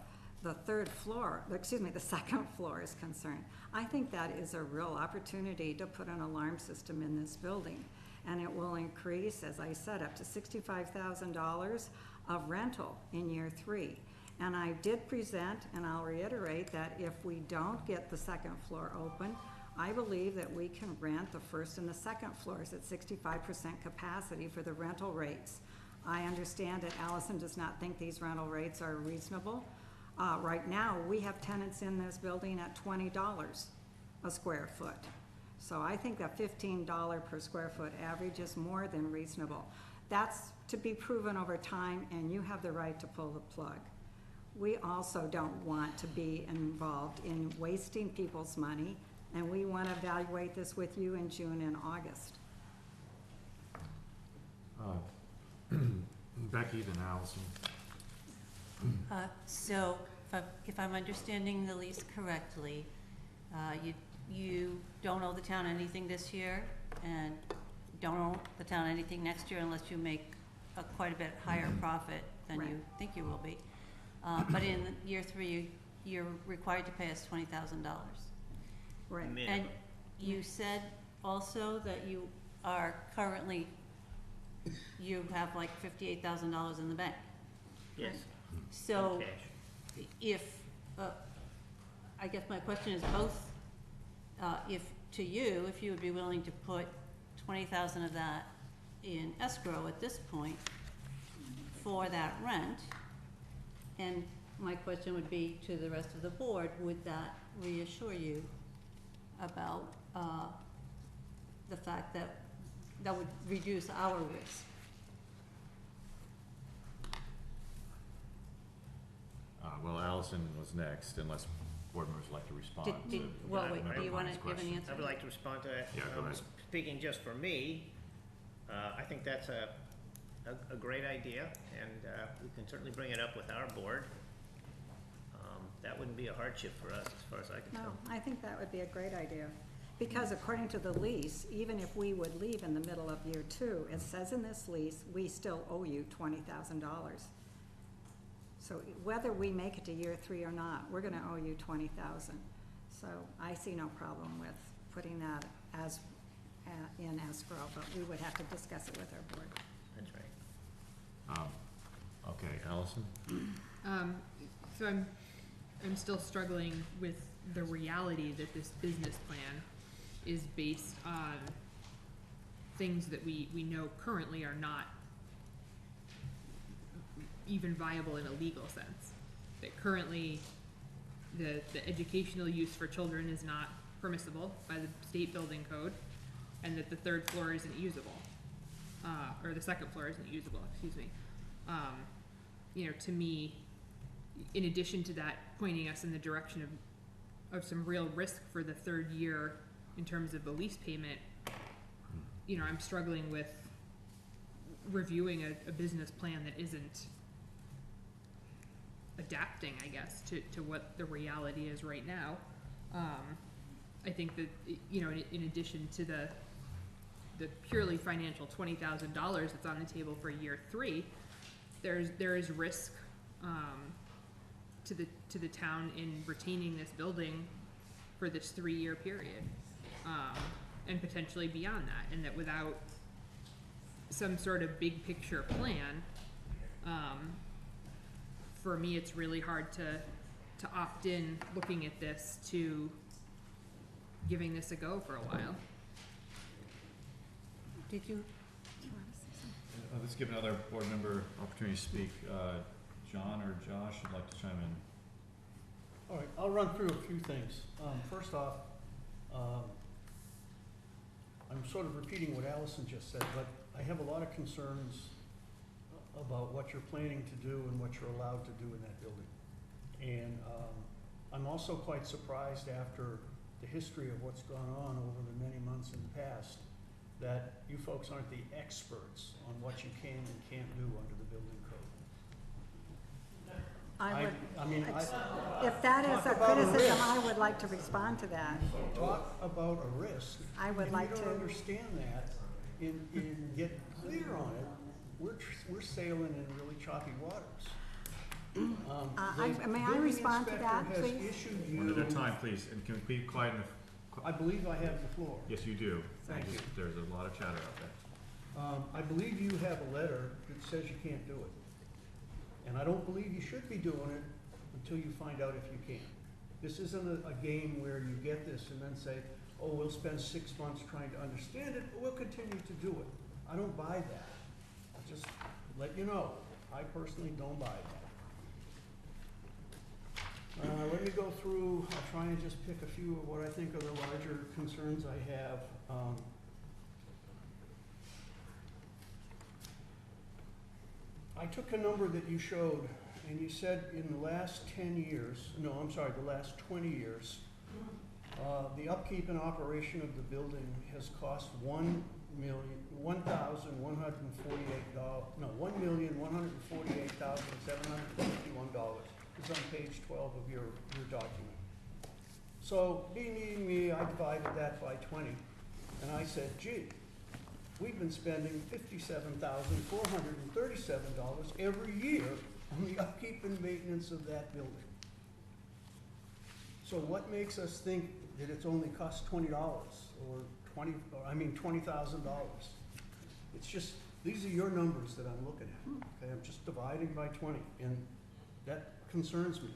second floor is concerned, I think that is a real opportunity to put an alarm system in this building. And it will increase, as I said, up to $65,000 of rental in year 3. And I did present, and I'll reiterate, that if we don't get the second floor open, I believe that we can rent the first and the second floors at 65% capacity for the rental rates. I understand that Allison does not think these rental rates are reasonable. Right now, we have tenants in this building at $20 a square foot. So I think that $15 per square foot average is more than reasonable. That's to be proven over time, and you have the right to pull the plug. We also don't want to be involved in wasting people's money, and we want to evaluate this with you in June and August. Becky, then Allison. So if I'm understanding the lease correctly, you don't owe the town anything this year, and don't owe the town anything next year unless you make quite a bit higher profit than you think you will be. But in year 3, you're required to pay us $20,000. Right. And you said also that you are currently, you have like $58,000 in the bank. Yes. So Cash. if, I guess my question is, both if you would be willing to put 20,000 of that in escrow at this point for that rent. And my question would be to the rest of the board, would that reassure you about the fact that that would reduce our risk? Well, Allison was next, unless board members would like to respond to. Well, wait, Member do you want Pond's to give an question. answer? I would like to respond to that. Yeah, go ahead. Speaking just for me, I think that's a great idea, and we can certainly bring it up with our board. That wouldn't be a hardship for us, as far as I can No, tell. I think that would be a great idea. Because according to the lease, even if we would leave in the middle of year 2, it says in this lease, we still owe you $20,000. So whether we make it to year 3 or not, we're gonna owe you $20,000. So I see no problem with putting that as, in escrow, but we would have to discuss it with our board. That's right. Okay, Allison? So I'm still struggling with the reality that this business plan is based on things that we know currently are not even viable in a legal sense. That currently the educational use for children is not permissible by the state building code, and that the 3rd floor isn't usable, or the 2nd floor isn't usable, excuse me. To me, in addition to that, pointing us in the direction of some real risk for the 3rd year in terms of the lease payment, I'm struggling with reviewing a business plan that isn't adapting, I guess, to what the reality is right now. I think that, in addition to the purely financial $20,000 that's on the table for year 3, there is risk to the town in retaining this building for this 3-year period, and potentially beyond that, and that without some sort of big picture plan, for me, it's really hard to opt in looking at this to giving this a go for a while. Did you? Let's give another board member opportunity to speak. John or Josh would like to chime in. All right, I'll run through a few things. First off, I'm sort of repeating what Allison just said, but I have a lot of concerns about what you're planning to do and what you're allowed to do in that building. And I'm also quite surprised, after the history of what's gone on over the many months in the past, that you folks aren't the experts on what you can and can't do under the building code. If that is a criticism, I would like to respond to that. Talk about a risk. I would like If you to. don't understand that, and get clear on it, we're sailing in really choppy waters. May I respond to that, The building please? inspector has issued One at a you, time, please, and can we be quiet in the... I believe I have the floor. Yes, you do. Thank you. There's a lot of chatter out there. I believe you have a letter that says you can't do it. And I don't believe you should be doing it until you find out if you can. This isn't a game where you get this and then say, oh, we'll spend 6 months trying to understand it, but we'll continue to do it. I don't buy that. I'll just let you know, I personally don't buy that. Let me go through, I'll try and just pick a few of what I think are the larger concerns I have. I took a number that you showed, and you said in the last 10 years, no, I'm sorry, the last 20 years, the upkeep and operation of the building has cost $1,148,751. It's on page 12 of your document. So, being me, I divided that by 20, and I said, gee, we've been spending $57,437 every year on the upkeep and maintenance of that building. So what makes us think that it's only cost $20 or $20,000? It's just, these are your numbers that I'm looking at. Okay, I'm just dividing by 20, and that concerns me.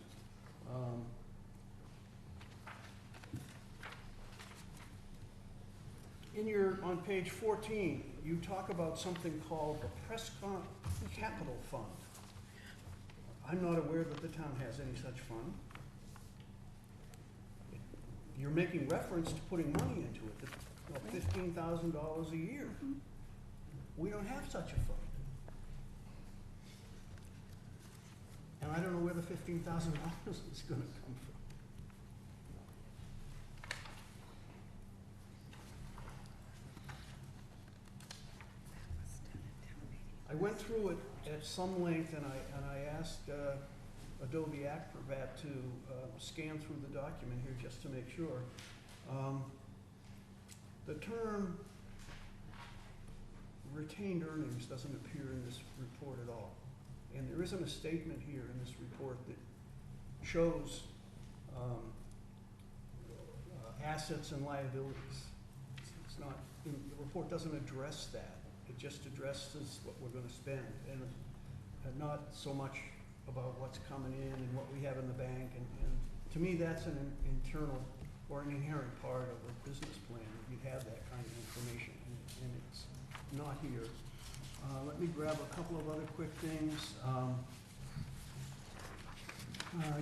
on page 14, you talk about something called the Prescott Capital Fund. I'm not aware that the town has any such fund. You're making reference to putting money into it, $15,000 a year. We don't have such a fund. And I don't know where the $15,000 is gonna come from. I went through it at some length, and I asked Adobe Acrobat to scan through the document here just to make sure. The term retained earnings doesn't appear in this report at all. And there isn't a statement here in this report that shows assets and liabilities. It's not, the report doesn't address that. It just addresses what we're gonna spend, and not so much about what's coming in and what we have in the bank. And to me, that's an internal or an inherent part of a business plan. You'd have that kind of information, and it's not here. Let me grab a couple of other quick things.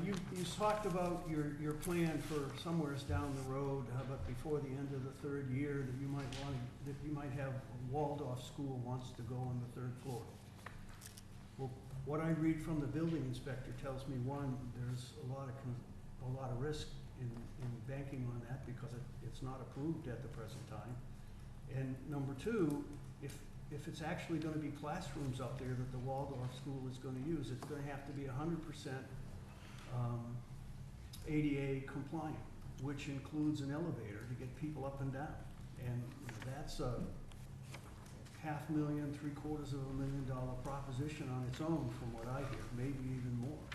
You talked about your plan for somewheres down the road, but before the end of the third year, that you might have a Waldorf school wants to go on the third floor. Well, what I read from the building inspector tells me, one, there's a lot of risk in banking on that because it's not approved at the present time. And number two, if it's actually gonna be classrooms up there that the Waldorf school is gonna use, it's gonna have to be 100% ADA compliant, which includes an elevator to get people up and down. And that's a $500,000, $750,000 proposition on its own, from what I hear, maybe even more,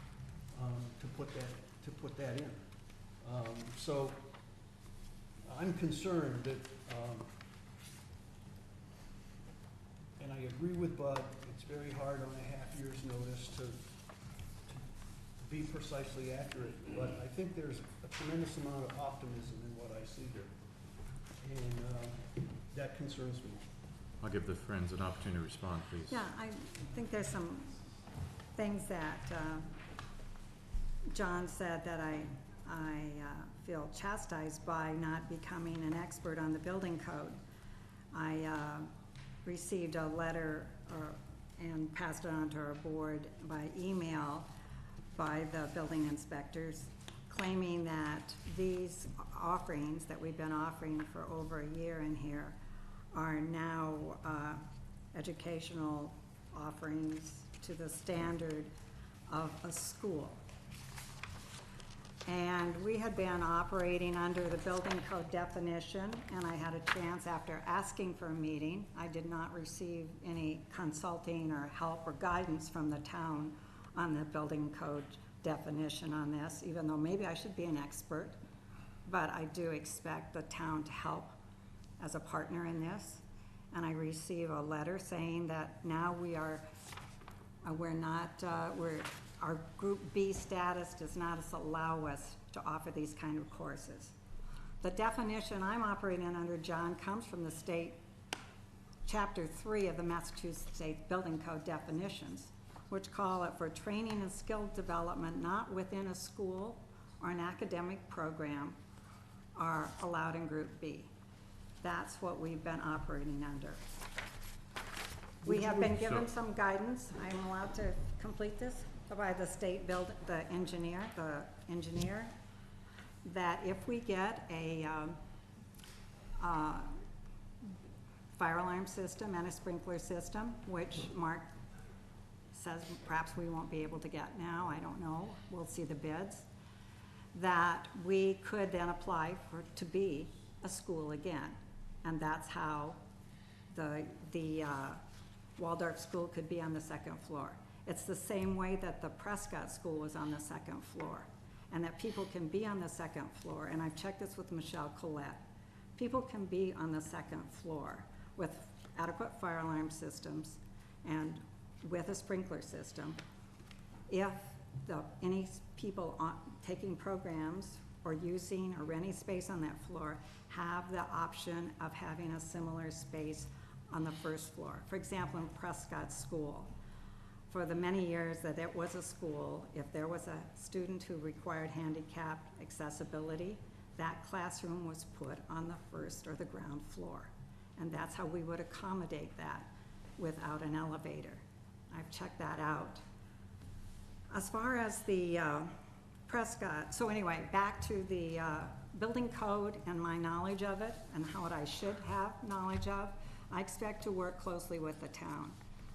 to put that in. So I'm concerned that, and I agree with Bud, it's very hard on a half year's notice to be precisely accurate, but I think there's a tremendous amount of optimism in what I see here, and that concerns me. I'll give the Friends an opportunity to respond, please. Yeah, I think there's some things that John said that I feel chastised by not becoming an expert on the building code. I received a letter and passed it on to our board by email by the building inspectors, claiming that these offerings that we've been offering for over a year in here are now educational offerings to the standard of a school. And we had been operating under the building code definition, and I had a chance, after asking for a meeting, I did not receive any consulting or help or guidance from the town on the building code definition on this, even though maybe I should be an expert, but I do expect the town to help as a partner in this. And I receive a letter saying that now our Group B status does not allow us to offer these kind of courses. The definition I'm operating under, John, comes from the state, Chapter 3 of the Massachusetts State Building Code definitions, which call it for training and skill development not within a school or an academic program are allowed in Group B. That's what we've been operating under. We have been given some guidance. I'm allowed to complete this by the state engineer, that if we get a fire alarm system and a sprinkler system, which Mark says perhaps we won't be able to get now, I don't know, we'll see the bids, that we could then apply to be a school again. And that's how the Waldorf school could be on the second floor. It's the same way that the Prescott school was on the second floor, and that people can be on the second floor, and I've checked this with Michelle Collette. People can be on the second floor with adequate fire alarm systems and with a sprinkler system if any people taking programs or using or renting space on that floor have the option of having a similar space on the first floor. For example, in Prescott School, for the many years that it was a school, if there was a student who required handicap accessibility, that classroom was put on the first or the ground floor. And that's how we would accommodate that without an elevator. I've checked that out. As far as the Prescott, so anyway, back to the building code and my knowledge of it and how I should have knowledge of, I expect to work closely with the town.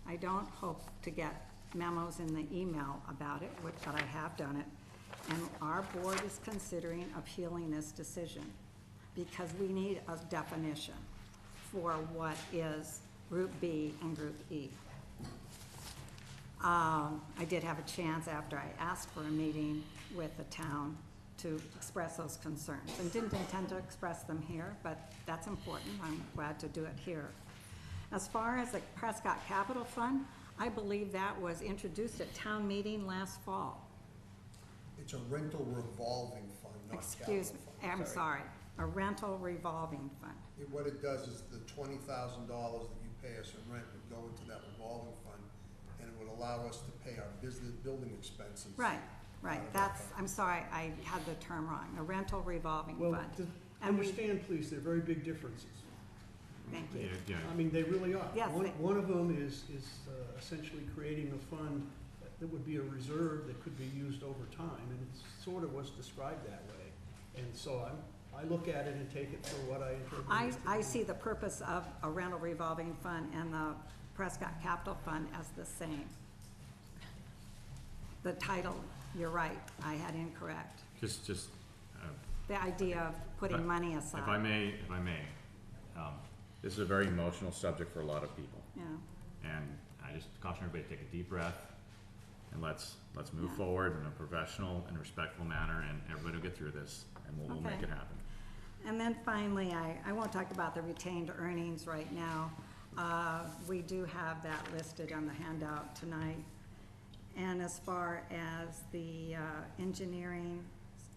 I don't hope to get memos in the email about it, but I have done it. And our board is considering appealing this decision because we need a definition for what is Group B and Group E. I did have a chance after I asked for a meeting with the town to express those concerns and didn't intend to express them here, but that's important. I'm glad to do it here. As far as the Prescott Capital Fund, I believe that was introduced at town meeting last fall. It's a rental revolving fund, not capital Excuse me, fund. I'm sorry, a rental revolving fund. What it does is the $20,000 that you pay us in rent would go into that revolving fund, and it would allow us to pay our business building expenses. Right, out of that that's, fund. I'm sorry, I had the term wrong, a rental revolving Well, fund. to And we- understand, please, they're very big differences. Thank you. Yeah, I mean, they really are. Yes, they- One of them is essentially creating a fund that would be a reserve that could be used over time, and it sort of was described that way. And so I look at it and take it for what I interpret it to I be. see the purpose of a rental revolving fund and the Prescott Capital Fund as the same. The title, you're right, I had incorrect. Just, The idea of putting money aside. if I may, this is a very emotional subject for a lot of people. Yeah, And I just caution everybody to take a deep breath and let's move Yeah. forward in a professional and respectful manner, and everybody will get through this, and we'll make Okay. it happen. and then finally, I won't talk about the retained earnings right now. We do have that listed on the handout tonight. And as far as the engineering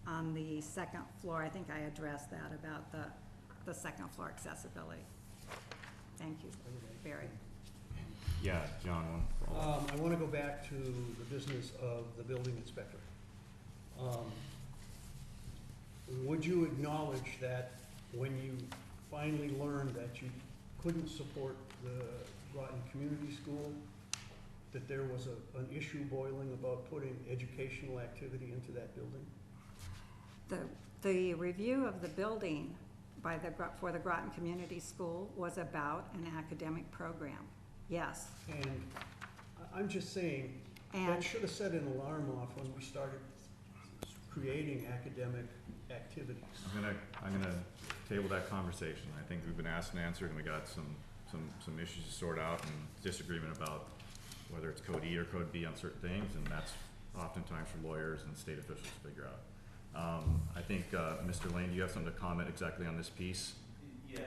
on the second floor, I think I addressed that about the second floor accessibility. Thank you, Barry. Yeah, John, one follow-up. I want to go back to the business of the building inspector. Would you acknowledge that when you finally learned that you couldn't support the Groton Community School, that there was an issue boiling about putting educational activity into that building? The review of the building for the Groton Community School was about an academic program, yes. And I'm just saying, And- that should have set an alarm off when we started creating academic activities. I'm gonna table that conversation. I think we've been asked and answered, and we got some issues to sort out and disagreement about whether it's code E or code B on certain things, and that's oftentimes for lawyers and state officials to figure out. I think, Mr. Lane, do you have something to comment exactly on this piece? Yeah,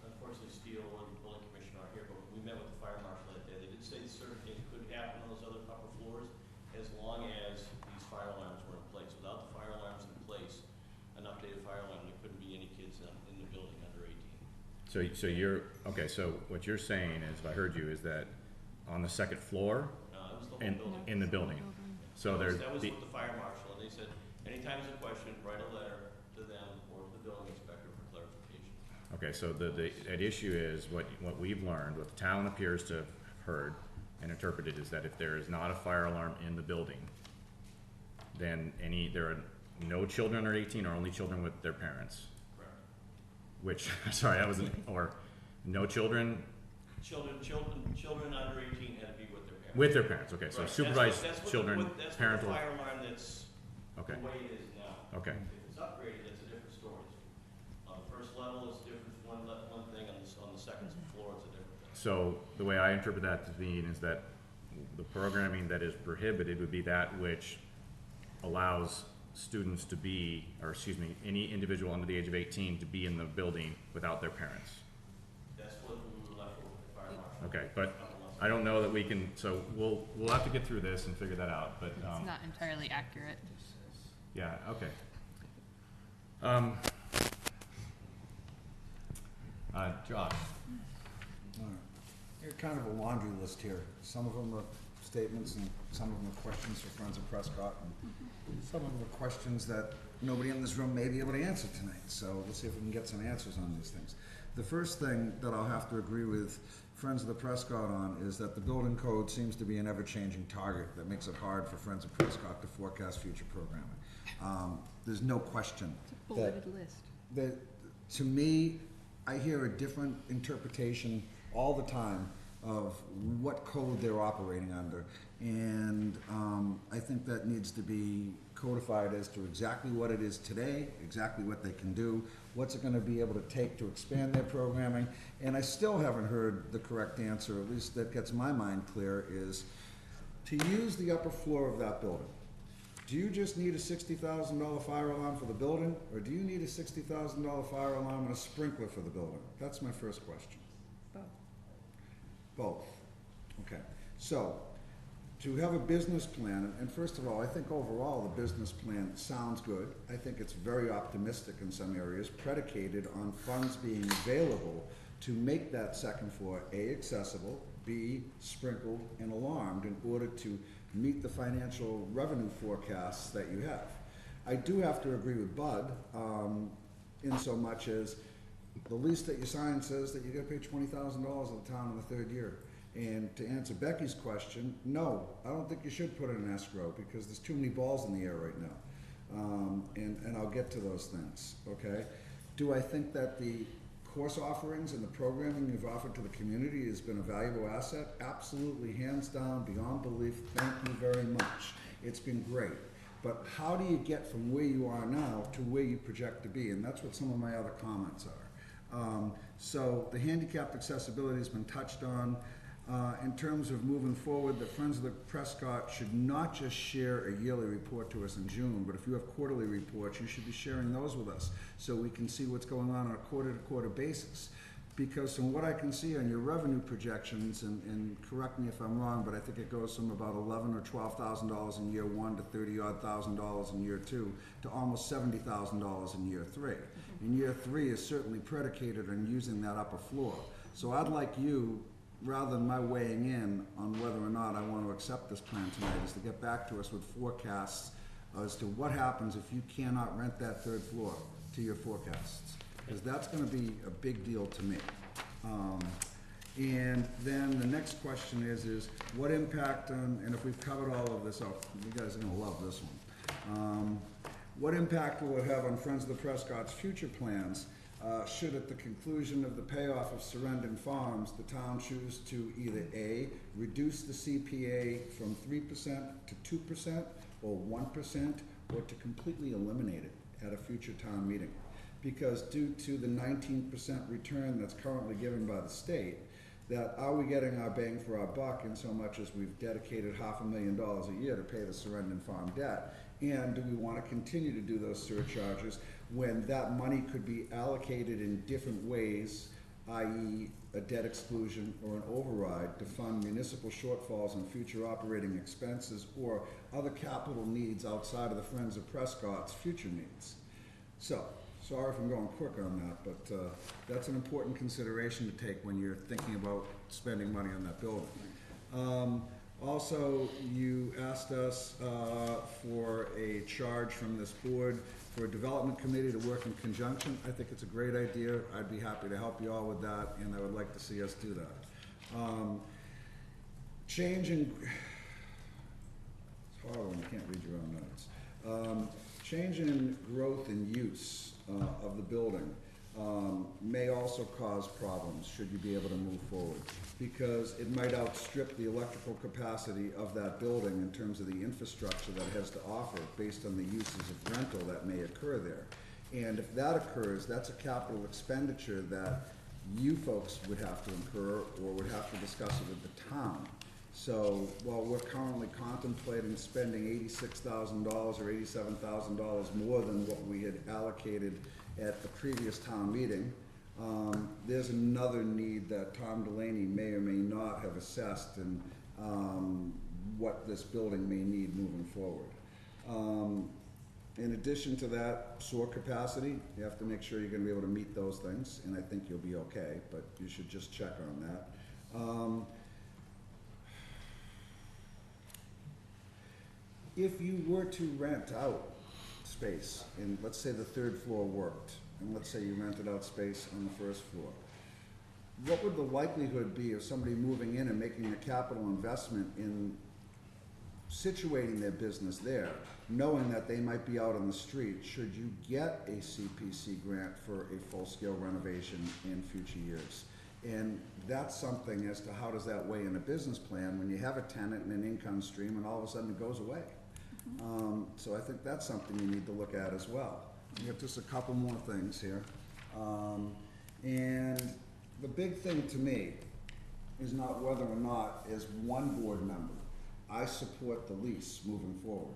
unfortunately, Steele and the building commissioner aren't here, but we met with the fire marshal that day. They did say certain things could happen on those other upper floors as long as these fire alarms were in place. Without the fire alarms in place, an updated fire alarm, there couldn't be any kids in the building under 18. So you're, okay, so what you're saying is, if I heard you, is that on the second floor It was the whole and building. in the building? So there's, That was with the fire marshal, and they said, anytime there's a question, write a letter to them or to the building inspector for clarification. okay, so at issue is, what we've learned, what the town appears to have heard and interpreted is that if there is not a fire alarm in the building, then there are no children under 18 or only children with their parents. Correct. Which, sorry, that wasn't, or no children Children under 18 had to be with their parents. with their parents, okay, so Right. supervised That's what children, That's parental, what the fire alarm that's okay, the way it is now. okay. If it's upgraded, that's a different story. On the first level, it's different, one thing, on the second floor, it's a different thing. So the way I interpret that to mean is that the programming that is prohibited would be that which allows students to be, or excuse me, any individual under the age of 18 to be in the building without their parents. That's what we were left with the fire marshal. Okay, but I don't know that we can, so we'll have to get through this and figure that out, but, It's not entirely accurate. yeah, okay. Josh? Kind of a laundry list here. Some of them are statements and some of them are questions for Friends of Prescott. And some of them are questions that nobody in this room may be able to answer tonight. So let's see if we can get some answers on these things. The first thing that I'll have to agree with Friends of the Prescott on is that the building code seems to be an ever-changing target that makes it hard for Friends of Prescott to forecast future programming. There's no question It's a bulleted list. that, to me, I hear a different interpretation all the time of what code they're operating under. And I think that needs to be codified as to exactly what it is today, exactly what they can do, what's it gonna be able to take to expand their programming. And I still haven't heard the correct answer, at least that gets my mind clear, is to use the upper floor of that building. Do you just need a $60,000 fire alarm for the building, or do you need a $60,000 fire alarm and a sprinkler for the building? That's my first question. Both. Both. Okay. So, to have a business plan, and first of all, I think overall the business plan sounds good. I think it's very optimistic in some areas, predicated on funds being available to make that second floor A, accessible, B, sprinkled and alarmed in order to meet the financial revenue forecasts that you have. I do have to agree with Bud in so much as the lease that you sign says that you're gonna pay $20,000 of the town in the third year. And to answer Becky's question, no, I don't think you should put it in escrow because there's too many balls in the air right now. And I'll get to those things, okay? Do I think that the course offerings and the programming you've offered to the community has been a valuable asset? Absolutely, hands down, beyond belief, thank you very much. It's been great. But how do you get from where you are now to where you project to be? And that's what some of my other comments are. So the handicapped accessibility has been touched on. In terms of moving forward, the Friends of the Prescott should not just share a yearly report to us in June, but if you have quarterly reports, you should be sharing those with us so we can see what's going on a quarter-to-quarter basis. Because from what I can see on your revenue projections, and correct me if I'm wrong, but I think it goes from about $11,000 or $12,000 in year one to $30,000 odd in year two to almost $70,000 in year three. And year three is certainly predicated on using that upper floor. So I'd like you, rather than my weighing in on whether or not I want to accept this plan tonight, is to get back to us with forecasts as to what happens if you cannot rent that third floor to your forecasts. Because that's going to be a big deal to me. And then the next question is what impact on, and if we've covered all of this up, you guys are going to love this one. What impact will it have on Friends of the Prescott's future plans should at the conclusion of the payoff of Surrendon Farms, the town choose to either A, reduce the CPA from 3% to 2% or 1%, or to completely eliminate it at a future town meeting? Because due to the 19% return that's currently given by the state, that are we getting our bang for our buck in so much as we've dedicated $500,000 a year to pay the Surrendon Farm debt? And do we want to continue to do those surcharges when that money could be allocated in different ways, i.e. a debt exclusion or an override to fund municipal shortfalls and future operating expenses or other capital needs outside of the Friends of Prescott's future needs? So, sorry if I'm going quick on that, but that's an important consideration to take when you're thinking about spending money on that building. Also, you asked us for a charge from this board for a development committee to work in conjunction. I think it's a great idea. I'd be happy to help you all with that, and I would like to see us do that. Change in, it's hard when you can't read your own notes. Change in growth and use of the building may also cause problems should you be able to move forward, because it might outstrip the electrical capacity of that building in terms of the infrastructure that it has to offer based on the uses of rental that may occur there. And if that occurs, that's a capital expenditure that you folks would have to incur or would have to discuss it with the town. So while we're currently contemplating spending $86,000 or $87,000 more than what we had allocated at the previous town meeting, there's another need that Tom Delaney may or may not have assessed in what this building may need moving forward. In addition to that, sewer capacity, you have to make sure you're gonna be able to meet those things, and I think you'll be okay, but you should just check on that. If you were to rent out space, and let's say the third floor worked, and let's say you rented out space on the first floor, what would the likelihood be of somebody moving in and making a capital investment in situating their business there, knowing that they might be out on the street, should you get a CPC grant for a full-scale renovation in future years? And that's something as to how does that weigh in a business plan when you have a tenant and an income stream and all of a sudden it goes away. So I think that's something you need to look at as well. We have just a couple more things here. And the big thing to me is not whether or not, as one board member, I support the lease moving forward.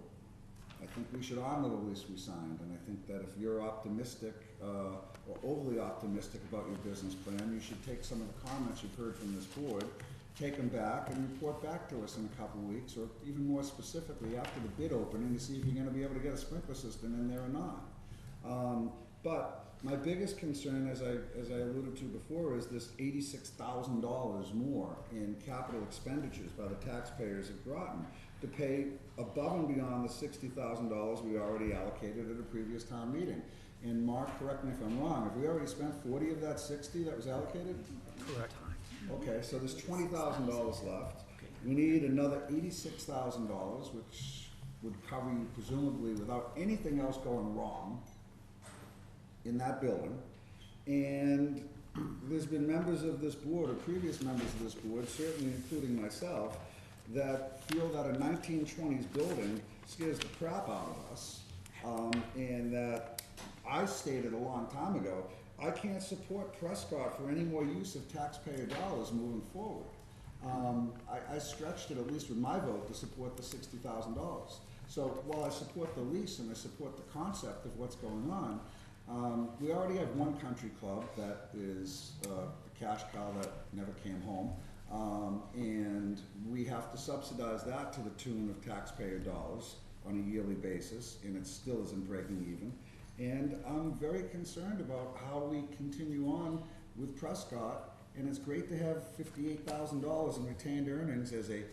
I think we should honor the lease we signed, and I think that if you're optimistic, or overly optimistic about your business plan, you should take some of the comments you've heard from this board, take them back and report back to us in a couple of weeks, or even more specifically after the bid opening, to see if you're gonna be able to get a sprinkler system in there or not. But my biggest concern, as I alluded to before, is this $86,000 more in capital expenditures by the taxpayers of Groton to pay above and beyond the $60,000 we already allocated at a previous town meeting. And Mark, correct me if I'm wrong, have we already spent 40 of that 60 that was allocated? Correct. Okay, so there's $20,000 left. We need another $86,000, which would cover you presumably without anything else going wrong in that building. And there's been members of this board, or previous members of this board, certainly including myself, that feel that a 1920s building scares the crap out of us. And that I stated a long time ago, I can't support Prescott for any more use of taxpayer dollars moving forward. I stretched it, at least with my vote, to support the $60,000. So while I support the lease and I support the concept of what's going on, we already have one country club that is a cash cow that never came home. And we have to subsidize that to the tune of taxpayer dollars on a yearly basis, and it still isn't breaking even. And I'm very concerned about how we continue on with Prescott, and it's great to have $58,000 in retained earnings as a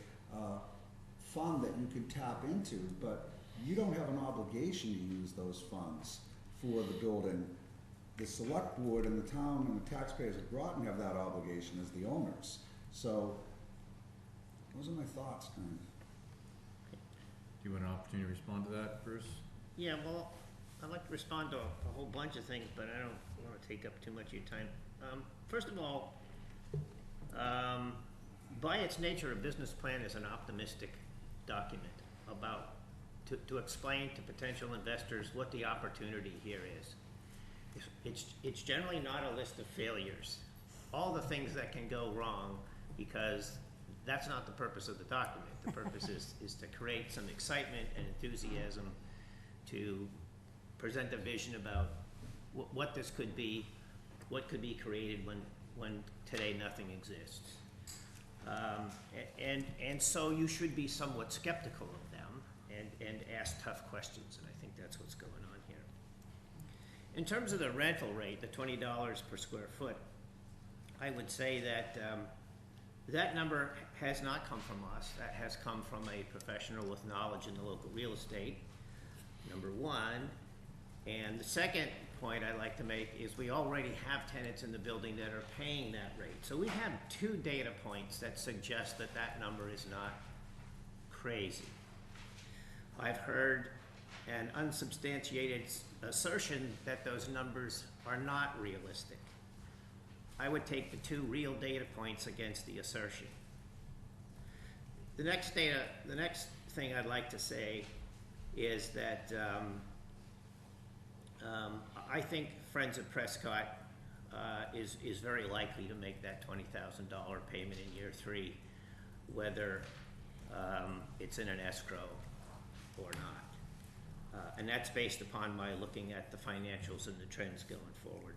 fund that you could tap into, but you don't have an obligation to use those funds for the building. The select board and the town and the taxpayers of Groton have that obligation as the owners. So, those are my thoughts, kind of. Do you want an opportunity to respond to that, Bruce? Yeah, well, I'd like to respond to a whole bunch of things, but I don't want to take up too much of your time. First of all, by its nature, a business plan is an optimistic document about to explain to potential investors what the opportunity here is. It's generally not a list of failures, all the things that can go wrong, because that's not the purpose of the document. The purpose is to create some excitement and enthusiasm, to present a vision about what this could be, what could be created when today nothing exists. And so you should be somewhat skeptical of them and ask tough questions, and I think that's what's going on here. In terms of the rental rate, the $20 per square foot, I would say that that number has not come from us. That has come from a professional with knowledge in the local real estate, number one. And the second point I'd like to make is we already have tenants in the building that are paying that rate. So we have two data points that suggest that that number is not crazy. I've heard an unsubstantiated assertion that those numbers are not realistic. I would take the two real data points against the assertion. The next thing I'd like to say is that I think Friends of Prescott is very likely to make that $20,000 payment in year 3, whether it's in an escrow or not. And that's based upon my looking at the financials and the trends going forward.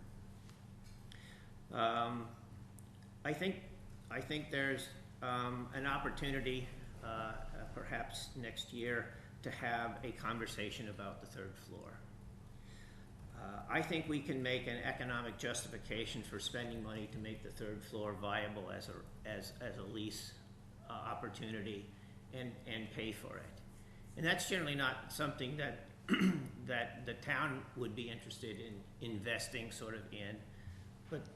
I think there's an opportunity perhaps next year to have a conversation about the third floor. I think we can make an economic justification for spending money to make the third floor viable as a lease opportunity and pay for it. And that's generally not something that that the town would be interested in investing sort of in,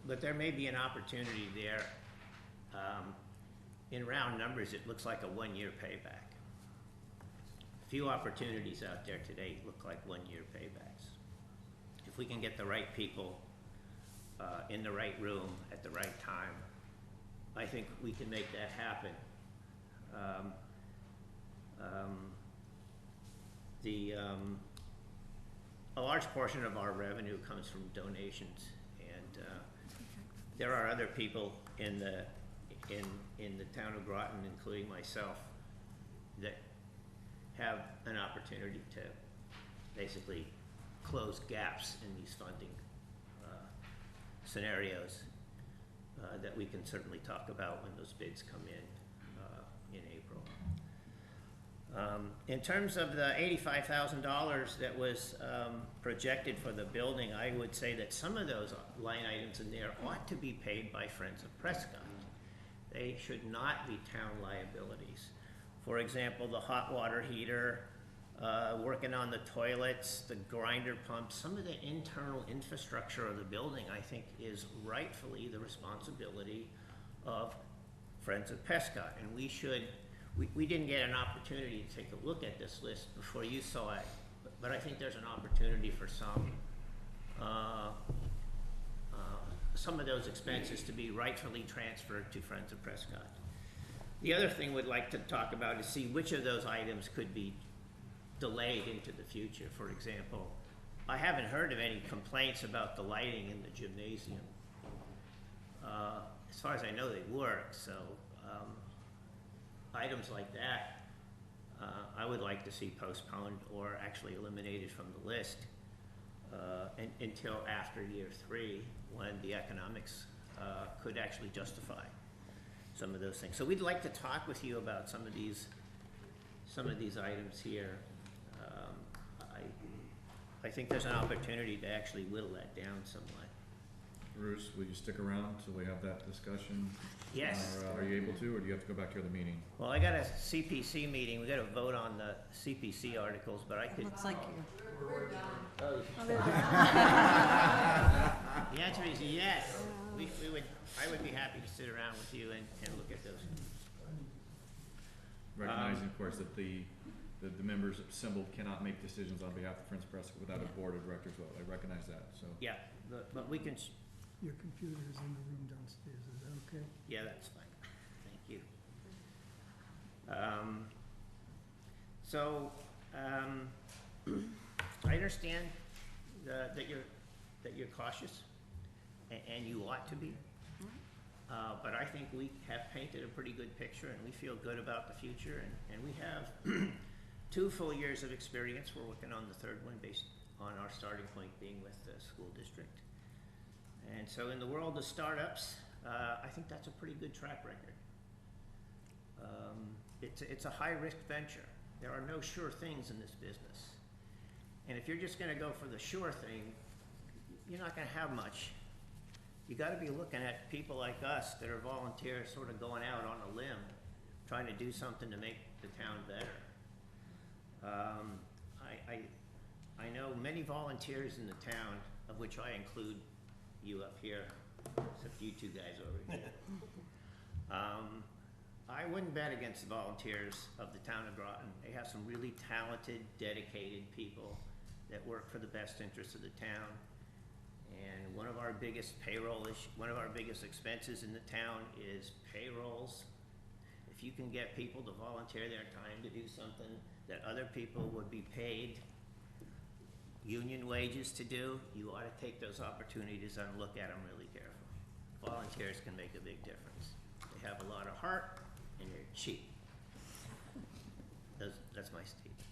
but there may be an opportunity there. In round numbers, it looks like a 1-year payback. Few opportunities out there today look like 1-year paybacks. If we can get the right people in the right room at the right time, I think we can make that happen. A large portion of our revenue comes from donations, and there are other people in the town of Groton, including myself, that have an opportunity to basically close gaps in these funding scenarios that we can certainly talk about when those bids come in April. In terms of the $85,000 that was projected for the building, I would say that some of those line items in there ought to be paid by Friends of Prescott. They should not be town liabilities. For example, the hot water heater, working on the toilets, the grinder pumps, some of the internal infrastructure of the building, I think, is rightfully the responsibility of Friends of Prescott. And we didn't get an opportunity to take a look at this list before you saw it, but I think there's an opportunity for some of those expenses to be rightfully transferred to Friends of Prescott. The other thing we'd like to talk about is see which of those items could be delayed into the future. For example, I haven't heard of any complaints about the lighting in the gymnasium. As far as I know, they work, so items like that I would like to see postponed or actually eliminated from the list until after year 3, when the economics could actually justify some of those things. So we'd like to talk with you about some of these items here. I think there's an opportunity to actually whittle that down somewhat. Bruce, will you stick around till we have that discussion? Yes. Or are you able to, or do you have to go back to the meeting? Well, I got a CPC meeting. We got to vote on the CPC articles, but I could. Looks like The answer is yes. I would be happy to sit around with you and look at those. Recognizing, of course, that the members assembled cannot make decisions on behalf of Friends Prescott without a board of directors vote. I recognize that, so. Yeah, but we can. Your computer is in the room downstairs, is that okay? Yeah, that's fine. Thank you. I understand that you're cautious, and you ought to be. But I think we have painted a pretty good picture, and we feel good about the future, and we have 2 full years of experience. We're working on the 3rd one based on our starting point being with the school district. And so in the world of startups, I think that's a pretty good track record. It's a high-risk venture. There are no sure things in this business. And if you're just going to go for the sure thing, you're not going to have much. You got to be looking at people like us that are volunteers, sort of going out on a limb, trying to do something to make the town better. I know many volunteers in the town, of which I include you up here, except you 2 guys over here. I wouldn't bet against the volunteers of the town of Groton. They have some really talented, dedicated people that work for the best interests of the town. And one of our biggest expenses in the town is payrolls. If you can get people to volunteer their time to do something that other people would be paid union wages to do, you ought to take those opportunities and look at them really carefully. Volunteers can make a big difference. They have a lot of heart, and they're cheap. That's my statement.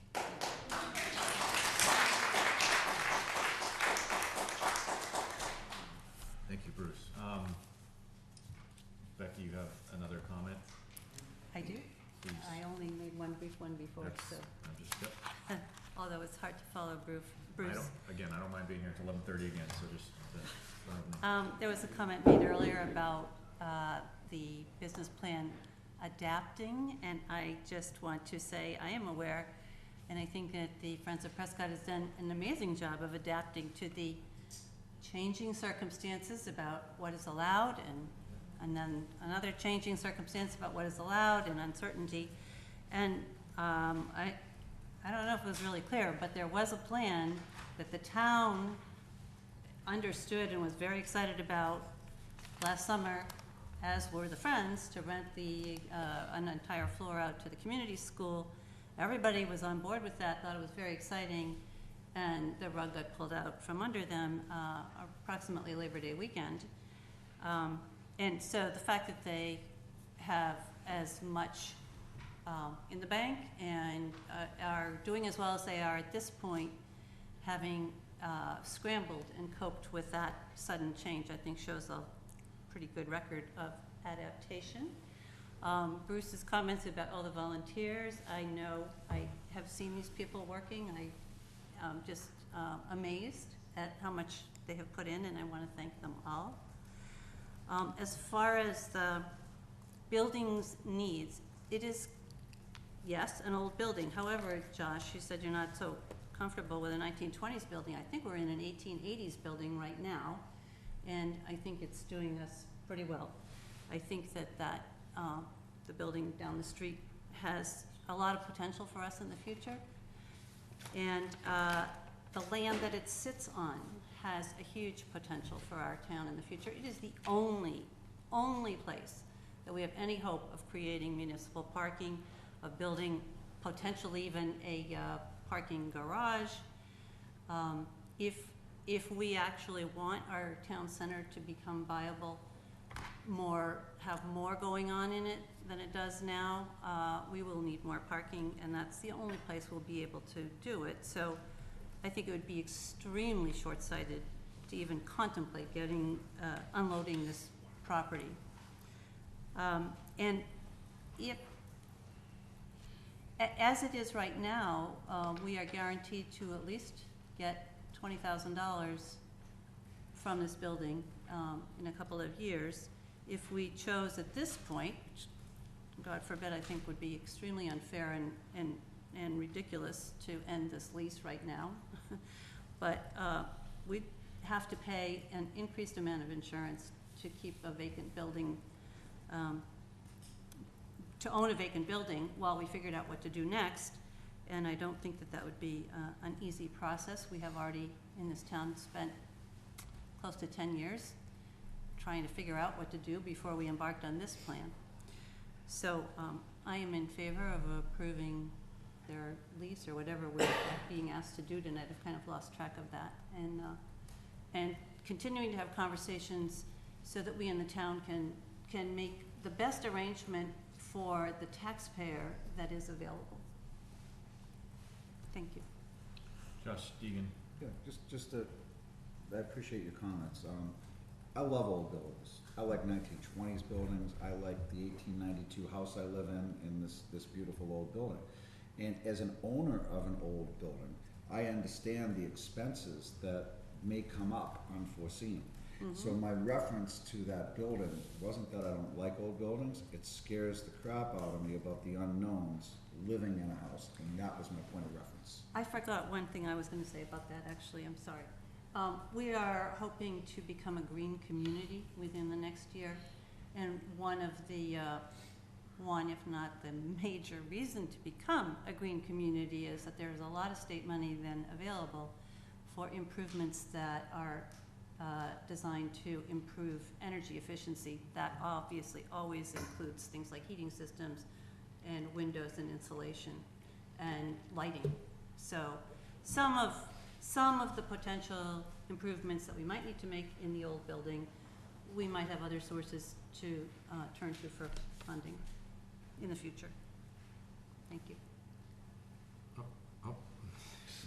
Thank you, Bruce. Becky, you have another comment? I do. Please. I only made one brief one before. before, That's, so, I'm just, yep. although it's hard to follow Bruce. I don't mind being here till 11:30 again, so just, There was a comment made earlier about the business plan adapting, and I just want to say I am aware, and I think that the Friends of Prescott has done an amazing job of adapting to the changing circumstances about what is allowed, and then another changing circumstance about what is allowed, and uncertainty. And I don't know if it was really clear, but there was a plan that the town understood and was very excited about last summer, as were the Friends, to rent an entire floor out to the community school. Everybody was on board with that, thought it was very exciting, and the rug got pulled out from under them approximately Labor Day weekend. And so the fact that they have as much in the bank and are doing as well as they are at this point, having scrambled and coped with that sudden change, I think shows a pretty good record of adaptation. Bruce's comments about all the volunteers, I know I have seen these people working. I'm just amazed at how much they have put in, and I want to thank them all. As far as the building's needs, it is, yes, an old building. However, Josh, you said you're not so comfortable with a 1920s building. I think we're in an 1880s building right now, and I think it's doing us pretty well. I think that the building down the street has a lot of potential for us in the future, and the land that it sits on has a huge potential for our town in the future. It is the only place that we have any hope of creating municipal parking, of building potentially even a parking garage. If we actually want our town center to become viable, have more going on in it than it does now, we will need more parking, and that's the only place we'll be able to do it. So I think it would be extremely short-sighted to even contemplate unloading this property. And as it is right now, we are guaranteed to at least get $20,000 from this building in a couple of years. If we chose at this point, which, God forbid, I think would be extremely unfair and ridiculous to end this lease right now, but we'd have to pay an increased amount of insurance to keep a vacant building, to own a vacant building while we figured out what to do next. And I don't think that would be an easy process. We have already in this town spent close to 10 years trying to figure out what to do before we embarked on this plan. So I am in favor of approving their lease or whatever we're being asked to do tonight. I've kind of lost track of that. And continuing to have conversations so that we in the town can make the best arrangement for the taxpayer that is available. Thank you. Josh Deegan. Yeah, I appreciate your comments. I love old buildings. I like 1920s buildings. I like the 1892 house I live in this beautiful old building. And as an owner of an old building, I understand the expenses that may come up unforeseen. Mm-hmm. So my reference to that building wasn't that I don't like old buildings. It scares the crap out of me about the unknowns living in a house, and that was my point of reference. I forgot one thing I was going to say about that, actually. I'm sorry. We are hoping to become a green community within the next year, and one of the if not the major reason to become a green community is that there's a lot of state money then available for improvements that are designed to improve energy efficiency. That obviously always includes things like heating systems and windows and insulation and lighting. So some of the potential improvements that we might need to make in the old building, we might have other sources to turn to for funding in the future. Thank you.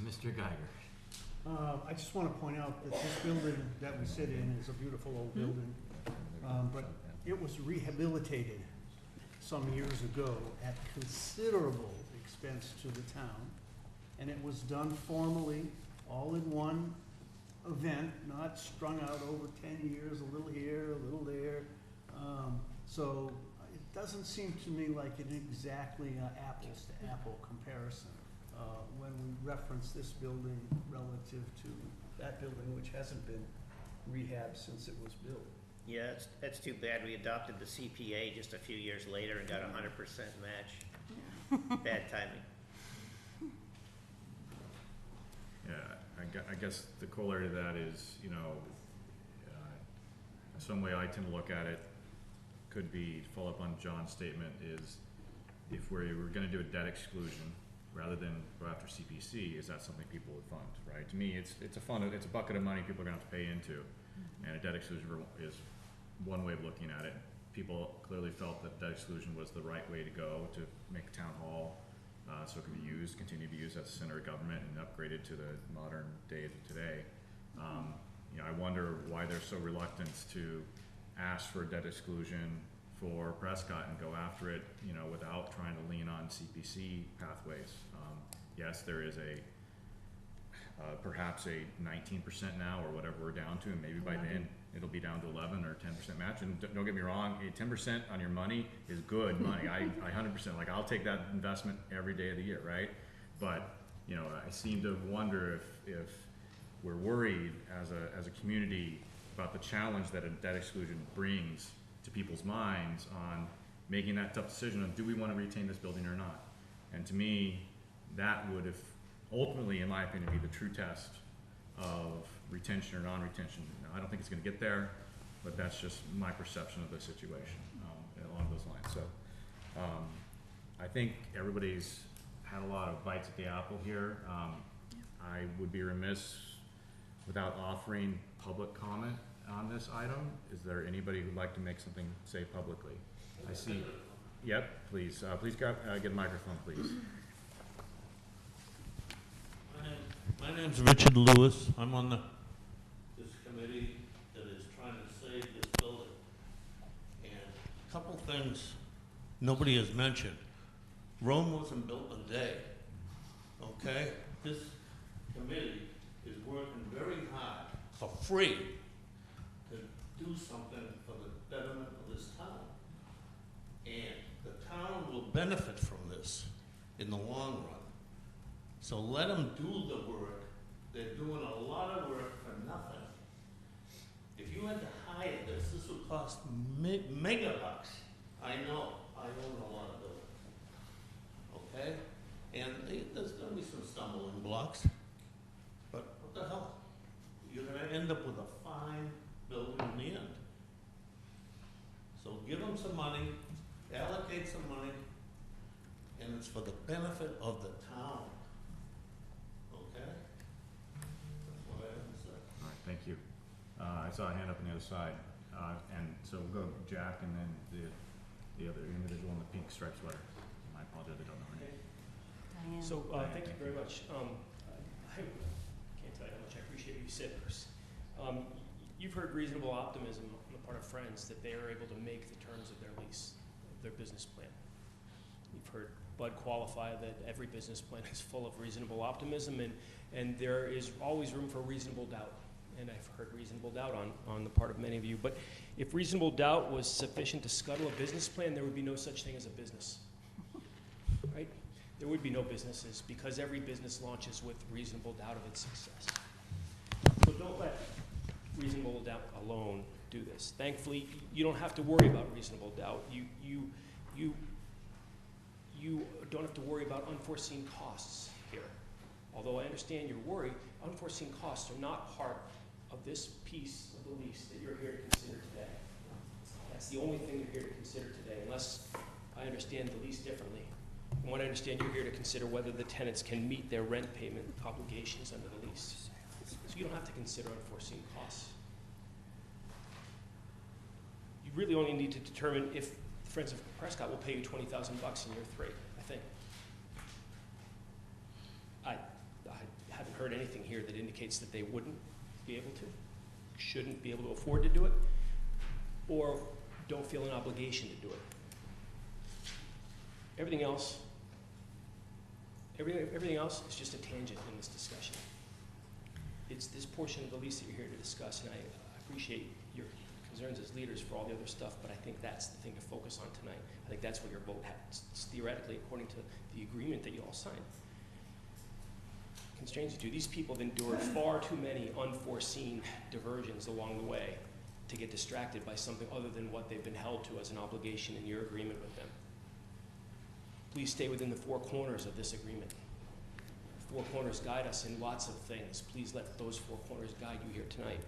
Mr. Geiger. I just want to point out that this building that we sit in is a beautiful old building, but it was rehabilitated some years ago at considerable expense to the town. And it was done formally, all in one event, not strung out over 10 years, a little here, a little there. So it doesn't seem to me like an exactly apples to apple comparison when we reference this building relative to that building, which hasn't been rehabbed since it was built. Yeah, that's too bad. We adopted the CPA just a few years later and got a 100% match. Bad timing. Yeah, I guess the corollary to that is, you know, some way I tend to look at it could be, follow up on John's statement, is if we're gonna do a debt exclusion, rather than go after CPC, is that something people would fund, right? To me, it's a fund, it's a bucket of money people are gonna have to pay into, and a debt exclusion is one way of looking at it. People clearly felt that debt exclusion was the right way to go to make town hall so it could be used, continue to be used as a center of government and upgraded to the modern day of today. You know, I wonder why they're so reluctant to ask for a debt exclusion for Prescott and go after it, you know, without trying to lean on CPC pathways. Yes, there is perhaps a 19% now or whatever we're down to, and maybe by then it'll be down to 11 or 10% match. And don't get me wrong, 10% on your money is good money. I 100%, like, I'll take that investment every day of the year, right? But, you know, I seem to wonder if we're worried as a community about the challenge that a debt exclusion brings to people's minds on making that tough decision of, do we want to retain this building or not? And to me, that would, if ultimately, in my opinion, be the true test of retention or non-retention. Now, I don't think it's going to get there, but that's just my perception of the situation along those lines. So I think everybody's had a lot of bites at the apple here. I would be remiss without offering public comment on this item. Is there anybody who'd like to make something, say, publicly? I see. Yep, please. Please get a microphone, please. My name's Richard Lewis. I'm on this committee that is trying to save this building. And a couple things nobody has mentioned. Rome wasn't built in a day, okay? This committee is working very hard for free to do something for the betterment of this town. And the town will benefit from this in the long run. So let them do the work. They're doing a lot of work for nothing. If you had to hire this would cost mega bucks. I know, I own a lot of buildings. Okay? And there's gonna be some stumbling blocks. But what the hell? You're gonna end up with a fine building in the end. So give them some money, allocate some money, and it's for the benefit of the town. Okay? That's what I have to say. All right, thank you. I saw a hand up on the other side. And so we'll go Jack and then the other individual in the pink striped sweater. I apologize, I don't know her name. Diane. So, thank you very much. I can't tell you how much I appreciate what you said, Bruce. You've heard reasonable optimism on the part of Friends that they are able to make the terms of their lease, their business plan. You've heard Bud qualify that every business plan is full of reasonable optimism, and there is always room for reasonable doubt. And I've heard reasonable doubt on the part of many of you. But if reasonable doubt was sufficient to scuttle a business plan, there would be no such thing as a business, right? There would be no businesses because every business launches with reasonable doubt of its success. So don't let reasonable doubt alone do this. Thankfully, you don't have to worry about reasonable doubt. You don't have to worry about unforeseen costs here. Although I understand your worry, unforeseen costs are not part of this piece of the lease that you're here to consider today. That's the only thing you're here to consider today, unless I understand the lease differently. From what I understand, you're here to consider whether the tenants can meet their rent payment obligations under the lease. So you don't have to consider unforeseen costs. You really only need to determine if Friends of Prescott will pay you $20,000 in year 3, I think. I haven't heard anything here that indicates that they wouldn't be able to, shouldn't be able to afford to do it, or don't feel an obligation to do it. Everything else Everything else is just a tangent in this discussion. It's this portion of the lease that you're here to discuss, and I appreciate your concerns as leaders for all the other stuff, but I think that's the thing to focus on tonight. I think that's what your vote has, theoretically, according to the agreement that you all signed, constrains you to. These people have endured far too many unforeseen diversions along the way to get distracted by something other than what they've been held to as an obligation in your agreement with them. Please stay within the four corners of this agreement. Four corners guide us in lots of things. Please let those four corners guide you here tonight.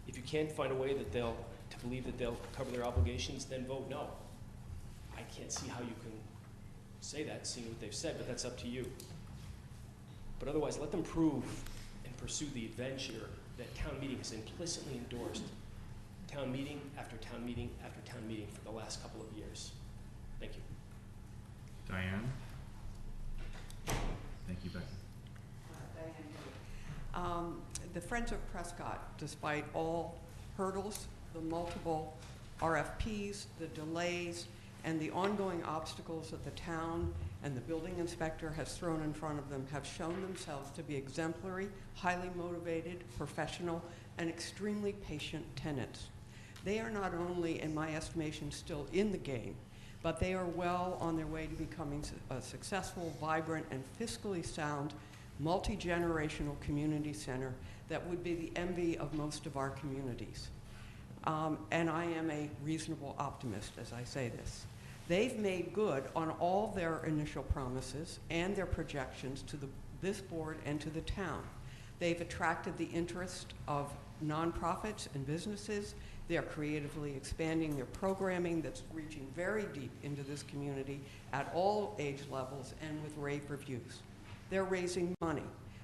If you can't find a way that to believe that they'll cover their obligations, then vote no. I can't see how you can say that, seeing what they've said, but that's up to you. But otherwise, let them prove and pursue the adventure that town meeting has implicitly endorsed, town meeting after town meeting after town meeting for the last couple of years. Thank you. Diane? Thank you, Becky. The Friends of Prescott, despite all hurdles, the multiple RFPs, the delays, and the ongoing obstacles that the town and the building inspector has thrown in front of them, have shown themselves to be exemplary, highly motivated, professional, and extremely patient tenants. They are not only, in my estimation, still in the game, but they are well on their way to becoming a successful, vibrant, and fiscally sound multi-generational community center that would be the envy of most of our communities. And I am a reasonable optimist as I say this. They've made good on all their initial promises and their projections to this board and to the town. They've attracted the interest of nonprofits and businesses. They are creatively expanding their programming that's reaching very deep into this community at all age levels and with rave reviews. They're raising money.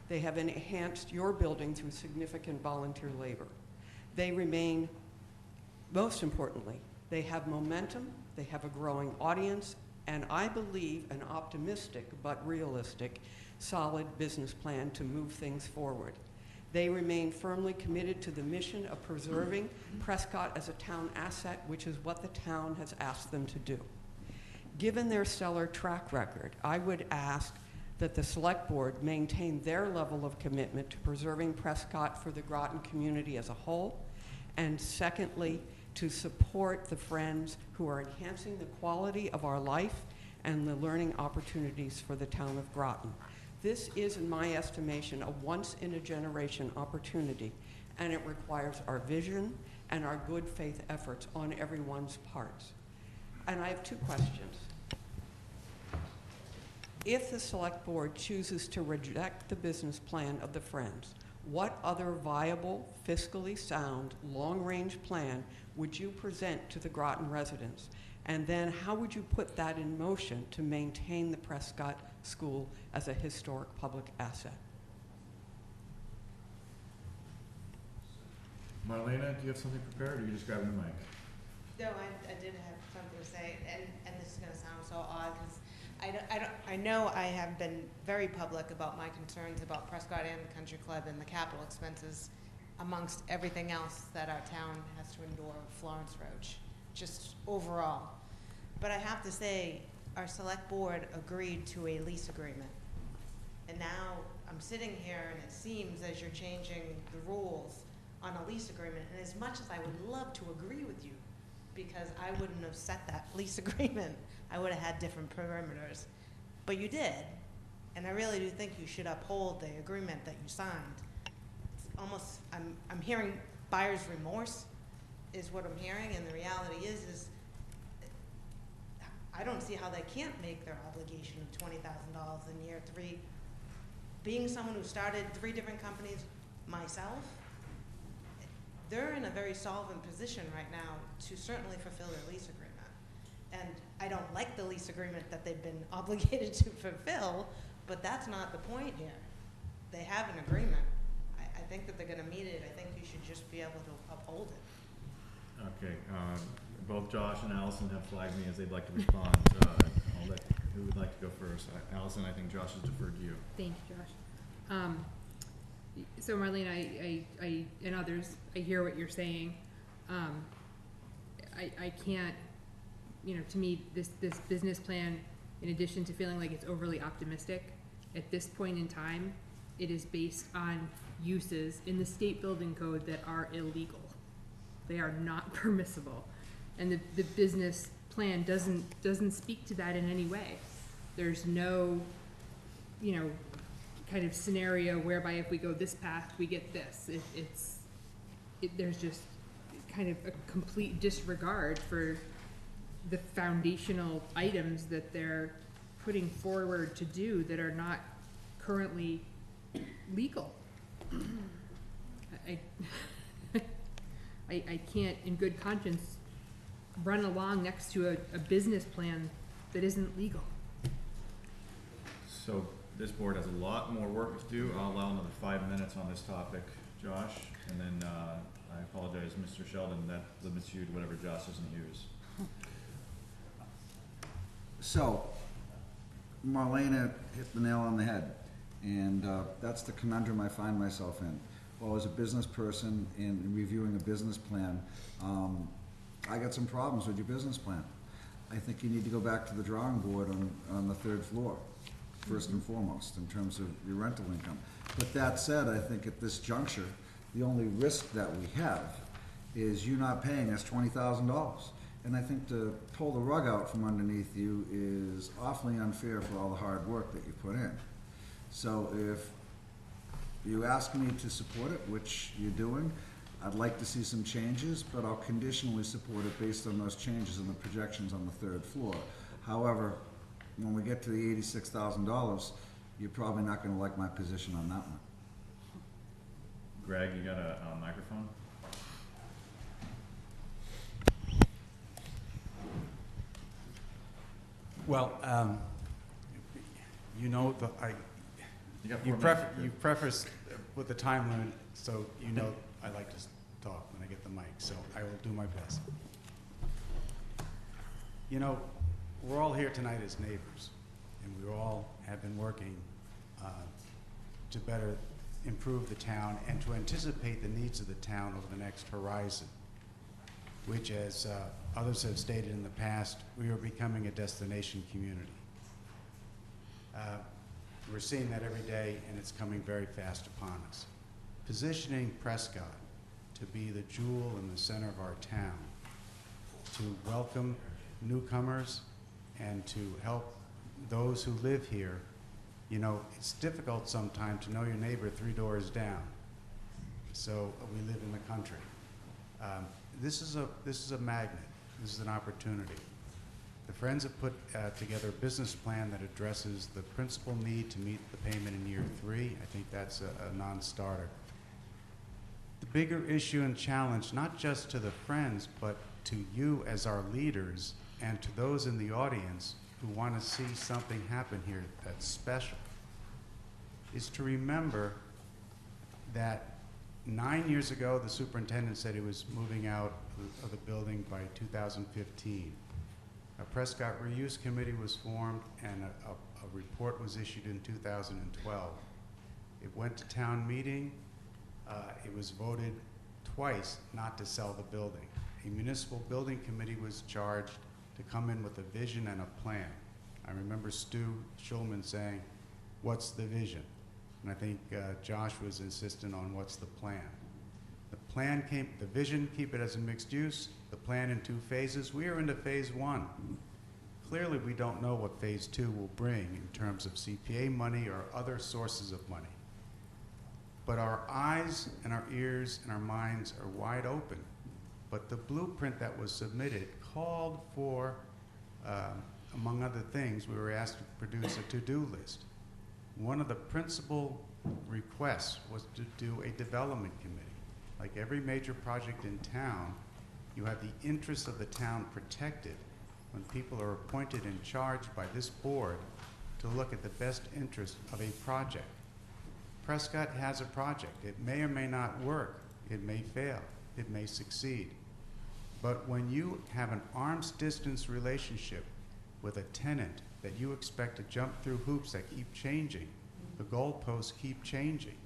They have enhanced your building through significant volunteer labor. They remain, most importantly, they have momentum, they have a growing audience, and I believe an optimistic but realistic, solid business plan to move things forward. They remain firmly committed to the mission of preserving Prescott as a town asset, which is what the town has asked them to do. Given their stellar track record, I would ask that the select board maintain their level of commitment to preserving Prescott for the Groton community as a whole, and secondly, to support the Friends who are enhancing the quality of our life and the learning opportunities for the town of Groton. This is, in my estimation, a once-in-a-generation opportunity, and it requires our vision and our good faith efforts on everyone's parts. And I have two questions. If the select board chooses to reject the business plan of the Friends, what other viable, fiscally sound, long-range plan would you present to the Groton residents? And then how would you put that in motion to maintain the Prescott School as a historic public asset? Marlena, do you have something prepared, or are you just grabbing the mic? No, I did have something to say, and this is going to sound so odd, because I know I have been very public about my concerns about Prescott and the Country Club and the capital expenses amongst everything else that our town has to endure with Florence Roach, just overall. But I have to say, our select board agreed to a lease agreement. And now I'm sitting here and it seems as you're changing the rules on a lease agreement, and as much as I would love to agree with you, because I wouldn't have set that lease agreement, I would have had different perimeters. But you did, and I really do think you should uphold the agreement that you signed. It's almost, I'm hearing buyer's remorse is what I'm hearing, and the reality is I don't see how they can't make their obligation of $20,000 in year 3. Being someone who started 3 different companies myself, they're in a very solvent position right now to certainly fulfill their lease agreement. And I don't like the lease agreement that they've been obligated to fulfill, but that's not the point here. They have an agreement. I think that they're going to meet it. I think you should just be able to uphold it. Okay, both Josh and Allison have flagged me as they'd like to respond. I'll let, who would like to go first? Allison, I think Josh has deferred to you. Thank you, Josh. So Marlene, I and others, I hear what you're saying. I can't, you know, to me, this business plan in addition to feeling like it's overly optimistic, at this point in time, it is based on uses in the state building code that are illegal. They are not permissible. And the business plan doesn't speak to that in any way. There's no, kind of scenario whereby if we go this path, we get this. There's just kind of a complete disregard for the foundational items that they're putting forward to do that are not currently legal. I can't, in good conscience, run along next to a business plan that isn't legal. So this board has a lot more work to do. I'll allow another 5 minutes on this topic, Josh, and then I apologize, Mr. Sheldon, that limits you to whatever Josh doesn't use. So, Marlena hit the nail on the head, and that's the conundrum I find myself in. Well, as a business person in reviewing a business plan, I got some problems with your business plan. I think you need to go back to the drawing board on the third floor, first and foremost, in terms of your rental income. But that said, I think at this juncture, the only risk that we have is you not paying us $20,000. And I think to pull the rug out from underneath you is awfully unfair for all the hard work that you put in. So if you ask me to support it, which you're doing, I'd like to see some changes, but I'll conditionally support it based on those changes and the projections on the third floor. However, when we get to the $86,000, you're probably not gonna like my position on that one. Greg, you got a microphone? Well, you prefaced with the time limit, so you know I like to talk when I get the mic, so I will do my best. You know, we're all here tonight as neighbors, and we all have been working to better improve the town and to anticipate the needs of the town over the next horizon, which, as others have stated in the past, we are becoming a destination community. We're seeing that every day, and it's coming very fast upon us. Positioning Prescott to be the jewel in the center of our town, to welcome newcomers and to help those who live here. You know, it's difficult sometimes to know your neighbor 3 doors down. So we live in the country. This is a magnet. This is an opportunity. The Friends have put together a business plan that addresses the principal need to meet the payment in year 3. I think that's a non-starter. The bigger issue and challenge, not just to the Friends, but to you as our leaders and to those in the audience who want to see something happen here that's special, is to remember that 9 years ago, the superintendent said he was moving out of the building by 2015. A Prescott Reuse Committee was formed and a report was issued in 2012. It went to town meeting. It was voted twice not to sell the building. A municipal building committee was charged to come in with a vision and a plan. I remember Stu Schulman saying, "What's the vision?" And I think Josh was insistent on what's the plan. The vision, keep it as a mixed use, the plan in 2 phases. We are into phase 1. Clearly, we don't know what phase 2 will bring in terms of CPA money or other sources of money. But our eyes and our ears and our minds are wide open. But the blueprint that was submitted called for, among other things, we were asked to produce a to-do list. One of the principal requests was to do a development committee. Like every major project in town, you have the interests of the town protected when people are appointed in charge by this board to look at the best interest of a project. Prescott has a project. It may or may not work. It may fail. It may succeed. But when you have an arm's distance relationship with a tenant that you expect to jump through hoops that keep changing, the goalposts keep changing,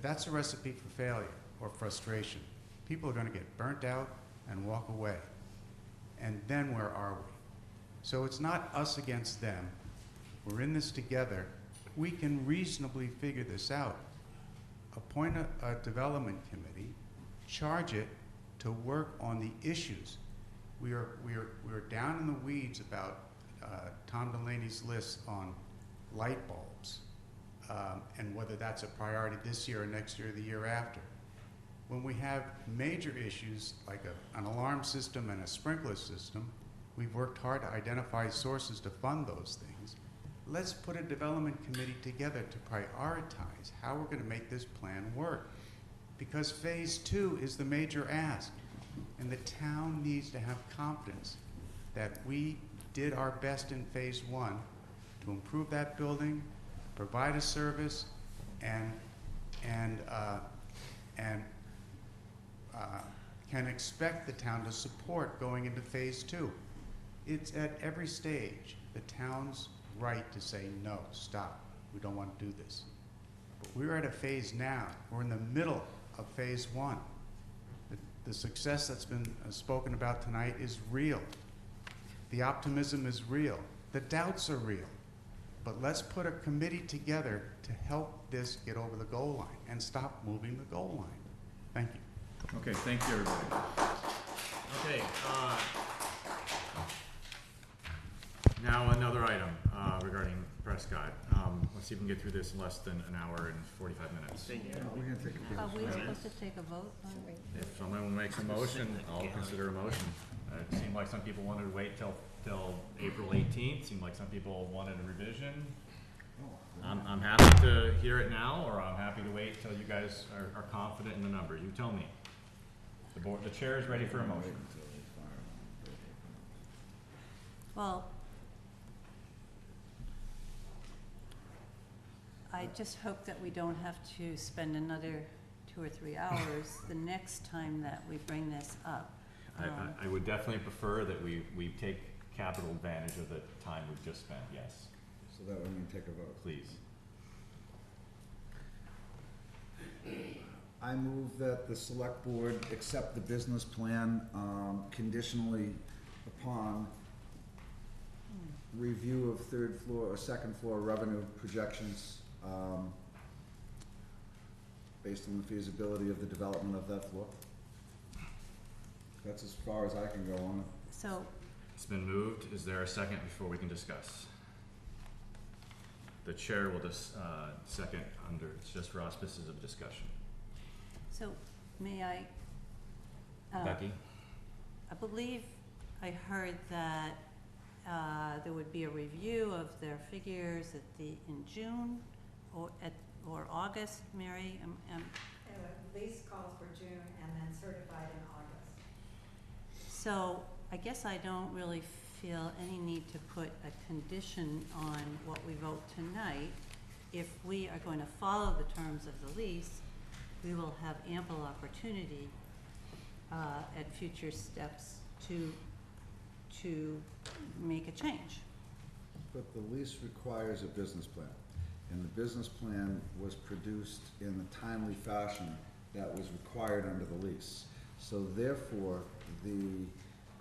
that's a recipe for failure or frustration. People are going to get burnt out and walk away. And then where are we? So it's not us against them. We're in this together. We can reasonably figure this out. Appoint a development committee, charge it to work on the issues. We're down in the weeds about Tom Delaney's list on light bulbs and whether that's a priority this year or next year or the year after. When we have major issues like an alarm system and a sprinkler system, we've worked hard to identify sources to fund those things. Let's put a development committee together to prioritize how we're going to make this plan work. Because phase 2 is the major ask. And the town needs to have confidence that we did our best in phase 1 to improve that building, provide a service, and can expect the town to support going into phase 2. It's at every stage the town's right to say, no, stop, we don't want to do this. But we're at a phase now, we're in the middle of phase 1. The success that's been spoken about tonight is real. The optimism is real. The doubts are real. But let's put a committee together to help this get over the goal line and stop moving the goal line. Thank you. Okay, thank you, everybody. Okay, now another item regarding Prescott. Let's see if we can get through this in less than an hour and 45 minutes. We're gonna take a Are we supposed to take a vote on it? If someone makes a motion, I'll consider a motion. It seemed like some people wanted to wait till April 18th. Seemed like some people wanted a revision. I'm happy to hear it now, or I'm happy to wait till you guys are confident in the number. You tell me. The chair is ready for a motion. Well, I just hope that we don't have to spend another 2 or 3 hours the next time that we bring this up. I would definitely prefer that we take capital advantage of the time we've just spent, yes. So that would mean take a vote. Please. I move that the select board accept the business plan conditionally upon review of third floor or second floor revenue projections based on the feasibility of the development of that floor. That's as far as I can go on it. So, It's been moved. Is there a second before we can discuss? The chair will just second under, it's just for auspices of discussion. so may I? Becky? I believe I heard that there would be a review of their figures in June or August, Mary? Lease calls for June and then certified in August. So I guess I don't really feel any need to put a condition on what we vote tonight. If we are going to follow the terms of the lease, we will have ample opportunity at future steps to make a change. But the lease requires a business plan, and the business plan was produced in the timely fashion that was required under the lease. So therefore, the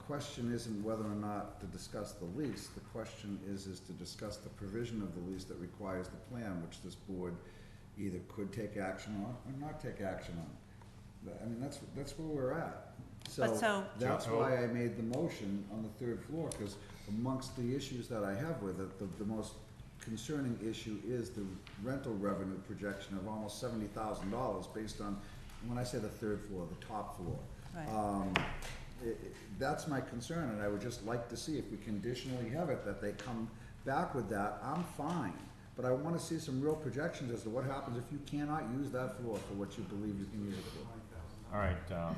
question isn't whether or not to discuss the lease. The question is to discuss the provision of the lease that requires the plan, which this board either could take action on or not take action on. I mean, that's where we're at. So that's why I made the motion on the third floor, because amongst the issues that I have with it, the most concerning issue is the rental revenue projection of almost $70,000 based on, when I say the third floor, the top floor. Right. That's my concern, and I would just like to see if we conditionally have it, that they come back with that, I'm fine. But I want to see some real projections as to what happens if you cannot use that floor for what you believe you can use it for. All right, John?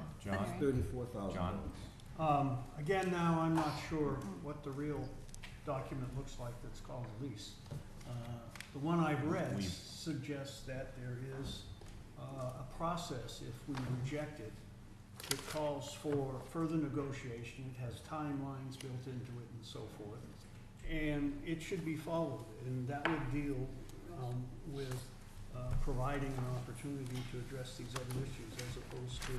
$34,000. John? Again, now, I'm not sure what the real document looks like that's called a lease. The one I've read suggests that there is a process if we reject it. It calls for further negotiation, it has timelines built into it and so forth. And it should be followed, and that would deal with providing an opportunity to address these other issues as opposed to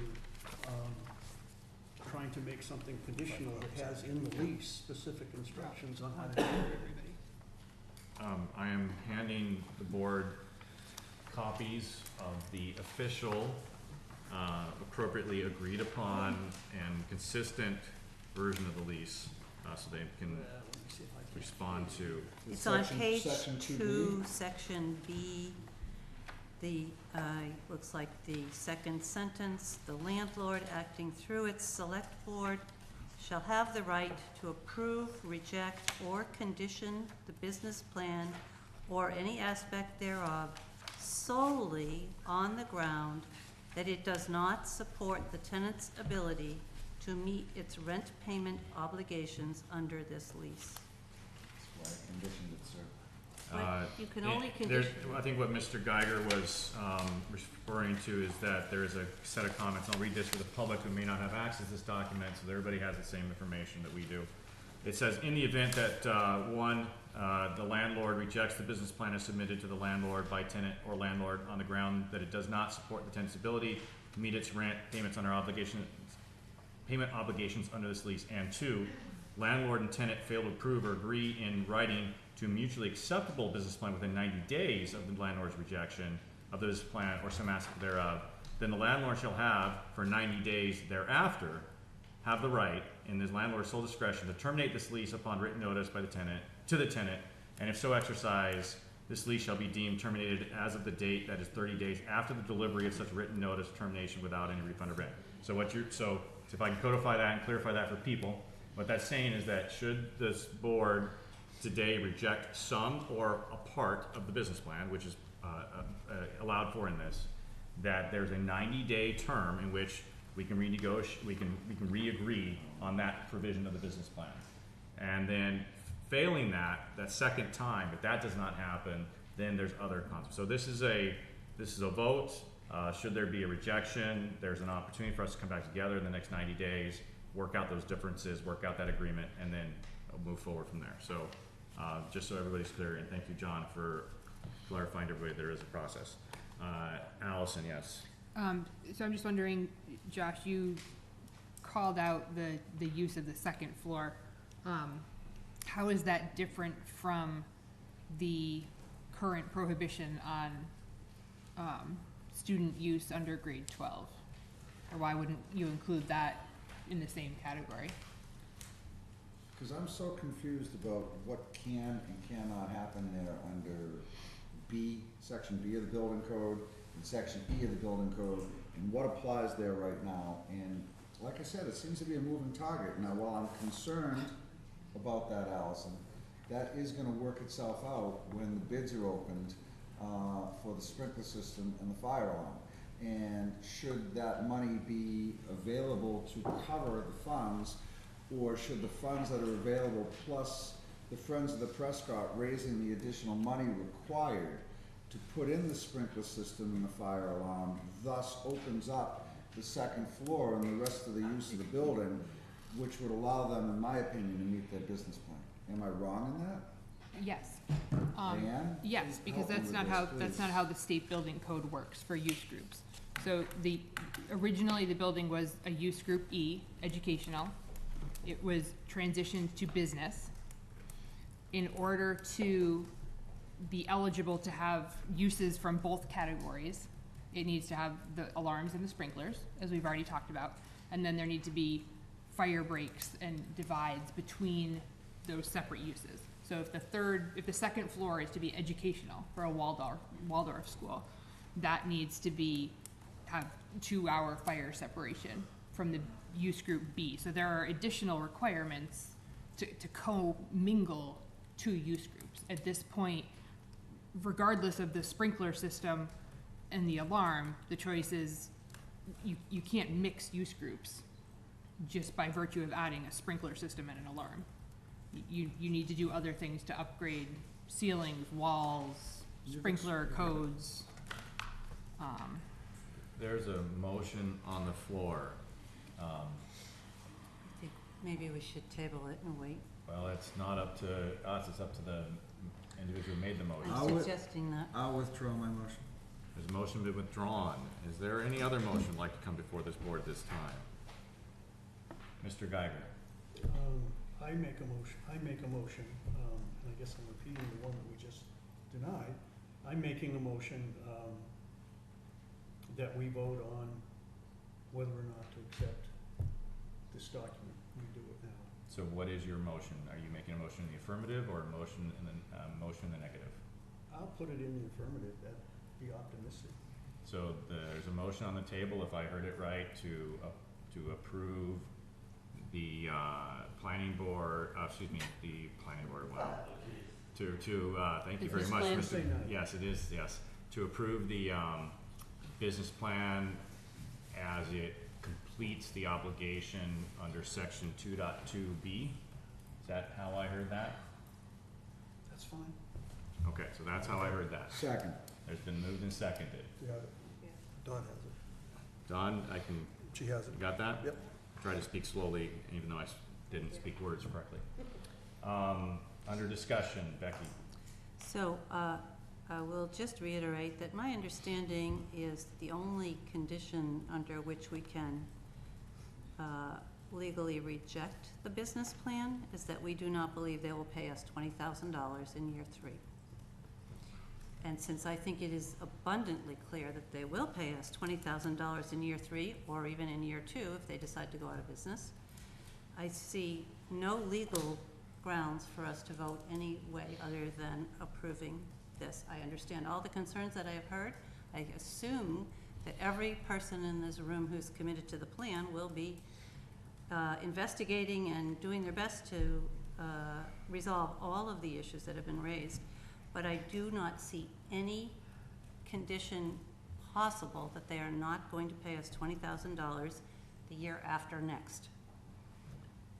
trying to make something conditional that has in the lease specific instructions on how to do it. I am handing the board copies of the official, appropriately agreed upon and consistent version of the lease, so they can respond to. It's on page Section 2B? 2, section B. The, looks like the second sentence, the landlord acting through its select board shall have the right to approve, reject, or condition the business plan or any aspect thereof solely on the ground that it does not support the tenant's ability to meet its rent payment obligations under this lease. That's why I conditioned it, sir. But you can only condition. I think what Mr. Geiger was referring to is that there is a set of comments. I'll read this for the public who may not have access to this document, so that everybody has the same information that we do. It says, in the event that, one, the landlord rejects the business plan as submitted to the landlord by tenant or landlord on the ground that it does not support the tenant's ability to meet its rent payments under payment obligations under this lease, and two, landlord and tenant fail to approve or agree in writing to a mutually acceptable business plan within 90 days of the landlord's rejection of the business plan or some aspect thereof, then the landlord shall have, for 90 days thereafter, have the right, in the landlord's sole discretion, to terminate this lease upon written notice by the tenant, to the tenant, and if so exercised, this lease shall be deemed terminated as of the date that is 30 days after the delivery of such written notice of termination without any refund of rent. So so if I can codify that and clarify that for people, what that's saying is that should this board today reject some or a part of the business plan, which is allowed for in this, that there's a 90-day term in which we can renegotiate, we can re-agree on that provision of the business plan. And then failing that second time, if that does not happen, then there's other consequences. So this is a vote. Should there be a rejection, there's an opportunity for us to come back together in the next 90 days, work out those differences, work out that agreement, and then move forward from there. So just so everybody's clear, and thank you, John, for clarifying to everybody there is a process. Allison, yes. So I'm just wondering, Josh, you called out the use of the second floor. How is that different from the current prohibition on student use under grade 12? Or why wouldn't you include that in the same category? Because I'm so confused about what can and cannot happen there under B, section B of the building code, and section E of the building code, and what applies there right now. And like I said, it seems to be a moving target. Now, while I'm concerned about that, Allison, that is gonna work itself out when the bids are opened for the sprinkler system and the fire alarm. And should that money be available to cover the funds, or should the funds that are available plus the Friends of the Prescott raising the additional money required to put in the sprinkler system and the fire alarm thus opens up the second floor and the rest of the use of the building, which would allow them, in my opinion, to meet their business plan. Am I wrong in that? Yes. Diane? Yes, because Help me with this, that's not how the state building code works for use groups. So originally the building was a use group E, educational. It was transitioned to business. In order to be eligible to have uses from both categories, it needs to have the alarms and the sprinklers, as we've already talked about, and then there need to be fire breaks and divides between those separate uses. So if the second floor is to be educational for a Waldorf school, that needs to have 2-hour fire separation from the use group B. So there are additional requirements to co-mingle two use groups. At this point, regardless of the sprinkler system and the alarm, the choice is you can't mix use groups just by virtue of adding a sprinkler system and an alarm. You need to do other things to upgrade ceilings, walls, sprinkler codes. There's a motion on the floor. I think maybe we should table it and wait. Well, it's not up to us, it's up to the individual who made the motion. I'm suggesting that. I'll withdraw my motion. There's a motion been withdrawn. Is there any other motion like to come before this board this time? Mr. Geiger. I make a motion, and I guess I'm repeating the one that we just denied. I'm making a motion, that we vote on whether or not to accept this document. We do it now. So what is your motion? Are you making a motion in the affirmative or a motion in the, motion in the negative? I'll put it in the affirmative, that'd be optimistic. So there's a motion on the table, if I heard it right, to approve the, planning board, the planning board, wow. Thank you very Business much, plan. Mr. Say no. Yes, it is, yes. To approve the, business plan as it completes the obligation under section 2.2B. Is that how I heard that? That's fine. Okay, so that's how I heard that. Second. There's been moved and seconded. You have it. Dawn has it. Don, I can, She has it. you got that? Yep. Try to speak slowly, even though I didn't speak words correctly. Under discussion, Becky. So, I will just reiterate that my understanding is the only condition under which we can legally reject the business plan is that we do not believe they will pay us $20,000 in year 3. And since I think it is abundantly clear that they will pay us $20,000 in year 3, or even in year 2 if they decide to go out of business, I see no legal grounds for us to vote any way other than approving this. I understand all the concerns that I have heard. I assume that every person in this room who's committed to the plan will be investigating and doing their best to resolve all of the issues that have been raised. But I do not see any condition possible that they are not going to pay us $20,000 the year after next.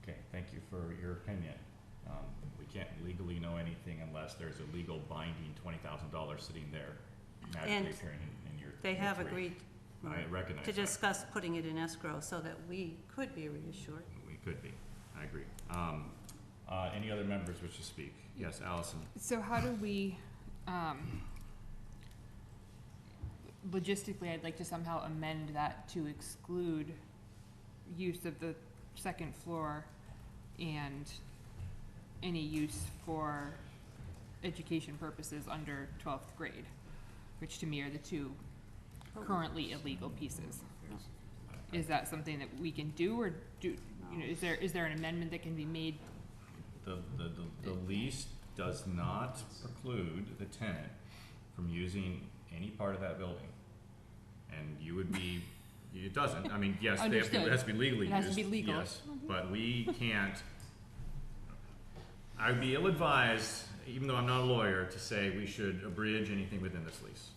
Okay, thank you for your opinion. We can't legally know anything unless there's a legal binding $20,000 sitting there magically And appearing in your. They have 3. agreed I recognize to that. discuss putting it in escrow so that we could be reassured. We could be, I agree. Any other members wish to speak? Yes, Allison. So how do we, logistically, I'd like to somehow amend that to exclude use of the second floor and any use for education purposes under 12th grade, which to me are the two currently illegal pieces. Is that something that we can do, or is there an amendment that can be made? The lease does not preclude the tenant from using any part of that building. And you would be, it doesn't, I mean, yes, it has to be legally used. It has to be legal. Yes, but we can't, I would be ill-advised, even though I'm not a lawyer, to say we should abridge anything within this lease.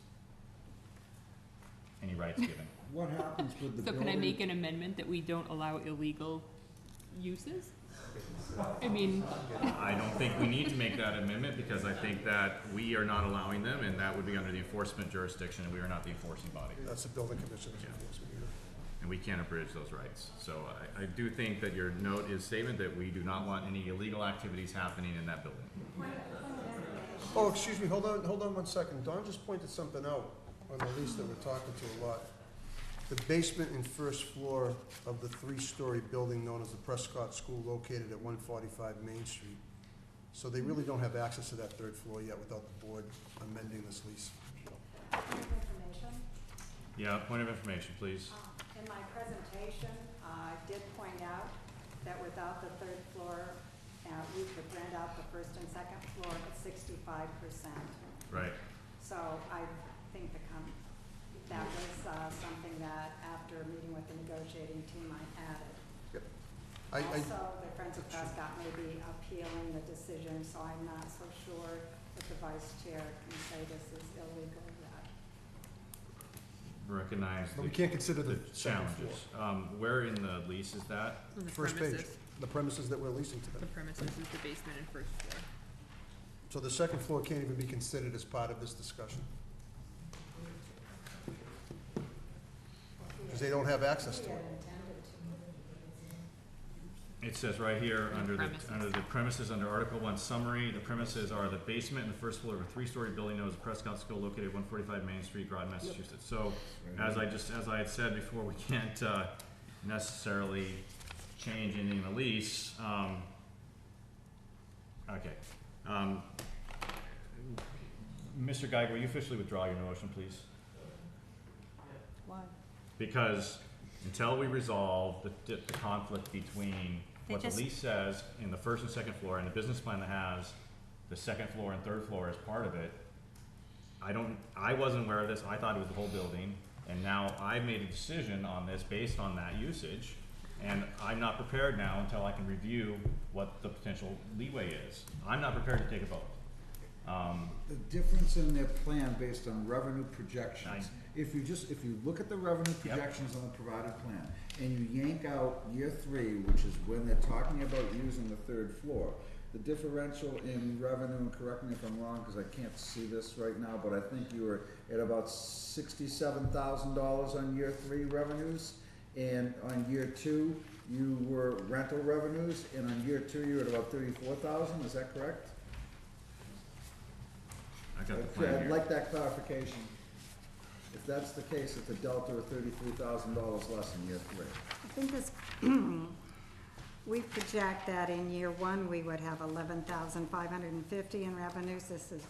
Any rights given. What happens with the So building? can I make an amendment that we don't allow illegal uses? I mean, I don't think we need to make that amendment because I think that we are not allowing them and that would be under the enforcement jurisdiction and we are not the enforcing body. That's the building commissioner's enforcement unit. And we can't abridge those rights. So I do think that your note is statement that we do not want any illegal activities happening in that building. Oh, excuse me, hold on 1 second. Dawn just pointed something out on the lease that we're talking to a lot. The basement and first floor of the 3-story building known as the Prescott School located at 145 Main Street. So they really don't have access to that 3rd floor yet without the board amending this lease. Information. Yeah, point of information, please. In my presentation, I did point out that without the 3rd floor, we could rent out the 1st and 2nd floor at 65%. Right. So I think that was something that after meeting with the negotiating team, I added. Yep. Also, the Friends of Prescott may be appealing the decision, so I'm not so sure that the vice chair can say this is illegal yet. Recognize But we can't consider the second challenges. Where in the lease is that? on the First page, premises. the premises that we're leasing to The them. premises is the basement and first floor. So the 2nd floor can't even be considered as part of this discussion. Because they don't have access to it. It says right here, under Premises. the premises, under Article 1 summary, the premises are the basement and the first floor of a 3-story building known as Prescott School located at 145 Main Street, Groton, Massachusetts. So, as I had said before, we can't necessarily change in the lease, okay. Mr. Geiger, will you officially withdraw your motion, please? Why? Because until we resolve the conflict between what the lease says in the first and second floor and the business plan that has the second floor and third floor as part of it, I wasn't aware of this, I thought it was the whole building, and now I've made a decision on this based on that usage, and I'm not prepared now until I can review what the potential leeway is. I'm not prepared to take a vote. The difference in their plan based on revenue projections, if you look at the revenue projections on the provided plan, and you yank out year 3, which is when they're talking about using the third floor, the differential in revenue, and correct me if I'm wrong, because I can't see this right now, but I think you were at about $67,000 on year 3 revenues, and on year 2, you were rental revenues, and on year 2, you were at about $34,000, is that correct? I got the plan I'd here. like that clarification. If that's the case, it's a delta of $33,000 less in year 3. I think this, we project that in year 1, we would have 11,550 in revenues. This is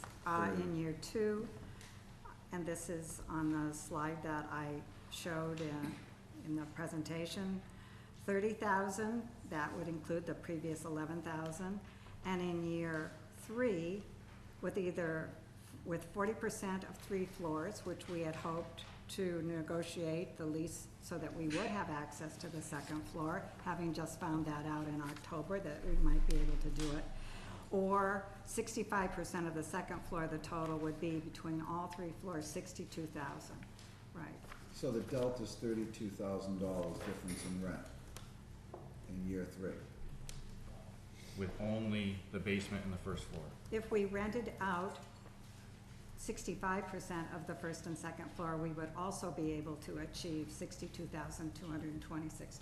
in year 2, and this is on the slide that I showed in the presentation. 30,000, that would include the previous 11,000, and in year 3, with 40% of 3 floors, which we had hoped to negotiate the lease so that we would have access to the second floor, having just found that out in October that we might be able to do it. Or 65% of the second floor, the total would be between all 3 floors, 62,000, right? So the delta's $32,000 difference in rent in year 3. With only the basement and the first floor. If we rented out 65% of the first and second floor, we would also be able to achieve $62,226.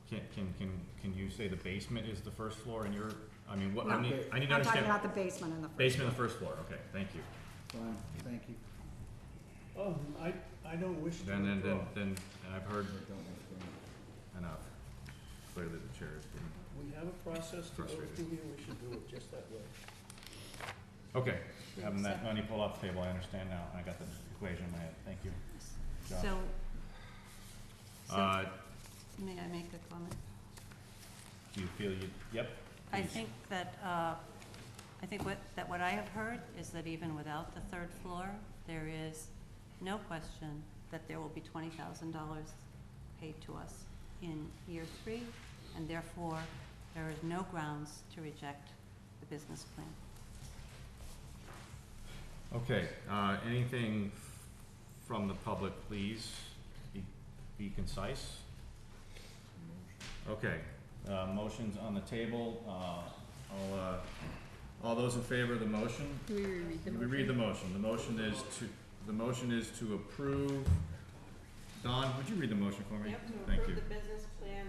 Can you say the basement is the first floor and you're, I mean, what, No, I need to I'm understand. talking about the basement and the first Basement and the first floor, okay, thank you. Fine, thank you. Oh, I don't wish to Then withdraw. and I've heard I don't withdraw. enough. Clearly the chair is getting We have a process to go Frustrated. through here, we should do it just that way. okay, having that money pulled off the table, I understand now, I got the equation in my head, thank you. Josh. So, Uh, may I make a comment? do you feel yep? I please. think that, what I have heard is that even without the third floor, there is no question that there will be $20,000 paid to us in year 3, and therefore, there is no grounds to reject the business plan. Okay, anything from the public, please? Be concise. Okay, motion's on the table. All those in favor of the motion? Can we reread the We motion? read the motion. The motion is to approve. Don, would you read the motion for me? Thank you. business plan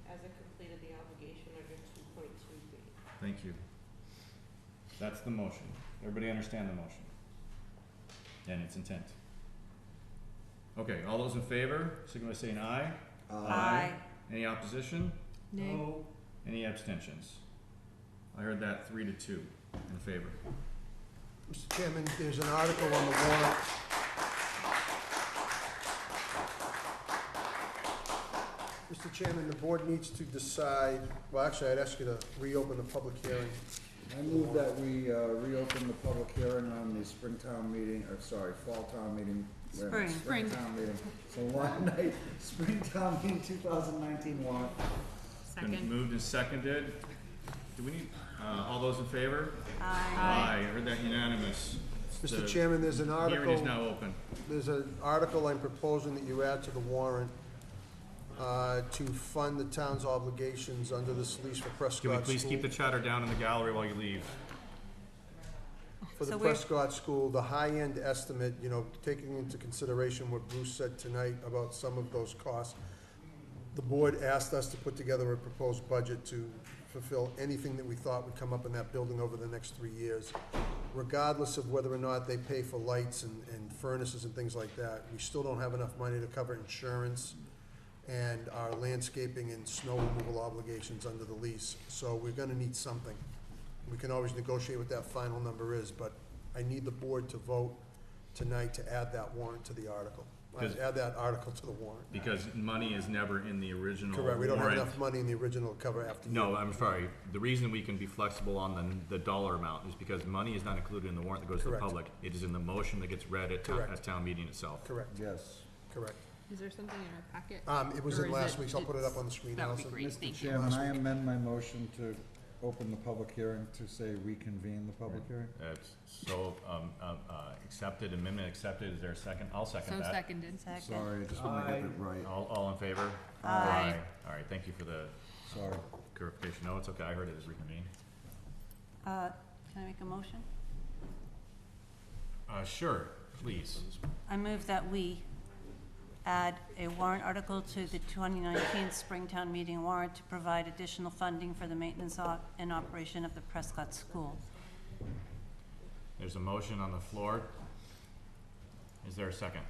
as it completed the obligation under 2.2B. Thank you. That's the motion. Everybody understand the motion? And its intent? Okay, all those in favor, signify by saying aye. Aye. Any opposition? Nay. No, Any abstentions? I heard that 3-2 in favor. Mr. Chairman, there's an article on the warrant. Mr. Chairman, the board needs to decide, well, actually, I'd ask you to reopen the public hearing. I move that we reopen the public hearing on the Springtown meeting, or sorry, Fall Town meeting. wait a minute, Spring. Springtown meeting. So one night, Springtown meeting 2019 warrant. Been Second. moved and seconded. Do we need, all those in favor? Aye. I heard that unanimous. Mr. The Chairman, there's an Hearing is article, now open. there's an article I'm proposing that you add to the warrant to fund the town's obligations under this lease for Prescott Can School. we please keep the chatter down in the gallery while you leave? For the So we're- Prescott School, the high-end estimate, taking into consideration what Bruce said tonight about some of those costs, the board asked us to put together a proposed budget to fulfill anything that we thought would come up in that building over the next 3 years. Regardless of whether or not they pay for lights and furnaces and things like that, we still don't have enough money to cover insurance and our landscaping and snow removal obligations under the lease. So we're gonna need something. We can always negotiate what that final number is, but I need the board to vote tonight to add that warrant to the article. Add that article to the warrant. Because money is never in the original Correct, we don't have warrant. enough money in the original cover after. No, I'm sorry. The reason we can be flexible on the dollar amount is because money is not included in the warrant that goes to the Correct. public. It is in the motion that gets read at Correct. town meeting itself. Correct, Yes. correct. Is there something in our packet? It was Or in is last week's, I'll put it up on the screen, That would be Allison. great, Mr. thank you. Chairman, I amend my motion to open the public hearing to say reconvene the public hearing. It's so, accepted, amendment accepted. Is there a second? I'll second So that. seconded. Sorry, I just want to get it right. All in favor? Aye. All right, thank you for the Sorry. clarification. No, it's okay. I heard it as reconvene. Can I make a motion? Sure, please. I move that we add a warrant article to the 2019 Springtown meeting warrant to provide additional funding for the maintenance and operation of the Prescott School. There's a motion on the floor. Is there a second?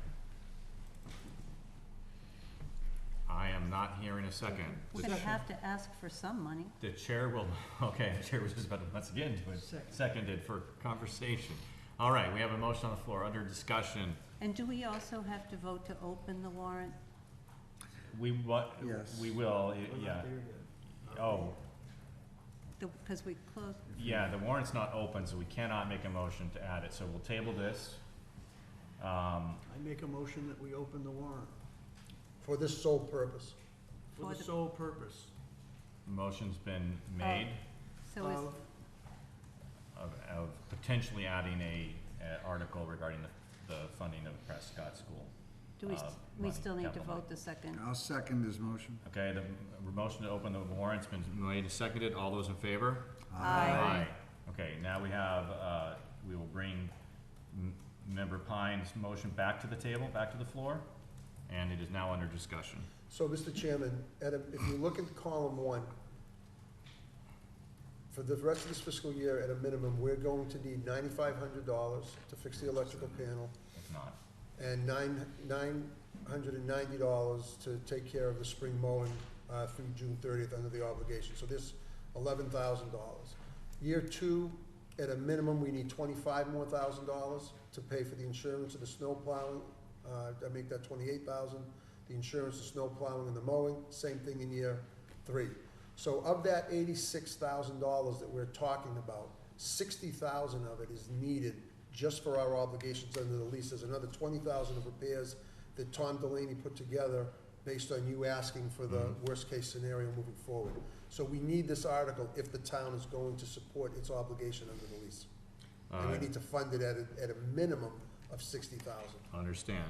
I am not hearing a second. We're gonna have to ask for some money. The chair will, okay, the chair was just about to once again do it. Seconded for conversation. All right, we have a motion on the floor under discussion. And do we also have to vote to open the warrant? Yes. We will, yeah. Oh, Because we closed. yeah, the warrant's not open, so we cannot make a motion to add it, so we'll table this. I make a motion that we open the warrant For this sole purpose. for For the the- sole purpose Motion's been made So is, of potentially adding a article regarding the funding of Prescott School. do we, we money, still need to capital vote the second? I'll second his motion. Okay, the motion to open the warrant's been made and seconded. All those in favor? Aye. Okay, now we have, we will bring Member Pine's motion back to the table, back to the floor, and it is now under discussion. So, Mr. Chairman, if you look at column 1, for the rest of this fiscal year, at a minimum, we're going to need $9,500 to fix the electrical panel, If not, and $990 to take care of the spring mowing through June 30th under the obligation. So this $11,000. Year 2, at a minimum, we need $25,000 more to pay for the insurance of the snow plowing. I make that $28,000. The insurance of snow plowing and the mowing, same thing in year 3. So of that $86,000 that we're talking about, $60,000 of it is needed just for our obligations under the lease. There's another $20,000 of repairs that Tom Delaney put together based on you asking for the worst-case scenario moving forward. So we need this article if the town is going to support its obligation under the lease. And we need to fund it at a minimum of $60,000. understand.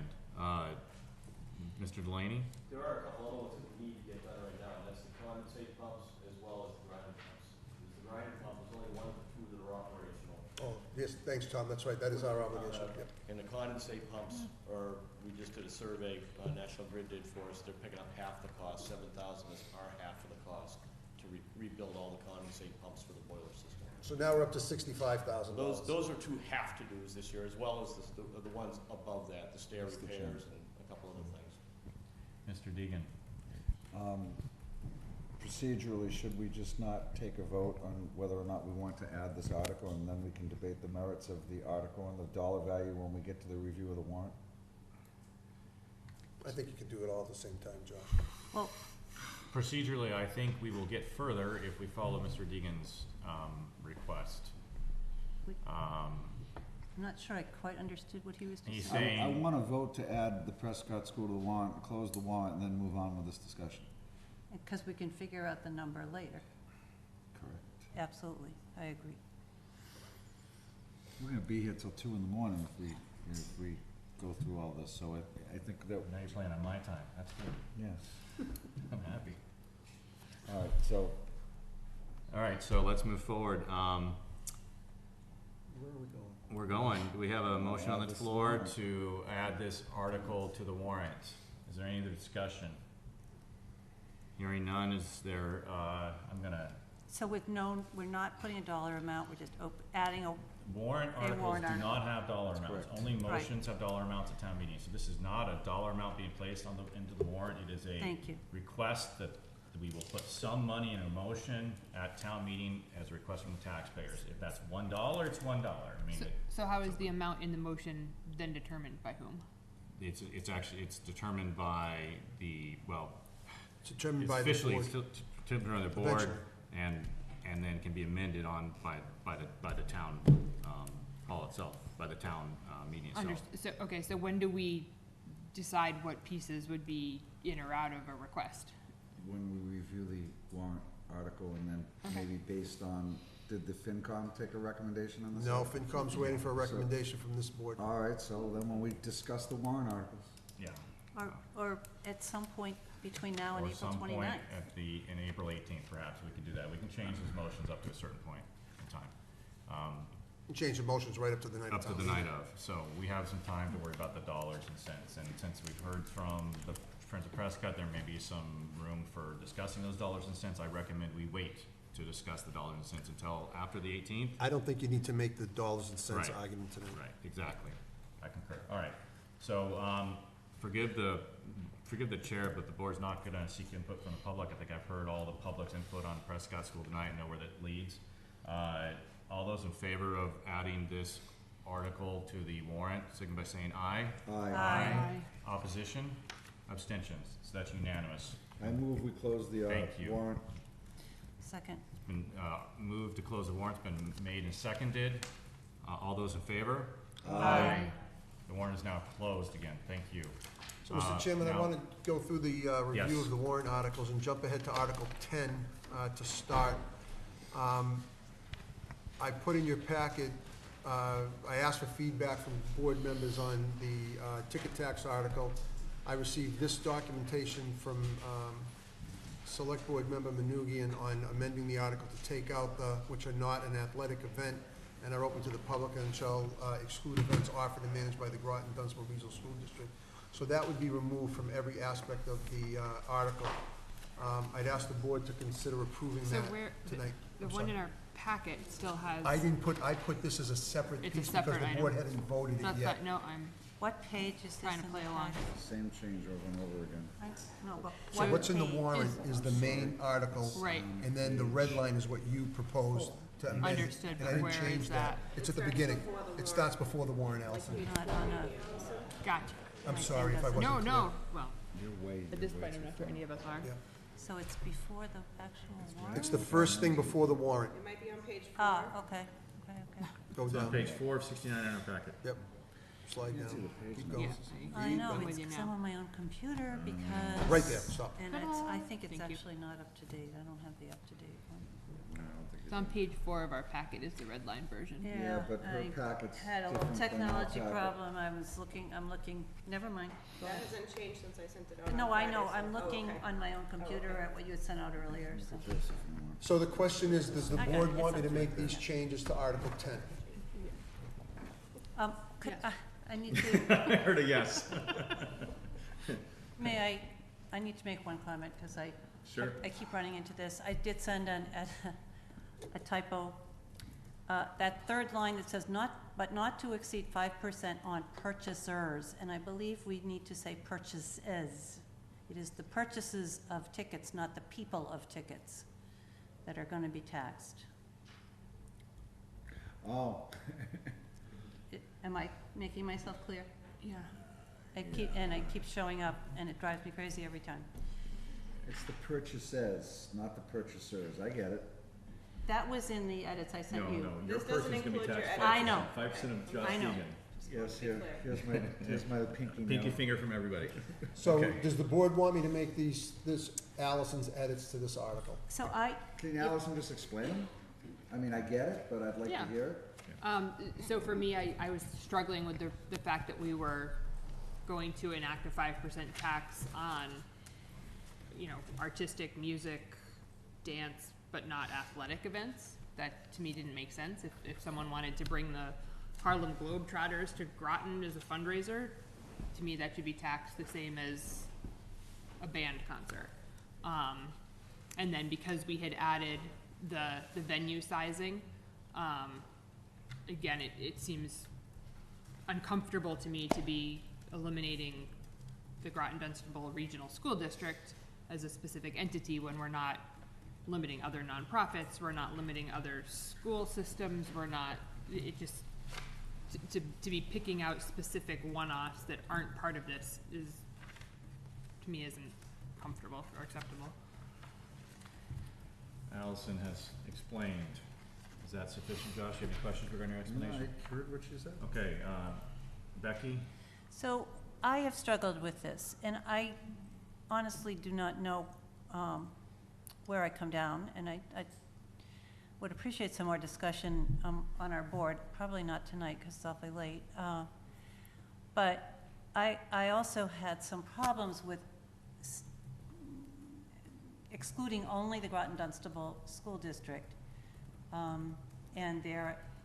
Mr. Delaney? There are a couple other ones that need to get done right now, and that's the condensate pumps as well as the grinder pumps. Because the grinder pump is only one of the 2 that are operational. Oh, yes, thanks, Tom, that's right, that is our obligation, yep. And the condensate pumps are, we just did a survey, National Grid did for us, they're picking up half the cost, 7,000 is our half of the cost to rebuild all the condensate pumps for the boiler system. So now we're up to $65,000. Those are 2 have-to-dos this year, as well as the ones above that, the stair Mr. repairs and a couple other things. Mr. Deegan? Procedurally, should we just not take a vote on whether or not we want to add this article, and then we can debate the merits of the article and the dollar value when we get to the review of the warrant? I think you could do it all at the same time, Josh. Well, Procedurally, I think we will get further if we follow Mr. Deegan's request. I'm not sure I quite understood what he was He's just saying. saying- I want to vote to add the Prescott School to the warrant, close the warrant, and then move on with this discussion. Because we can figure out the number later. Correct. Absolutely, I agree. We're gonna be here till 2 in the morning if we go through all this, so I think that, Now you're playing on my time. That's good. yes. I'm happy. All right, so All right, so let's move forward. Where are we going? We're going. We have a motion on add the this floor warrant. to add this article to the warrant. Is there any other discussion? Hearing none, is there, I'm gonna, So with no, we're not putting a dollar amount, we're just adding warrant articles warrant do article. not have dollar amounts. correct. Only Right. motions have dollar amounts at town meetings. So this is not a dollar amount being placed on into the warrant. It is a Thank you. request that we will put some money in a motion at town meeting as a request from the taxpayers. If that's $1, it's $1. I mean, So how is the amount in the motion then determined by whom? it's actually, it's determined by the, well, It's determined it's by the officially board. determined by the board Eventually. and then can be amended on by the town, hall itself, by the town, meeting itself. So when do we decide what pieces would be in or out of a request? When we review the warrant article and then Okay. maybe based on, did the FinCom take a recommendation on this? No, FinCom's waiting for a recommendation from this board. All right, so then when we discuss the warrant articles, Yeah. Or at some point between now and Or April some point 29th. in April 18th, perhaps, we can do that. We can change those motions up to a certain point in time. You change the motions right up to the night of Up to town the meeting. night of, so we have some time to worry about the dollars and cents. And since we've heard from the Friends of Prescott, there may be some room for discussing those dollars and cents. I recommend we wait to discuss the dollars and cents until after the 18th. I don't think you need to make the dollars and cents Right. argument tonight. Right, exactly. I concur. All right. So, forgive the chair, but the board's not gonna seek input from the public. I think I've heard all the public's input on Prescott School tonight and know where that leads. All those in favor of adding this article to the warrant, signify by saying aye. Aye. Opposition? Abstentions? So that's unanimous. I move we close the Thank you. warrant. Second. It's been, moved to close the warrant. It's been made and seconded. All those in favor? Aye. The warrant is now closed again. Thank you. So, Mr. Chairman, I now- want to go through the review Yes. of the warrant articles and jump ahead to Article 10 to start. I put in your packet, I asked for feedback from board members on the ticket tax article. I received this documentation from Select Board Member Manugian on amending the article to take out the, which are not an athletic event and are open to the public and shall exclude events offered and managed by the Groton Dunstable Regional School District. So that would be removed from every aspect of the article. I'd ask the board to consider approving So that where, tonight. the I'm one sorry. in our packet still has. I put this as a separate It's a piece because separate the item. board hadn't voted it That's yet. not, no, I'm What page is this trying to in play the along. packet? Same change over and over again. No, but So what what's in the page? warrant is the main article. Right. And then the red line is what you proposed to amend. it. Understood, And but I didn't where change is that? It's at the beginning. It starts before the warrant, Allison. Not on a, Gotcha. I'm sorry if I wasn't No, clear. no, well, You're way, at this point, I'm not sure any of us are. Yeah. so it's before the actual warrant? It's the first thing before the warrant. It might be on page 4. Ah, okay. Go It's on down. page 4 of 69 in our packet. Yep. Slide Can't see down. the page Keep now. going. Yeah, I know, I'm it's with you 'cause now. I'm on my own computer because. Right there, stop. And it's, I think it's Thank you. actually not up to date. I don't have the up-to-date one. No, I don't think It's on page 4 of our packet is the red line version. Yeah, but her packet's had a little different than our technology packet. problem. I'm looking, never mind. Go That ahead. hasn't changed since I sent it out. No, on I know, Friday, I'm so- oh, looking okay. on my own computer at what you had sent out earlier, so. Look at this if you want. So the question is, does the I got board it. want me It's to up make these changes to Article 10? Could, Yes. I need to, I heard a yes. I need to make one comment, because Sure. I keep running into this. I did send a typo. That third line that says but not to exceed 5% on purchasers, and I believe we need to say purchases. It is the purchases of tickets, not the people of tickets, that are gonna be taxed. Oh, Am I making myself clear? Yeah. I keep showing up, and it drives me crazy every time. it's the purchases, not the purchasers. I get it. That was in the edits I sent you. Your This doesn't person's gonna be include your taxed edit. 5%. I know. 5% of Josh I know. Egan. Yes, here's my pinky Pinky nail. finger from everybody. So Okay. does the board want me to make this Allison's edits to this article? So Can Allison just explain them? I mean, I get it, but I'd like Yeah. to hear it. So for me, I was struggling with the fact that we were going to enact a 5% tax on, artistic, music, dance, but not athletic events. That to me didn't make sense. If someone wanted to bring the Harlem Globetrotters to Groton as a fundraiser, to me that should be taxed the same as a band concert. And then because we had added the venue sizing, again, it seems uncomfortable to me to be eliminating the Groton Dunstable Regional School District as a specific entity when we're not limiting other nonprofits, we're not limiting other school systems, we're not, it just, to be picking out specific one-offs that aren't part of this is, to me, isn't comfortable or acceptable. Allison has explained. Is that sufficient, Josh? You have any questions regarding your explanation? No, I heard what she said. Okay, Becky? So I have struggled with this, and I honestly do not know where I come down, and I would appreciate some more discussion on our board, probably not tonight because it's awfully late. But I also had some problems with excluding only the Groton Dunstable School District and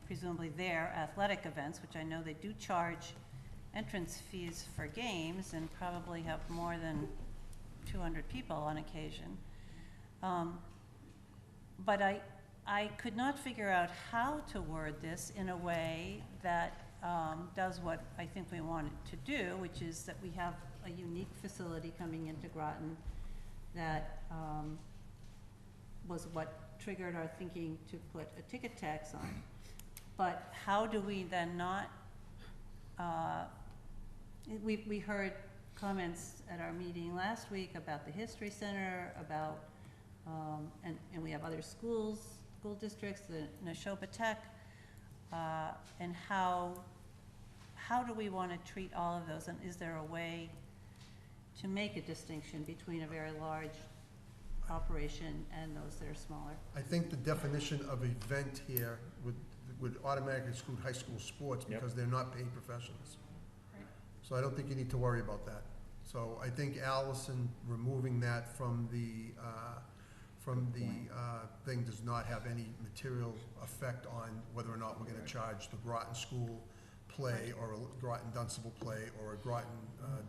presumably their athletic events, which I know they do charge entrance fees for games and probably have more than 200 people on occasion. But I could not figure out how to word this in a way that does what I think we want it to do, which is that we have a unique facility coming into Groton that was what triggered our thinking to put a ticket tax on. But how do we then not, we heard comments at our meeting last week about the History Center, about, and we have other school districts, the Neshoba Tech, and how do we want to treat all of those, and is there a way to make a distinction between a very large operation and those that are smaller? I think the definition of event here would automatically exclude high school sports because they're not paid professionals. Right. So I don't think you need to worry about that. So I think Allison removing that from the thing does not have any material effect on whether or not we're gonna charge the Groton School play or a Groton Dunstable play or a Groton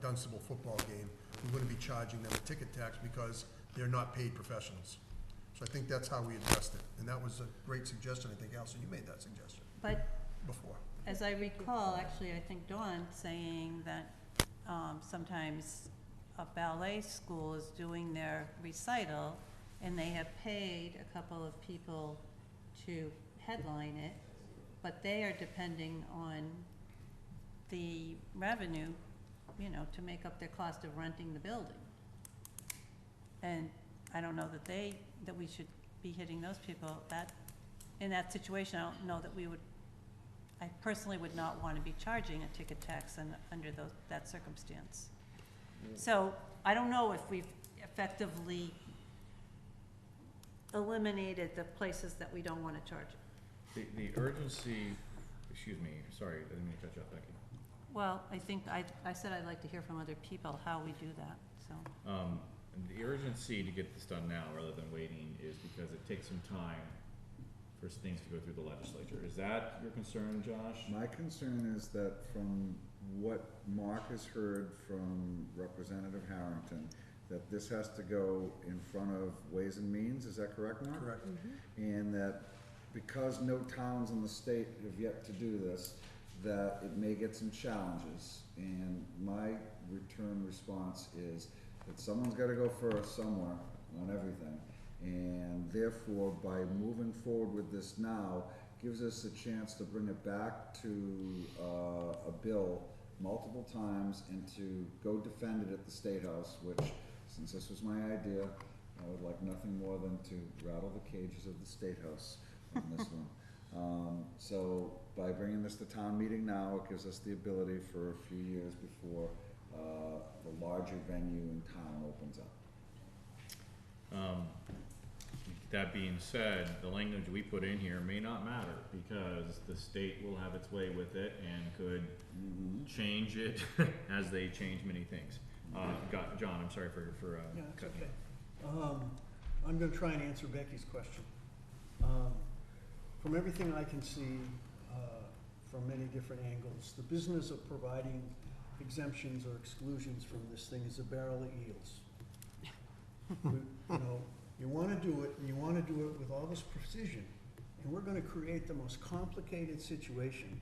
Dunstable football game. We wouldn't be charging them a ticket tax because they're not paid professionals. So I think that's how we addressed it. And that was a great suggestion. I think, Allison, you made that suggestion But before. as I recall, actually, I think Dawn saying that sometimes a ballet school is doing their recital and they have paid a couple of people to headline it, but they are depending on the revenue, you know, to make up their cost of renting the building. And I don't know that we should be hitting those people. In that situation, I don't know that I personally would not want to be charging a ticket tax under that circumstance. So I don't know if we've effectively eliminated the places that we don't want to charge it. The urgency, excuse me, sorry, I didn't mean to cut you off, Becky. Well, I think I said I'd like to hear from other people how we do that, so. The urgency to get this done now rather than waiting is because it takes some time for things to go through the legislature. Is that your concern, Josh? My concern is that from what Mark has heard from Representative Harrington, that this has to go in front of Ways and Means, is that correct, Mark? Correct. And that because no towns in the state have yet to do this, that it may get some challenges. And my return response is that someone's gotta go first somewhere on everything. And therefore, by moving forward with this now, gives us a chance to bring it back to a bill multiple times and to go defend it at the State House, which, since this was my idea, I would like nothing more than to rattle the cages of the State House on this one. So by bringing this to town meeting now, it gives us the ability for a few years before the larger venue in town opens up. That being said, the language we put in here may not matter because the state will have its way with it and could change it as they change many things. John, I'm sorry for Yeah, it's cutting you. okay. I'm gonna try and answer Becky's question. From everything I can see, from many different angles, the business of providing exemptions or exclusions from this thing is a barrel of eels. You know, you wanna do it, and you wanna do it with all this precision, And we're gonna create the most complicated situation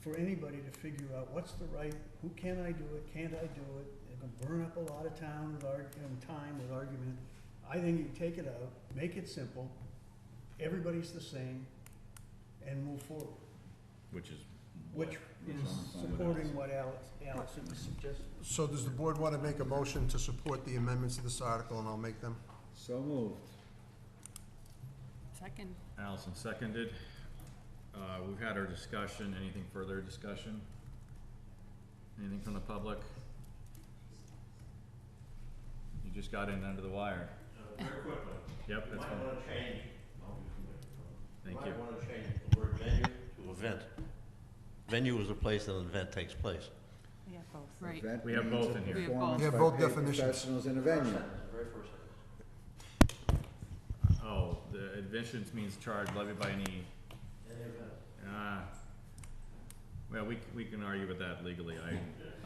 for anybody to figure out what's the right, who can I do it, can't I do it? They're gonna burn up a lot of time with argument. I think you take it out, make it simple, everybody's the same, and move forward. Which is Which is supporting what Allison is suggesting. So does the board want to make a motion to support the amendments to this article, and I'll make them? So moved. Second. Allison seconded. We've had our discussion. Anything further discussion? Anything from the public? You just got in under the wire. Very quickly. Yep, that's fine. You might wanna change. Thank you. You might wanna change the word venue to event. Venue is a place that an event takes place. We have both. Right. Event We have means both a in here. We have performance both. We have by both paid definitions. professionals in a venue. The very first sentence. Oh, the admissions means charge levied by any, Any event. well, we can argue with that legally.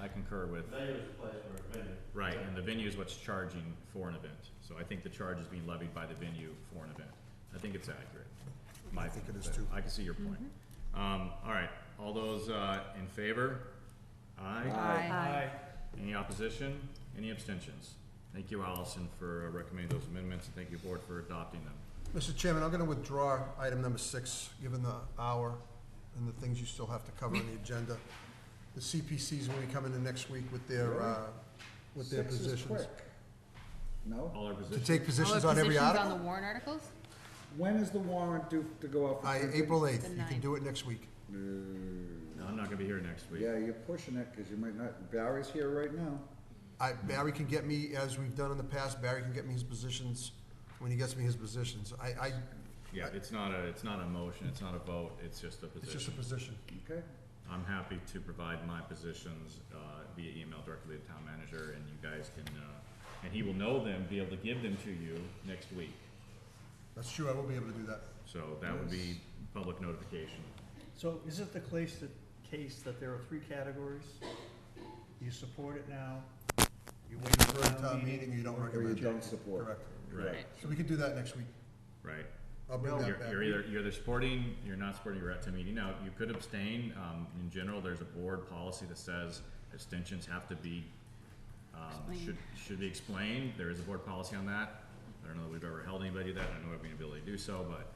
I concur with, Venue is a place where a venue. right, and the venue is what's charging for an event. So I think the charge is being levied by the venue for an event. I think it's accurate. I think it is too. I can see your point. All right, all those in favor? Aye. Aye. Any opposition? Any abstentions? Thank you, Allison, for recommending those amendments, and thank you, board, for adopting them. Mr. Chairman, I'm going to withdraw item number 6, given the hour and the things you still have to cover on the agenda. The CPCs will be coming in next week with their Six is positions. quick. No? All our To positions? take positions on every Positions article? on the warrant articles? When is the warrant due to go out for printing? April 8th. The You can 9th. do it next week. No, I'm not gonna be here next week. Yeah, you're pushing it, because you might not, Barry's here right now. Barry can get me, as we've done in the past, Barry can get me his positions when he gets me his positions. Yeah, it's not a motion, it's not a vote, it's just a It's just a position. position. Okay. I'm happy to provide my positions via email directly to the town manager, and you guys can, and he will know them, be able to give them to you next week. That's true, I will be able to do that. So that would be public notification. So is it the case that there are 3 categories? You support it now, you wait For for a town town meeting, meeting, you don't Or you recommend. don't support. Correct. Right, So we can do that next week. right. I'll bring that back. You're either supporting, you're not supporting, you're at town meeting. Now, you could abstain. In general, there's a board policy that says abstentions have to be, should be explained. There is a board policy on that. I don't know that we've ever held anybody to that. I don't know if we have the ability to do so, but,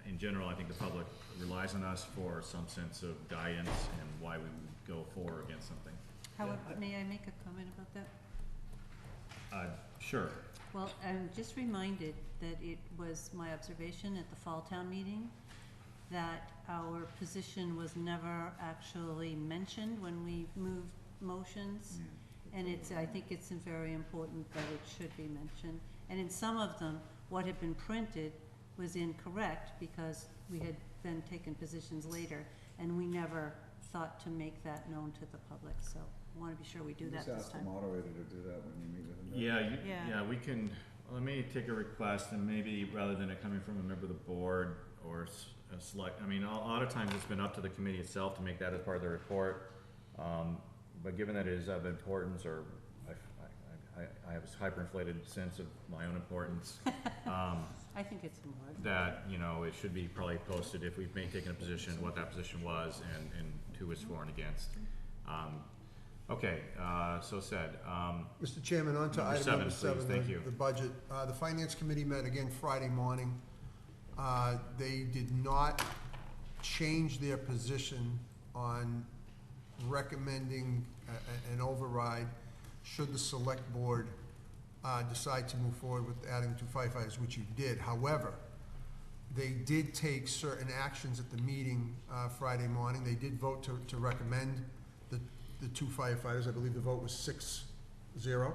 in general, I think the public relies on us for some sense of guidance and why we would go for or against something. However, may I make a comment about that? Sure. Well, I'm just reminded that it was my observation at the fall town meeting that our position was never actually mentioned when we moved motions. And I think it's very important that it should be mentioned. And in some of them, what had been printed was incorrect because we had then taken positions later, and we never thought to make that known to the public. So I want to be sure we do that Just this ask the time. moderator to do that when you meet with him. Yeah. We can, let me take a request, and maybe rather than it coming from a member of the board or a select, I mean, a lot of times it's been up to the committee itself to make that as part of the report. But given that it is of importance, or I have a hyperinflated sense of my own importance, I think it's important. that, it should be probably posted if we've taken a position, what that position was, and who was for and against. Okay, so said. Mr. Chairman, on to Number item number 7, please. Thank you. the budget. The Finance Committee met again Friday morning. They did not change their position on recommending an override should the Select Board decide to move forward with adding 2 firefighters, which you did. However, they did take certain actions at the meeting Friday morning. They did vote to recommend the 2 firefighters. I believe the vote was 6-0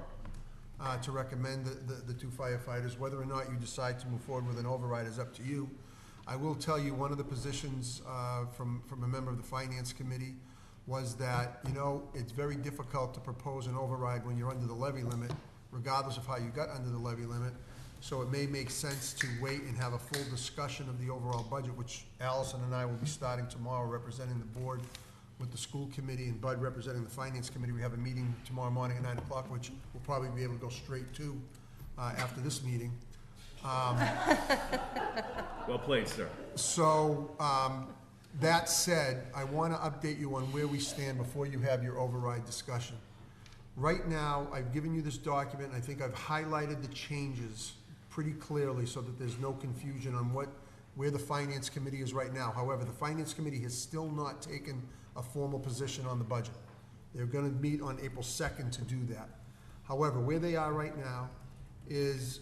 to recommend the 2 firefighters. Whether or not you decide to move forward with an override is up to you. I will tell you, one of the positions from a member of the Finance Committee was that, it's very difficult to propose an override when you're under the levy limit, regardless of how you got under the levy limit. So it may make sense to wait and have a full discussion of the overall budget, which Allison and I will be starting tomorrow, representing the board with the school committee, and Bud representing the Finance Committee. We have a meeting tomorrow morning at 9 o'clock, which we'll probably be able to go straight to after this meeting. Well played, sir. So, that said, I want to update you on where we stand before you have your override discussion. Right now, I've given you this document, and I think I've highlighted the changes pretty clearly so that there's no confusion on where the Finance Committee is right now. However, the Finance Committee has still not taken a formal position on the budget. They're gonna meet on April 2nd to do that. However, where they are right now is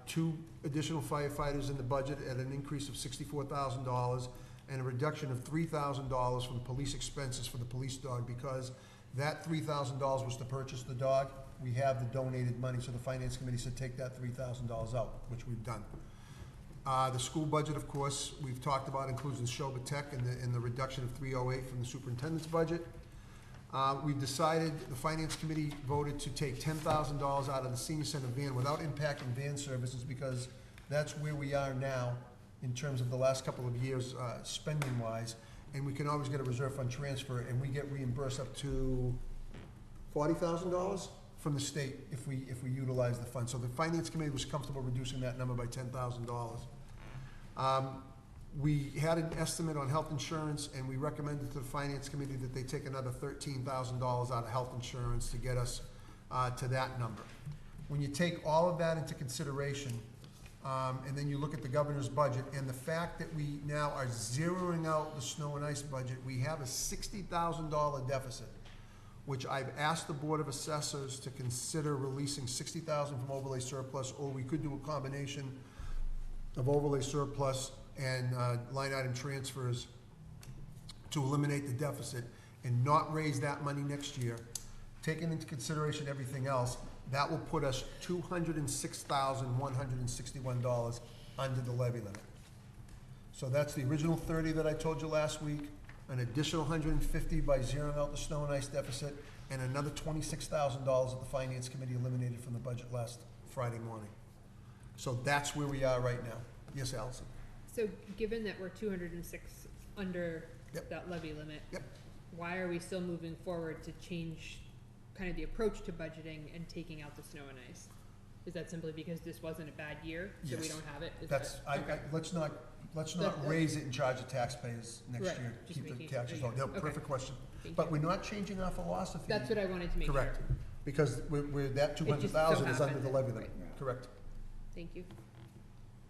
2 additional firefighters in the budget at an increase of $64,000 and a reduction of $3,000 from police expenses for the police dog, because that $3,000 was to purchase the dog. We have the donated money, so the Finance Committee said take that $3,000 out, which we've done. The school budget, of course, we've talked about, includes the Shoba Tech and the reduction of $308 from the superintendent's budget. We've decided, the Finance Committee voted to take $10,000 out of the senior center van without impacting van services, because that's where we are now in terms of the last couple of years, spending-wise. And we can always get a reserve fund transfer, and we get reimbursed up to $40,000 from the state if we utilize the fund. So the Finance Committee was comfortable reducing that number by $10,000. We had an estimate on health insurance, and we recommended to the Finance Committee that they take another $13,000 out of health insurance to get us to that number. When you take all of that into consideration, and then you look at the governor's budget, and the fact that we now are zeroing out the snow and ice budget, we have a $60,000 deficit, which I've asked the Board of Assessors to consider releasing $60,000 from overlay surplus, or we could do a combination of overlay surplus and line item transfers to eliminate the deficit and not raise that money next year. Taking into consideration everything else, that will put us $206,161 under the levy limit. So that's the original 30 that I told you last week, an additional 150 by zeroing out the snow and ice deficit, and another $26,000 that the Finance Committee eliminated from the budget last Friday morning. So that's where we are right now. Yes, Allison? So given that we're 206 under that levy limit, why are we still moving forward to change kind of the approach to budgeting and taking out the snow and ice? Is that simply because this wasn't a bad year, so we don't have it? Let's not raise it and charge the taxpayers next year, Just keep the making taxes sure. low. No, Okay. perfect question. Thank But you. we're not changing our philosophy. That's what I wanted to make sure. Correct, because that 200,000 is under the levy limit, correct. Thank you.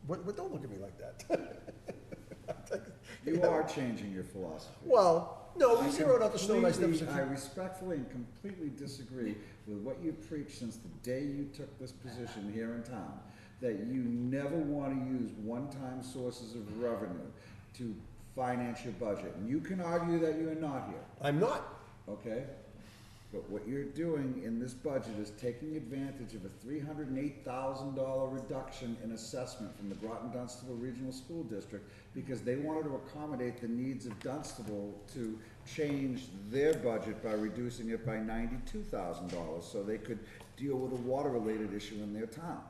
Don't look at me like that. You are changing your philosophy. Well, no, we zeroed out the snow and ice deficit. I respectfully and completely disagree with what you've preached since the day you took this position here in town, that you never want to use one-time sources of revenue to finance your budget. And you can argue that you're not here. I'm not. Okay? But what you're doing in this budget is taking advantage of a $308,000 reduction in assessment from the Groton Dunstable Regional School District because they wanted to accommodate the needs of Dunstable to change their budget by reducing it by $92,000 so they could deal with a water-related issue in their town.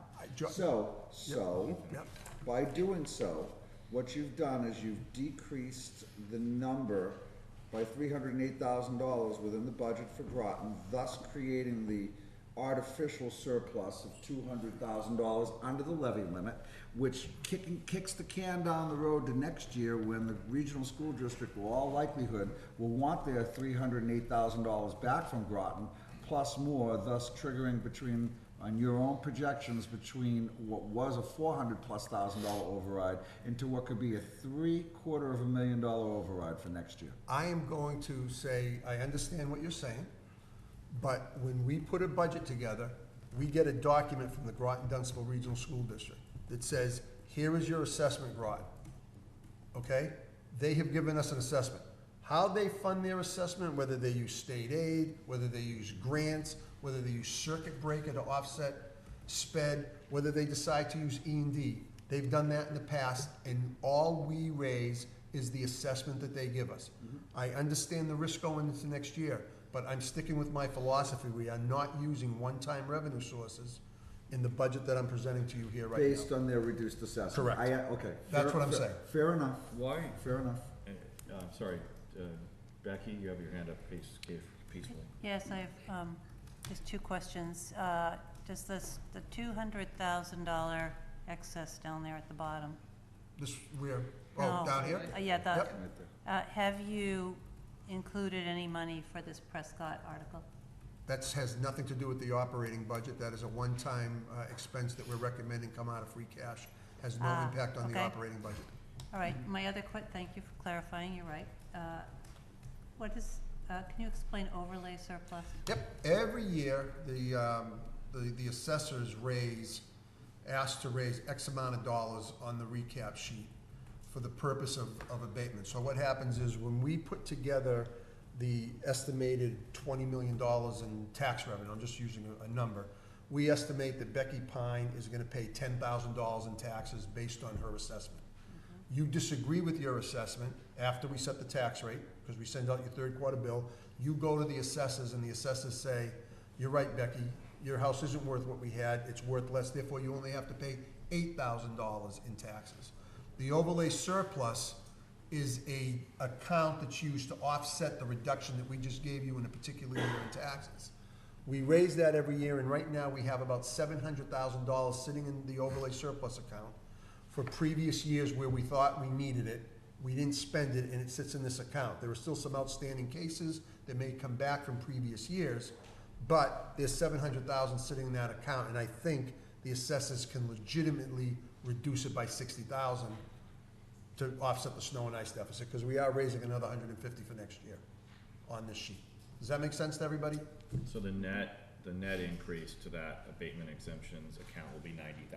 By doing so, what you've done is you've decreased the number by $308,000 within the budget for Groton, thus creating the artificial surplus of $200,000 under the levy limit, which kicks the can down the road to next year when the regional school district, will all likelihood, will want their $308,000 back from Groton, plus more, thus triggering between, on your own projections, between what was a $400,000+ override into what could be a $750,000 override for next year. I am going to say, I understand what you're saying, but when we put a budget together, we get a document from the Groton Dunstable Regional School District that says, here is your assessment, Groton. Okay? They have given us an assessment. How they fund their assessment, whether they use state aid, whether they use grants, whether they use circuit breaker to offset sped, whether they decide to use E&D. They've done that in the past, and all we raise is the assessment that they give us. I understand the risk going into next year, but I'm sticking with my philosophy. We are not using one-time revenue sources in the budget that I'm presenting to you here right now. Based on their reduced assessment. Correct. Okay. That's what I'm saying. Fair enough. Why? Fair enough. Sorry, Becky, you have your hand up peacefully. Yes, I have just two questions. Does the $200,000 excess down there at the bottom. This, where, No. oh, down here? Yeah, the, Yep. have you included any money for this Prescott article? That has nothing to do with the operating budget. That is a one-time expense that we're recommending come out of free cash. Has no impact on the okay. operating budget. All right, my other thank you for clarifying, you're right. What is, can you explain overlay surplus? Yep, every year, the assessors ask to raise X amount of dollars on the recap sheet for the purpose of abatement. So what happens is when we put together the estimated $20 million in tax revenue, I'm just using a number, we estimate that Becky Pine is gonna pay $10,000 in taxes based on her assessment. You disagree with your assessment after we set the tax rate, because we send out your third quarter bill, you go to the assessors and the assessors say, you're right, Becky, your house isn't worth what we had, it's worth less, therefore you only have to pay $8,000 in taxes. The overlay surplus is a account that's used to offset the reduction that we just gave you in a particular year in taxes. We raise that every year, and right now we have about $700,000 sitting in the overlay surplus account for previous years where we thought we needed it. We didn't spend it, and it sits in this account. There are still some outstanding cases that may come back from previous years, but there's $700,000 sitting in that account, and I think the assessors can legitimately reduce it by $60,000 to offset the snow and ice deficit, because we are raising another $150 for next year on this sheet. Does that make sense to everybody? So the net increase to that abatement exemptions account will be $90,000.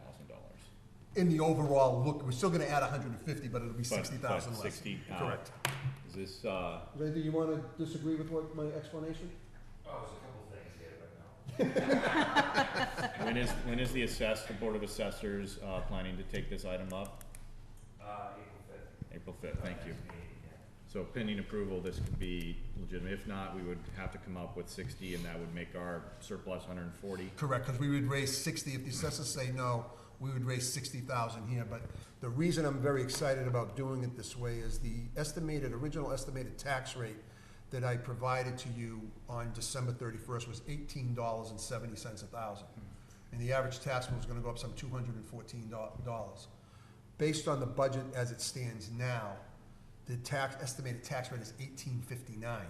In the overall look, we're still gonna add 150, but it'll be 60,000 less. 60, Correct. Is this, Is there anything you wanna disagree with what my explanation? Oh, there's a couple things here, but no. when is the Board of Assessors, planning to take this item up? April 5th. April 5th, thank you. So pending approval, this could be legitimate. If not, we would have to come up with 60, and that would make our surplus 140. Correct, because we would raise 60, if the assessors say no, we would raise 60,000 here, but the reason I'm very excited about doing it this way is the original estimated tax rate that I provided to you on December 31st was $18.70 a thousand. And the average tax bill is gonna go up some $214. Based on the budget as it stands now, the estimated tax rate is $18.59.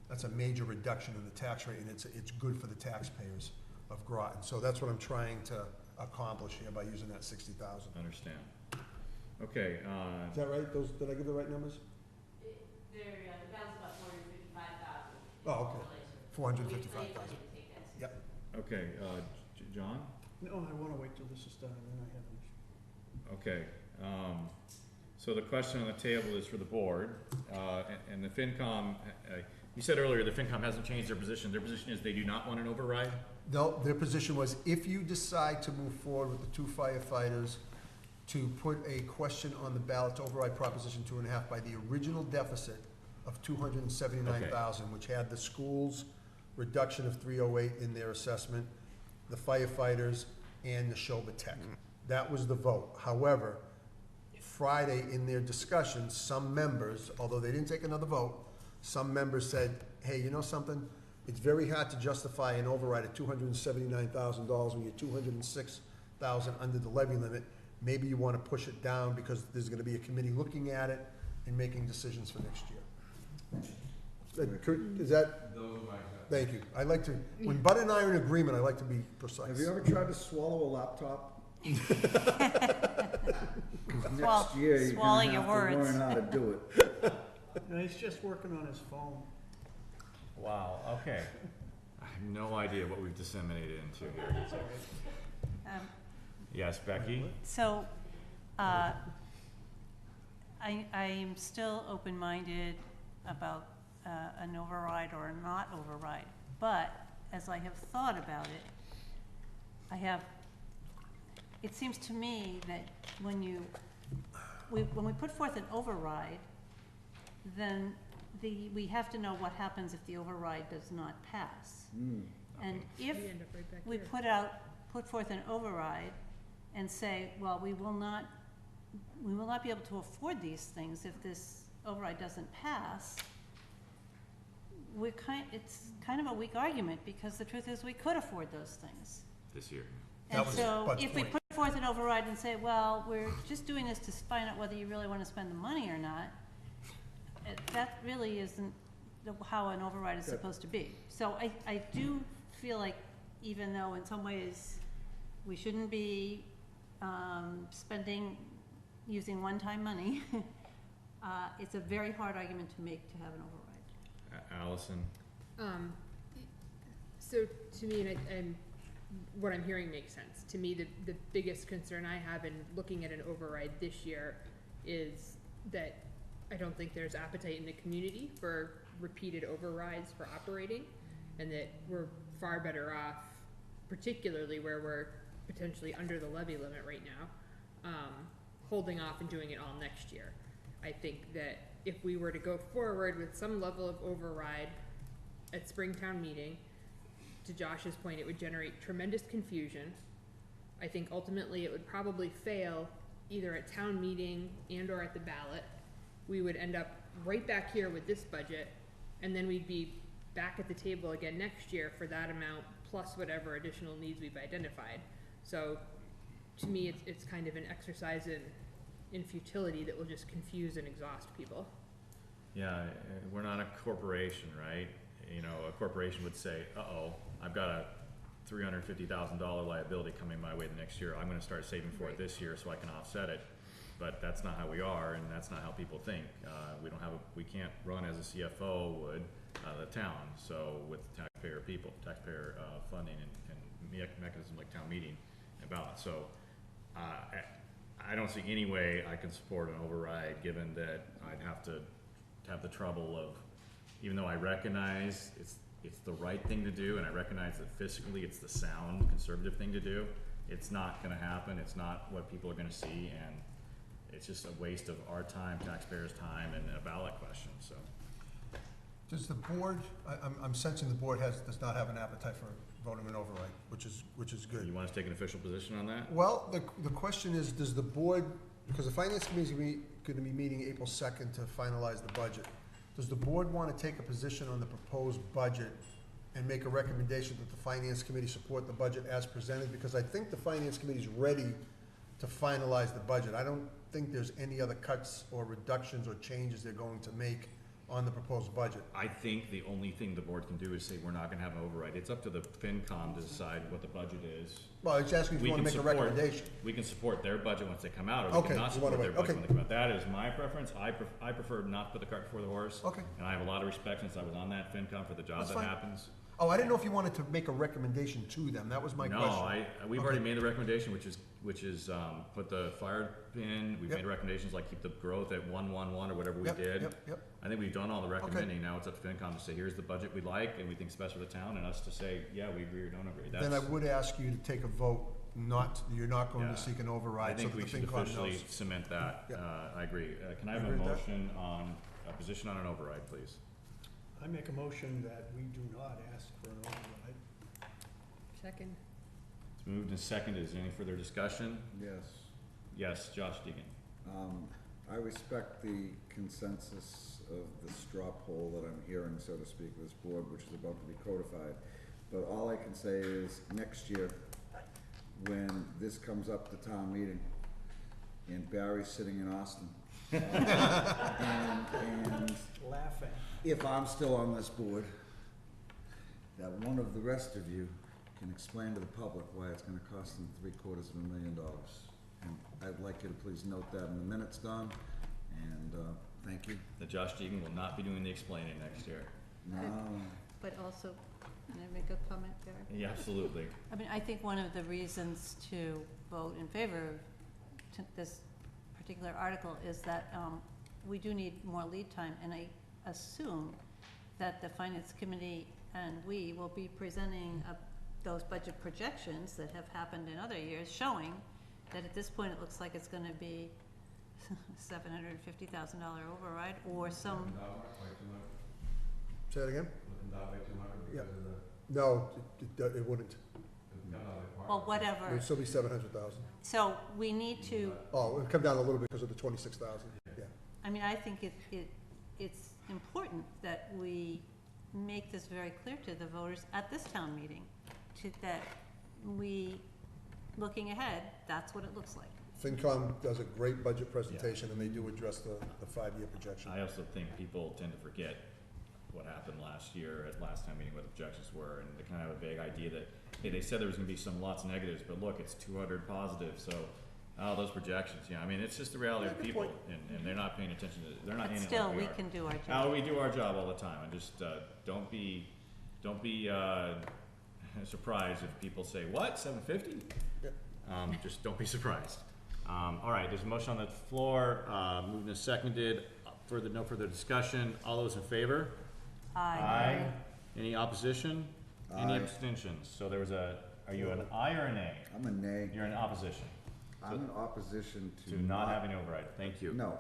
That's a major reduction in the tax rate, and it's good for the taxpayers of Groton. So that's what I'm trying to accomplish here by using that 60,000. Understand. Okay, Is that right? Did I give the right numbers? The balance about 455,000. Oh, okay. 455,000. Yep. okay, John? No, I wanna wait till this is done, and then I have an issue. Okay, so the question on the table is for the board, and the FinCom, you said earlier the FinCom hasn't changed their position. Their position is they do not want an override? No, their position was if you decide to move forward with the 2 firefighters, to put a question on the ballot to override Proposition 2.5 by the original deficit of 279,000, which had the school's reduction of 308 in their assessment, the firefighters, and the Shoba Tech. That was the vote. However, Friday in their discussion, some members, although they didn't take another vote, some members said, hey, you know something? It's very hard to justify an override at $279,000 when you're 206,000 under the levy limit. Maybe you want to push it down because there's going to be a committee looking at it and making decisions for next year. Is that? Those are my. Thank you. I like to, when Bud and I are in agreement, I like to be precise. Have you ever tried to swallow a laptop? Swallow- Next year, you're swallow gonna your have to words. learn how to do it. No, he's just working on his phone. Wow, okay. I have no idea what we've disseminated into here. Yes, Becky? So, I am still open-minded about an override or a not override, but as I have thought about it, it seems to me that when we put forth an override, then we have to know what happens if the override does not pass. And if We end up right back we here. put forth an override and say, well, we will not be able to afford these things if this override doesn't pass, it's kind of a weak argument, because the truth is we could afford those things. This year. And That was so Bud's if we point. put forth an override and say, well, we're just doing this to find out whether you really wanna spend the money or not, that really isn't how an override is supposed to be. So I do feel like, even though in some ways we shouldn't be using one-time money, it's a very hard argument to make to have an override. Allison? So to me, and what I'm hearing makes sense. To me, the biggest concern I have in looking at an override this year is that I don't think there's appetite in the community for repeated overrides for operating, and that we're far better off, particularly where we're potentially under the levy limit right now, holding off and doing it all next year. I think that if we were to go forward with some level of override at Springtown meeting, to Josh's point, it would generate tremendous confusion. I think ultimately it would probably fail either at town meeting and or at the ballot. We would end up right back here with this budget, and then we'd be back at the table again next year for that amount plus whatever additional needs we've identified. So to me, it's kind of an exercise in futility that will just confuse and exhaust people. Yeah, we're not a corporation, right? You know, a corporation would say, uh-oh, I've got a $350,000 liability coming my way the next year. I'm gonna start saving for it this year so I can offset it. But that's not how we are, and that's not how people think. We can't run as a CFO would, the town. So with taxpayer funding and mechanisms like town meeting and ballot. So I don't see any way I can support an override, given that I'd have to have the trouble of, even though I recognize it's the right thing to do, and I recognize that fiscally it's the sound conservative thing to do, it's not gonna happen. It's not what people are gonna see, and it's just a waste of our time, taxpayers' time, and a ballot question, so. Does the board, I'm sensing the board does not have an appetite for voting an override, which is good. You want us to take an official position on that? Well, the question is, does the board, because the finance committee is gonna be meeting April 2nd to finalize the budget. Does the board wanna take a position on the proposed budget and make a recommendation that the finance committee support the budget as presented? Because I think the finance committee's ready to finalize the budget. I don't think there's any other cuts or reductions or changes they're going to make on the proposed budget. I think the only thing the board can do is say, we're not gonna have an override. It's up to the FinCom to decide what the budget is. Well, it's asking if you wanna make a recommendation. We can support their budget once they come out, or we Okay, can not you wanna support their wait, budget okay. when they come out. That is my preference. I prefer not to put the cart before the horse. Okay. And I have a lot of respect, since I was on that FinCom, for the job That's that fine. happens. Oh, I didn't know if you wanted to make a recommendation to them. That was my question. No, we've already made the recommendation, which is put the fire pin, we've Yep. made recommendations like keep the growth at 111 or whatever we Yep, did. Yep. I think we've done all the recommending. Now it's up to FinCom to say, here's the budget we like and we think's best for the town, and us to say, yeah, we agree or don't agree. Then I would ask you to take a vote, you're not going Yeah. to seek an I override, so think that we the should FinCom officially knows. cement that. Yeah. I agree. Can I have You a agree with that? motion on, a position on an override, please? I make a motion that we do not ask for an override. Second. It's moved and seconded. Is there any further discussion? Yes. Yes, Josh Deegan. I respect the consensus of the straw poll that I'm hearing, so to speak, of this board, which is about to be codified. But all I can say is, next year, when this comes up to town meeting, and Barry's sitting in Austin, and Laughing. if I'm still on this board, that one of the rest of you can explain to the public why it's gonna cost them $750,000. And I'd like you to please note that in the minutes, Don, and, thank you. That Josh Deegan will not be doing the explaining next year. No. But also, can I make a comment there? Yeah, absolutely. I mean, I think one of the reasons to vote in favor of this particular article is that we do need more lead time, and I assume that the finance committee and we will be presenting those budget projections that have happened in other years, showing that at this point it looks like it's gonna be $750,000 override, or some. Say that again? Yeah. No, it wouldn't. Well, whatever. It would still be 700,000. So we need to, Oh, it would come down a little bit because of the 26,000, yeah. I mean, I think it's important that we make this very clear to the voters at this town meeting, that we looking ahead, that's what it looks like. FinCom does a great budget presentation, and they do address the 5-year projection. I also think people tend to forget what happened last year at last time meeting, what the projections were, and they kind of have a vague idea that, hey, they said there was gonna be some lots of negatives, but look, it's 200 positives, so, those projections, yeah, I mean, it's just the reality of people, and they're not paying attention to, they're not But in it still, like we we are. can do our job. We do our job all the time, and just, don't be surprised if people say, what, 750? Just don't be surprised. All right, there's a motion on the floor, moved and seconded, no further discussion, all those in favor? Aye. Any opposition? Any Aye. abstentions? So there was are you an aye or a nay? I'm a nay. You're in opposition I'm in opposition to not having override, thank you. No,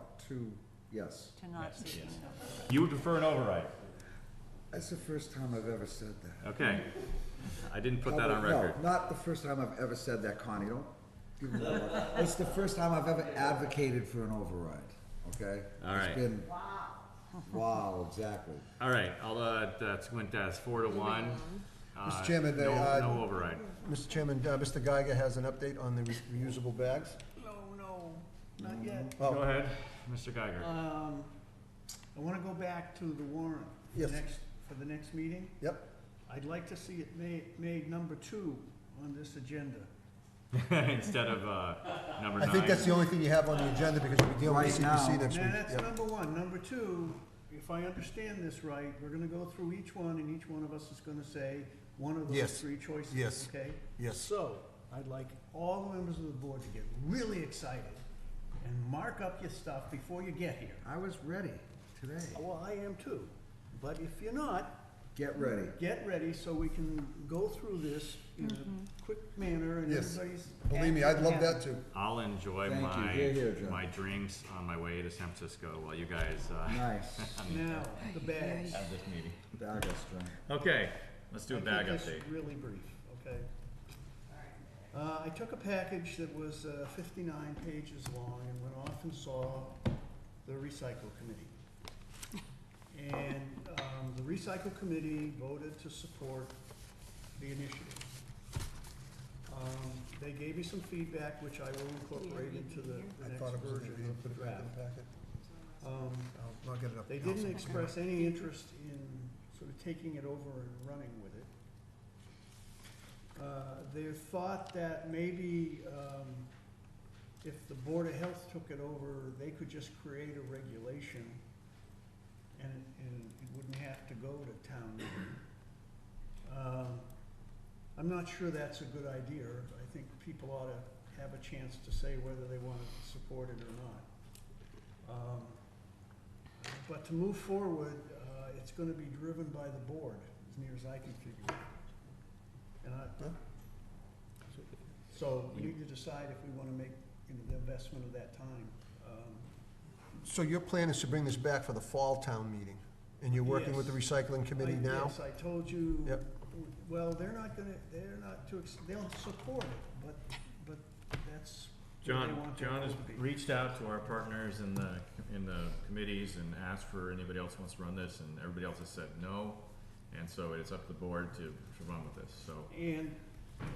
yes. To not Yes, seeking. yes. You would prefer an override? That's the first time I've ever said that. Okay. I didn't put that on record. No, not the first time I've ever said that, Connie, don't give me that. It's the first time I've ever advocated for an override, okay? All right. It's been, wow, exactly. All right, that went as 4-1. Mr. Chairman, No override. Mr. Chairman, Mr. Geiger has an update on the reusable bags. No, not yet. Oh. Go ahead, Mr. Geiger. I wanna go back to the warrant Yes. for the next meeting. Yep. I'd like to see it made number 2 on this agenda. Instead of number 9. I think that's the only thing you have on the agenda, because we'll be dealing with Right CPC now. next week. Now, that's Yep. number 1. Number 2, if I understand this right, we're gonna go through each one, and each one of us is gonna say one of those Yes. 3 choices, Yes. okay? Yes. So, I'd like all the members of the board to get really excited and mark up your stuff before you get here. I was ready today. Well, I am too, but if you're not, Get ready. get ready so we can go through this in a quick manner and Yes. everybody's. Believe me, I'd love that too. I'll enjoy Thank you. Here, here, John. my drinks on my way to San Francisco while you guys Nice. Now, the bags. have this meeting. Bag us, John. Okay, let's do a bag I'll keep update. this really brief, okay? I took a package that was 59 pages long and went off and saw the recycle committee. And the recycle committee voted to support the initiative. They gave me some feedback, which I will incorporate into the I next thought it was in version there. You of the put it back in draft. the packet. I'll get it up. They didn't express any interest in sort of taking it over and running with it. They thought that maybe if the Board of Health took it over, they could just create a regulation and it wouldn't have to go to town meeting. I'm not sure that's a good idea. I think people ought to have a chance to say whether they want to support it or not. But to move forward, it's gonna be driven by the board, as near as I can figure out. And so we need to decide if we wanna make, the investment of that time. So your plan is to bring this back for the fall town meeting, and you're working with the recycling committee now? Yes, I told you. Yep. Well, they'll support it, but that's where they John want their has vote to be. reached out to our partners in the committees and asked for anybody else who wants to run this, and everybody else has said no. And so it's up to the board to run with this, so. And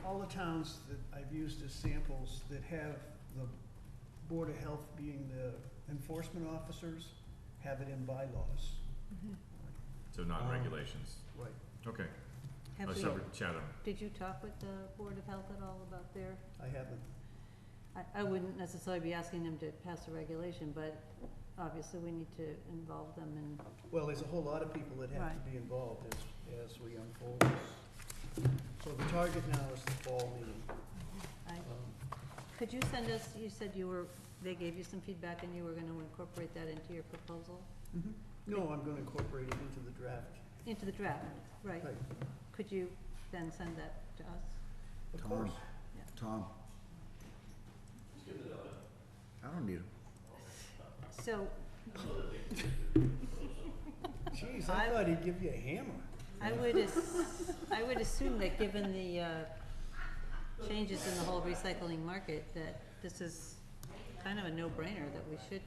all the towns that I've used as samples that have the Board of Health being the enforcement officers have it in bylaws. So not in regulations. Right. Okay. Have Let's we- have a chat on it. Did you talk with the Board of Health at all about their, I haven't. I wouldn't necessarily be asking them to pass a regulation, but obviously we need to involve them in, Well, there's a whole lot of people that have Right. to be involved as we unfold this. So the target now is the fall meeting. could you send us, you said they gave you some feedback and you were gonna incorporate that into your proposal? No, I'm gonna incorporate it into the draft. Into the draft, right. Right. Could you then send that to us? Of Tom, course. Tom. I don't need him. So, Jeez, I thought he'd give you a hammer. I would assume that given the changes in the whole recycling market, that this is kind of a no-brainer that we should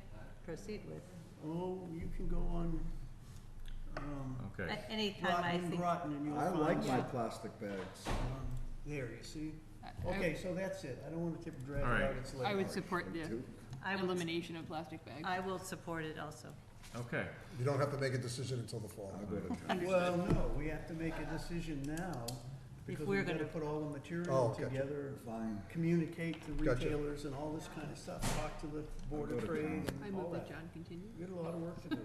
proceed with. Oh, you can go on, Okay. Anytime I think. Groton, and you'll I find. like my plastic bags. There, you see? Okay, so that's it. I don't want to drag it All right. out. It's late. I would support the I will, elimination of plastic bags. I will support it also. Okay. You don't have to make a decision until the fall. I'll go to town. Well, no, we have to make a decision now, because we're we've got to gonna- put all the Oh, material gotcha. together, Fine. communicate to Gotcha. retailers and all this kind of stuff, talk to the Board I'll of go to Trade town. I and all move that that. John continue. We got a lot of work to do.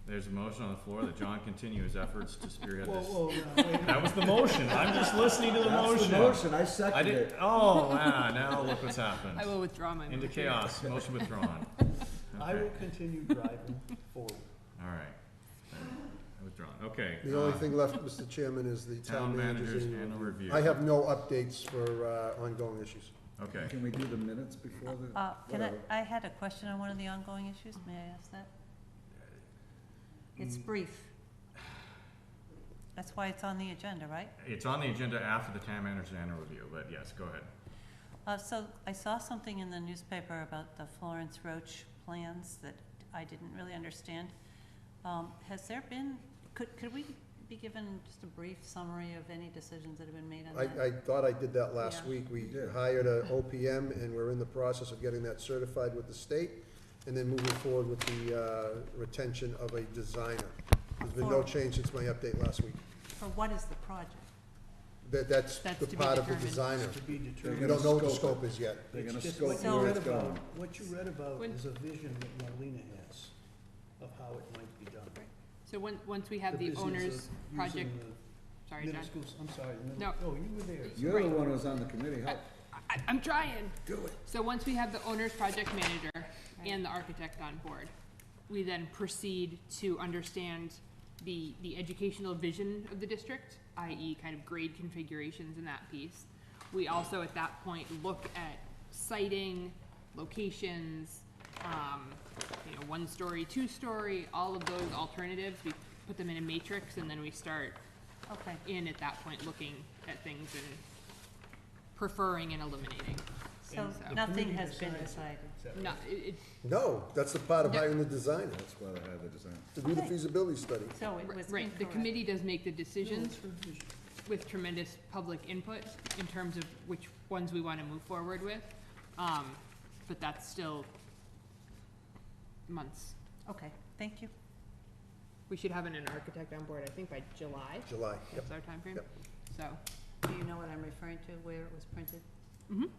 There's a motion on the floor that John continue his efforts to spearhead Whoa, this. whoa, now, wait a minute. That was the motion. I'm just listening to the That's motion. the motion, I I second did. it. Oh, wow, now look what's happened. I will withdraw my motion. Into chaos. Motion withdrawn. I Okay. will continue driving forward. All right. Withdrawn. Okay. The only thing left, Mr. Chairman, is the Town manager's annual annual review. I have no updates for ongoing issues. Okay. Can we do the minutes before the, Can whatever? I had a question on one of the ongoing issues, may I ask that? It's brief. That's why it's on the agenda, right? It's on the agenda after the town manager's annual review, but yes, go ahead. So I saw something in the newspaper about the Florence Roach plans that I didn't really understand. Has there been, could we be given just a brief summary of any decisions that have been made on that? I thought I did that last Yeah. week. We hired a OPM, and we're in the process of getting that certified with the state, and then moving forward with the retention of a designer. There's been no change since my update last week. For what is the project? That's That's the to be part of the determined. designer. To be We determined. don't know what the Scope scope is yet. They're gonna It's just scope what you So- where read it's about. going. What you read about When- is a vision that Marlena has of how it might be done. So once we have the business owner's of project, using the sorry, John. middle schools, I'm sorry, the middle, No. oh, you were there. You're the one who's on the committee, help. I'm trying. Do it. So once we have the owner's project manager and the architect on board, we then proceed to understand the educational vision of the district, i.e. kind of grade configurations in that piece. We also, at that point, look at siting, locations, one-story, two-story, all of those alternatives. We put them in a matrix, and then we start Okay. at that point, looking at things and preferring and eliminating. So And so- nothing committee has been decides. decided. Is that right? No, it, No, that's the part of Yeah. hiring the designer, That's why they had the design. to do the Okay. feasibility study. So it was right, the incorrect. committee does make the No, decisions it's her vision. with tremendous public input in terms of which ones we wanna move forward with. But that's still months. Okay, thank you. We should have an architect on board, I think by July. July, yep. That's our timeframe. Yep. So, Do you know what I'm referring to, where it was printed? mhm.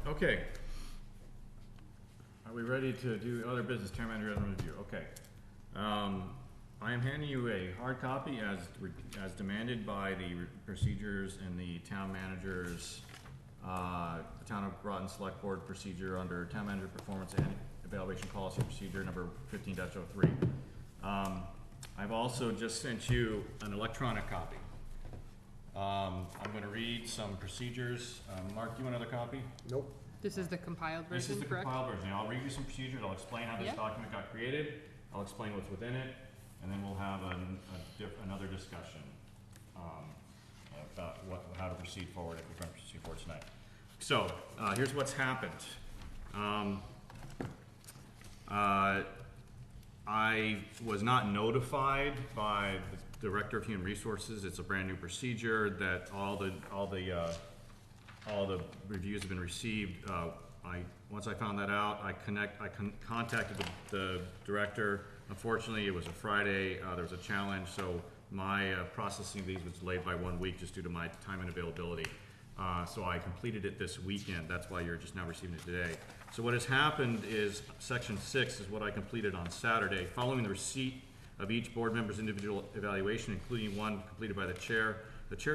Okay. Are we ready to do other business, town manager annual review? Okay. I am handing you a hard copy as demanded by the procedures in the town manager's, the Town of Groton Select Board procedure under Town Manager Performance and Evaluation Policy Procedure number 15-03. I've also just sent you an electronic copy. I'm gonna read some procedures. Mark, do you want another copy? Nope. This is the compiled This is version, the correct? compiled version. I'll read you some procedures, I'll explain how this Yeah. document got created, I'll explain what's within it, and then we'll have another discussion, about how to proceed forward if we're gonna proceed forward tonight. So, here's what's happened. I was not notified by the Director of Human Resources. It's a brand-new procedure that all the reviews have been received. Once I found that out, I contacted the director. Unfortunately, it was a Friday, there was a challenge, so my processing of these was delayed by 1 week just due to my time and availability. So I completed it this weekend, that's why you're just now receiving it today. So what has happened is, section 6 is what I completed on Saturday. Following the receipt of each board member's individual evaluation, including one completed by the chair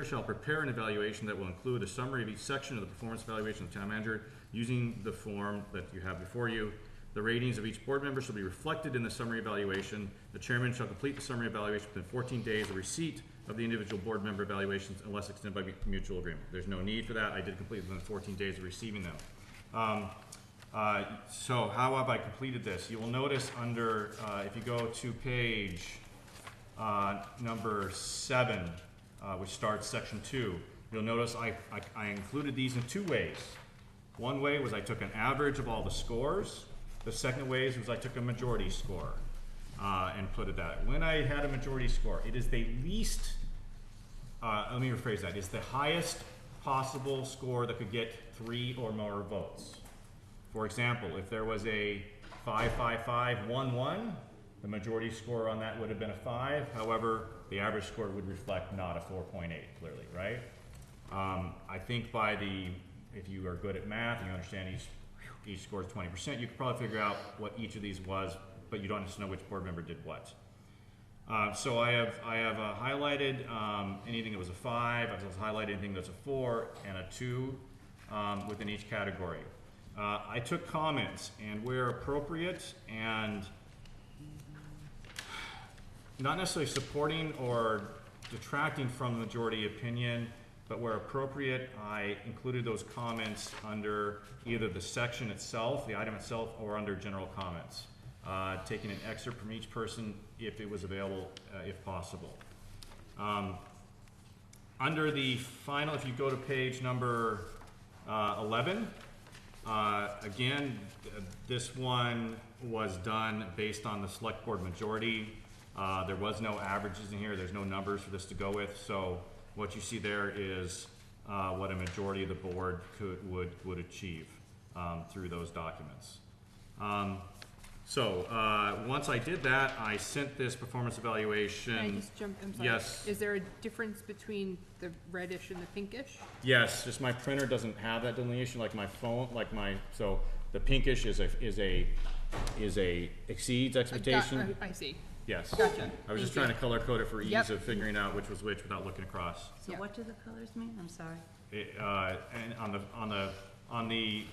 shall prepare an evaluation that will include a summary of each section of the performance evaluation of the town manager using the form that you have before you. The ratings of each board member shall be reflected in the summary evaluation. The chairman shall complete the summary evaluation within 14 days of receipt of the individual board member evaluations unless extended by mutual agreement. There's no need for that. I did complete within 14 days of receiving them. So how have I completed this? You will notice under, if you go to page number 7, which starts section 2, you'll notice I included these in 2 ways. One way was I took an average of all the scores. The second way was I took a majority score and put it that. When I had a majority score, it is the least let me rephrase that, is the highest possible score that could get 3 or more votes. For example, if there was a 5-5-5-1-1, the majority score on that would have been a 5. However, the average score would reflect not a 4.8, clearly, right? I think if you are good at math and you understand each score is 20%, you could probably figure out what each of these was, but you don't necessarily know which board member did what. So I have highlighted anything that was a 5, I've also highlighted anything that's a 4 and a 2 within each category. I took comments, and where appropriate and not necessarily supporting or detracting from the majority opinion, but where appropriate, I included those comments under either the section itself, the item itself, or under general comments, taking an excerpt from each person if it was available, if possible. Under the final, if you go to page number 11, again, this one was done based on the select board majority. There was no averages in here, there's no numbers for this to go with, so what you see there is what a majority of the board would achieve through those documents. Once I did that, I sent this performance evaluation. Can I just jump? I'm sorry. Yes. Is there a difference between the reddish and the pinkish? Yes, just my printer doesn't have that delineation like my phone, so the pinkish is a exceeds expectation. I see. Yes. Gotcha. I was just trying to color code it for ease of figuring out which was which without looking across. So what do the colors mean? I'm sorry. And on the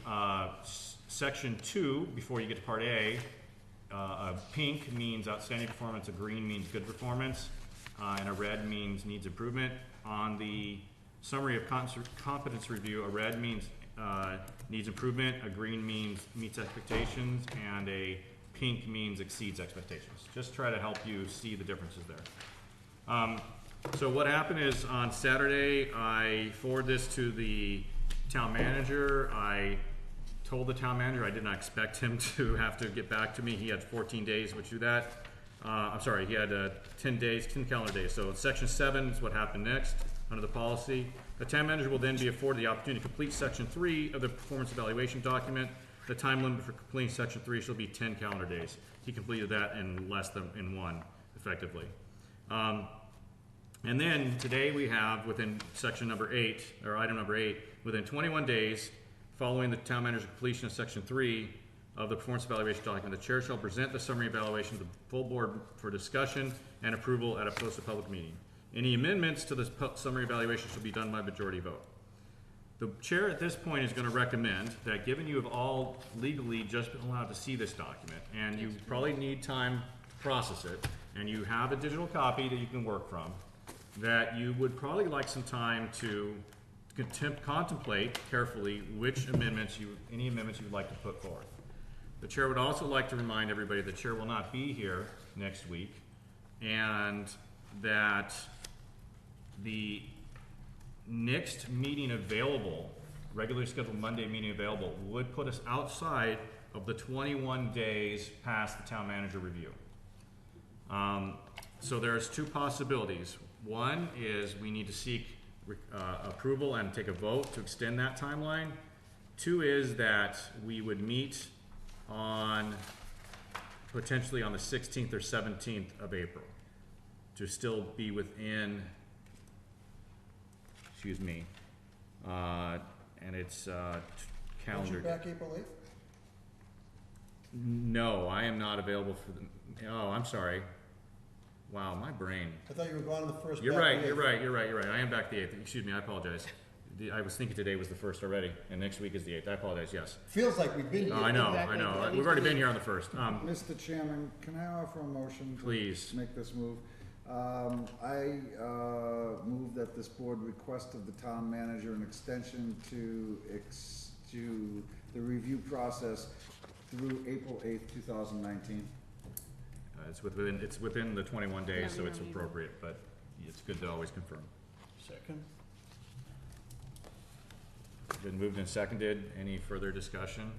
section 2, before you get to part A, pink means outstanding performance, a green means good performance, and a red means needs improvement. On the summary of competence review, a red means needs improvement, a green means meets expectations, and a pink means exceeds expectations. Just try to help you see the differences there. So what happened is on Saturday, I forwarded this to the town manager. I told the town manager I did not expect him to have to get back to me. He had 14 days to do that. I'm sorry, he had 10 calendar days. So section 7 is what happened next under the policy. The town manager will then be afforded the opportunity to complete section 3 of the performance evaluation document. The time limit for completing section 3 shall be 10 calendar days. He completed that in less than 1, effectively. And then today we have within section number 8, or item number 8, within 21 days following the town manager's completion of section 3 of the performance evaluation document, the chair shall present the summary evaluation to the full board for discussion and approval at a posted public meeting. Any amendments to the summary evaluation shall be done by majority vote. The chair at this point is going to recommend that, given you have all legally just been allowed to see this document, and you probably need time to process it, and you have a digital copy that you can work from, that you would probably like some time to contemplate carefully which amendments any amendments you would like to put forth. The chair would also like to remind everybody the chair will not be here next week, and that the next meeting available, regularly scheduled Monday meeting available, would put us outside of the 21 days past the town manager review. So there's 2 possibilities. One is we need to seek approval and take a vote to extend that timeline. 2 is that we would meet on potentially on the 16th or 17th of April to still be within, excuse me, and it's calendar. Aren't you back April 8th? No, I am not available for the, oh, I'm sorry. Wow, my brain. I thought you were gone on the first. You're right. I am back the 8th. Excuse me, I apologize. I was thinking today was the 1st already, and next week is the 8th. I apologize, yes. Feels like we've been here. I know. We've already been here on the 1st. Mr. Chairman, can I offer a motion Please. to make this move? I move that this board request of the town manager an extension to the review process through April 8th, 2019. It's within the 21 days, so it's appropriate, but it's good to always confirm. Second. Been moved and seconded. Any further discussion?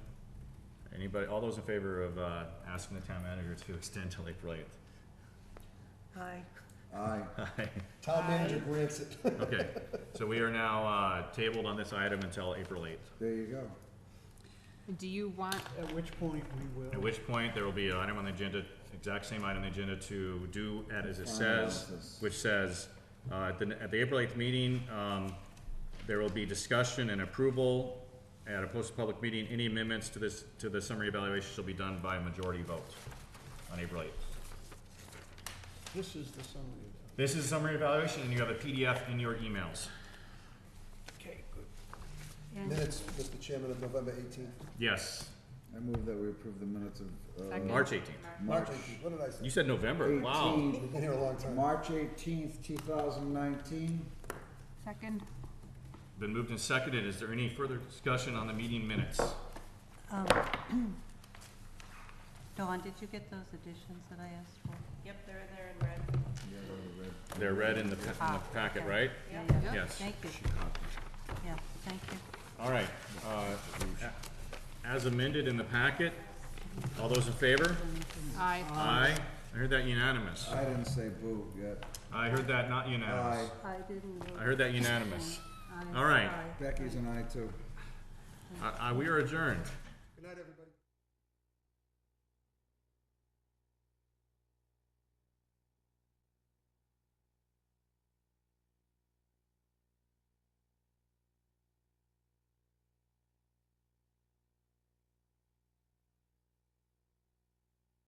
Anybody, all those in favor of asking the town manager to extend till April 8th? Aye. Aye. Aye. Town manager grants it. Okay, so we are now tabled on this item until April 8th, There you go. Do you want, At which point we will. at which point there will be an item on the agenda, exact same item on the agenda to do as it Final says, analysis. which says, at the April 8th meeting, there will be discussion and approval at a posted public meeting. Any amendments to this, to the summary evaluation shall be done by a majority vote on April 8th. This is the summary of that. This is a summary evaluation, and you have a PDF in your emails. Okay, good. And Minutes, Mr. Chairman, of November 18th. Yes, I move that we approve the minutes of, Second. March 18th. March 18th, what did I say? You said November, wow. 18th, We've been here a long time. March 18th, 2019. second? Been moved and seconded. Is there any further discussion on the meeting minutes? Dawn, did you get those additions that I asked for? Yep, they're there in red. They're read in the packet, okay. right? Yeah, Yes. Thank you. Yeah, thank you. All right, as amended in the packet, all those in favor? Aye. Aye. I heard that unanimous. I didn't say boo yet. I heard that not unanimous. I didn't vote. I heard that unanimous. I'm All right. sorry. Becky's and I too. We are adjourned. Good night, everybody.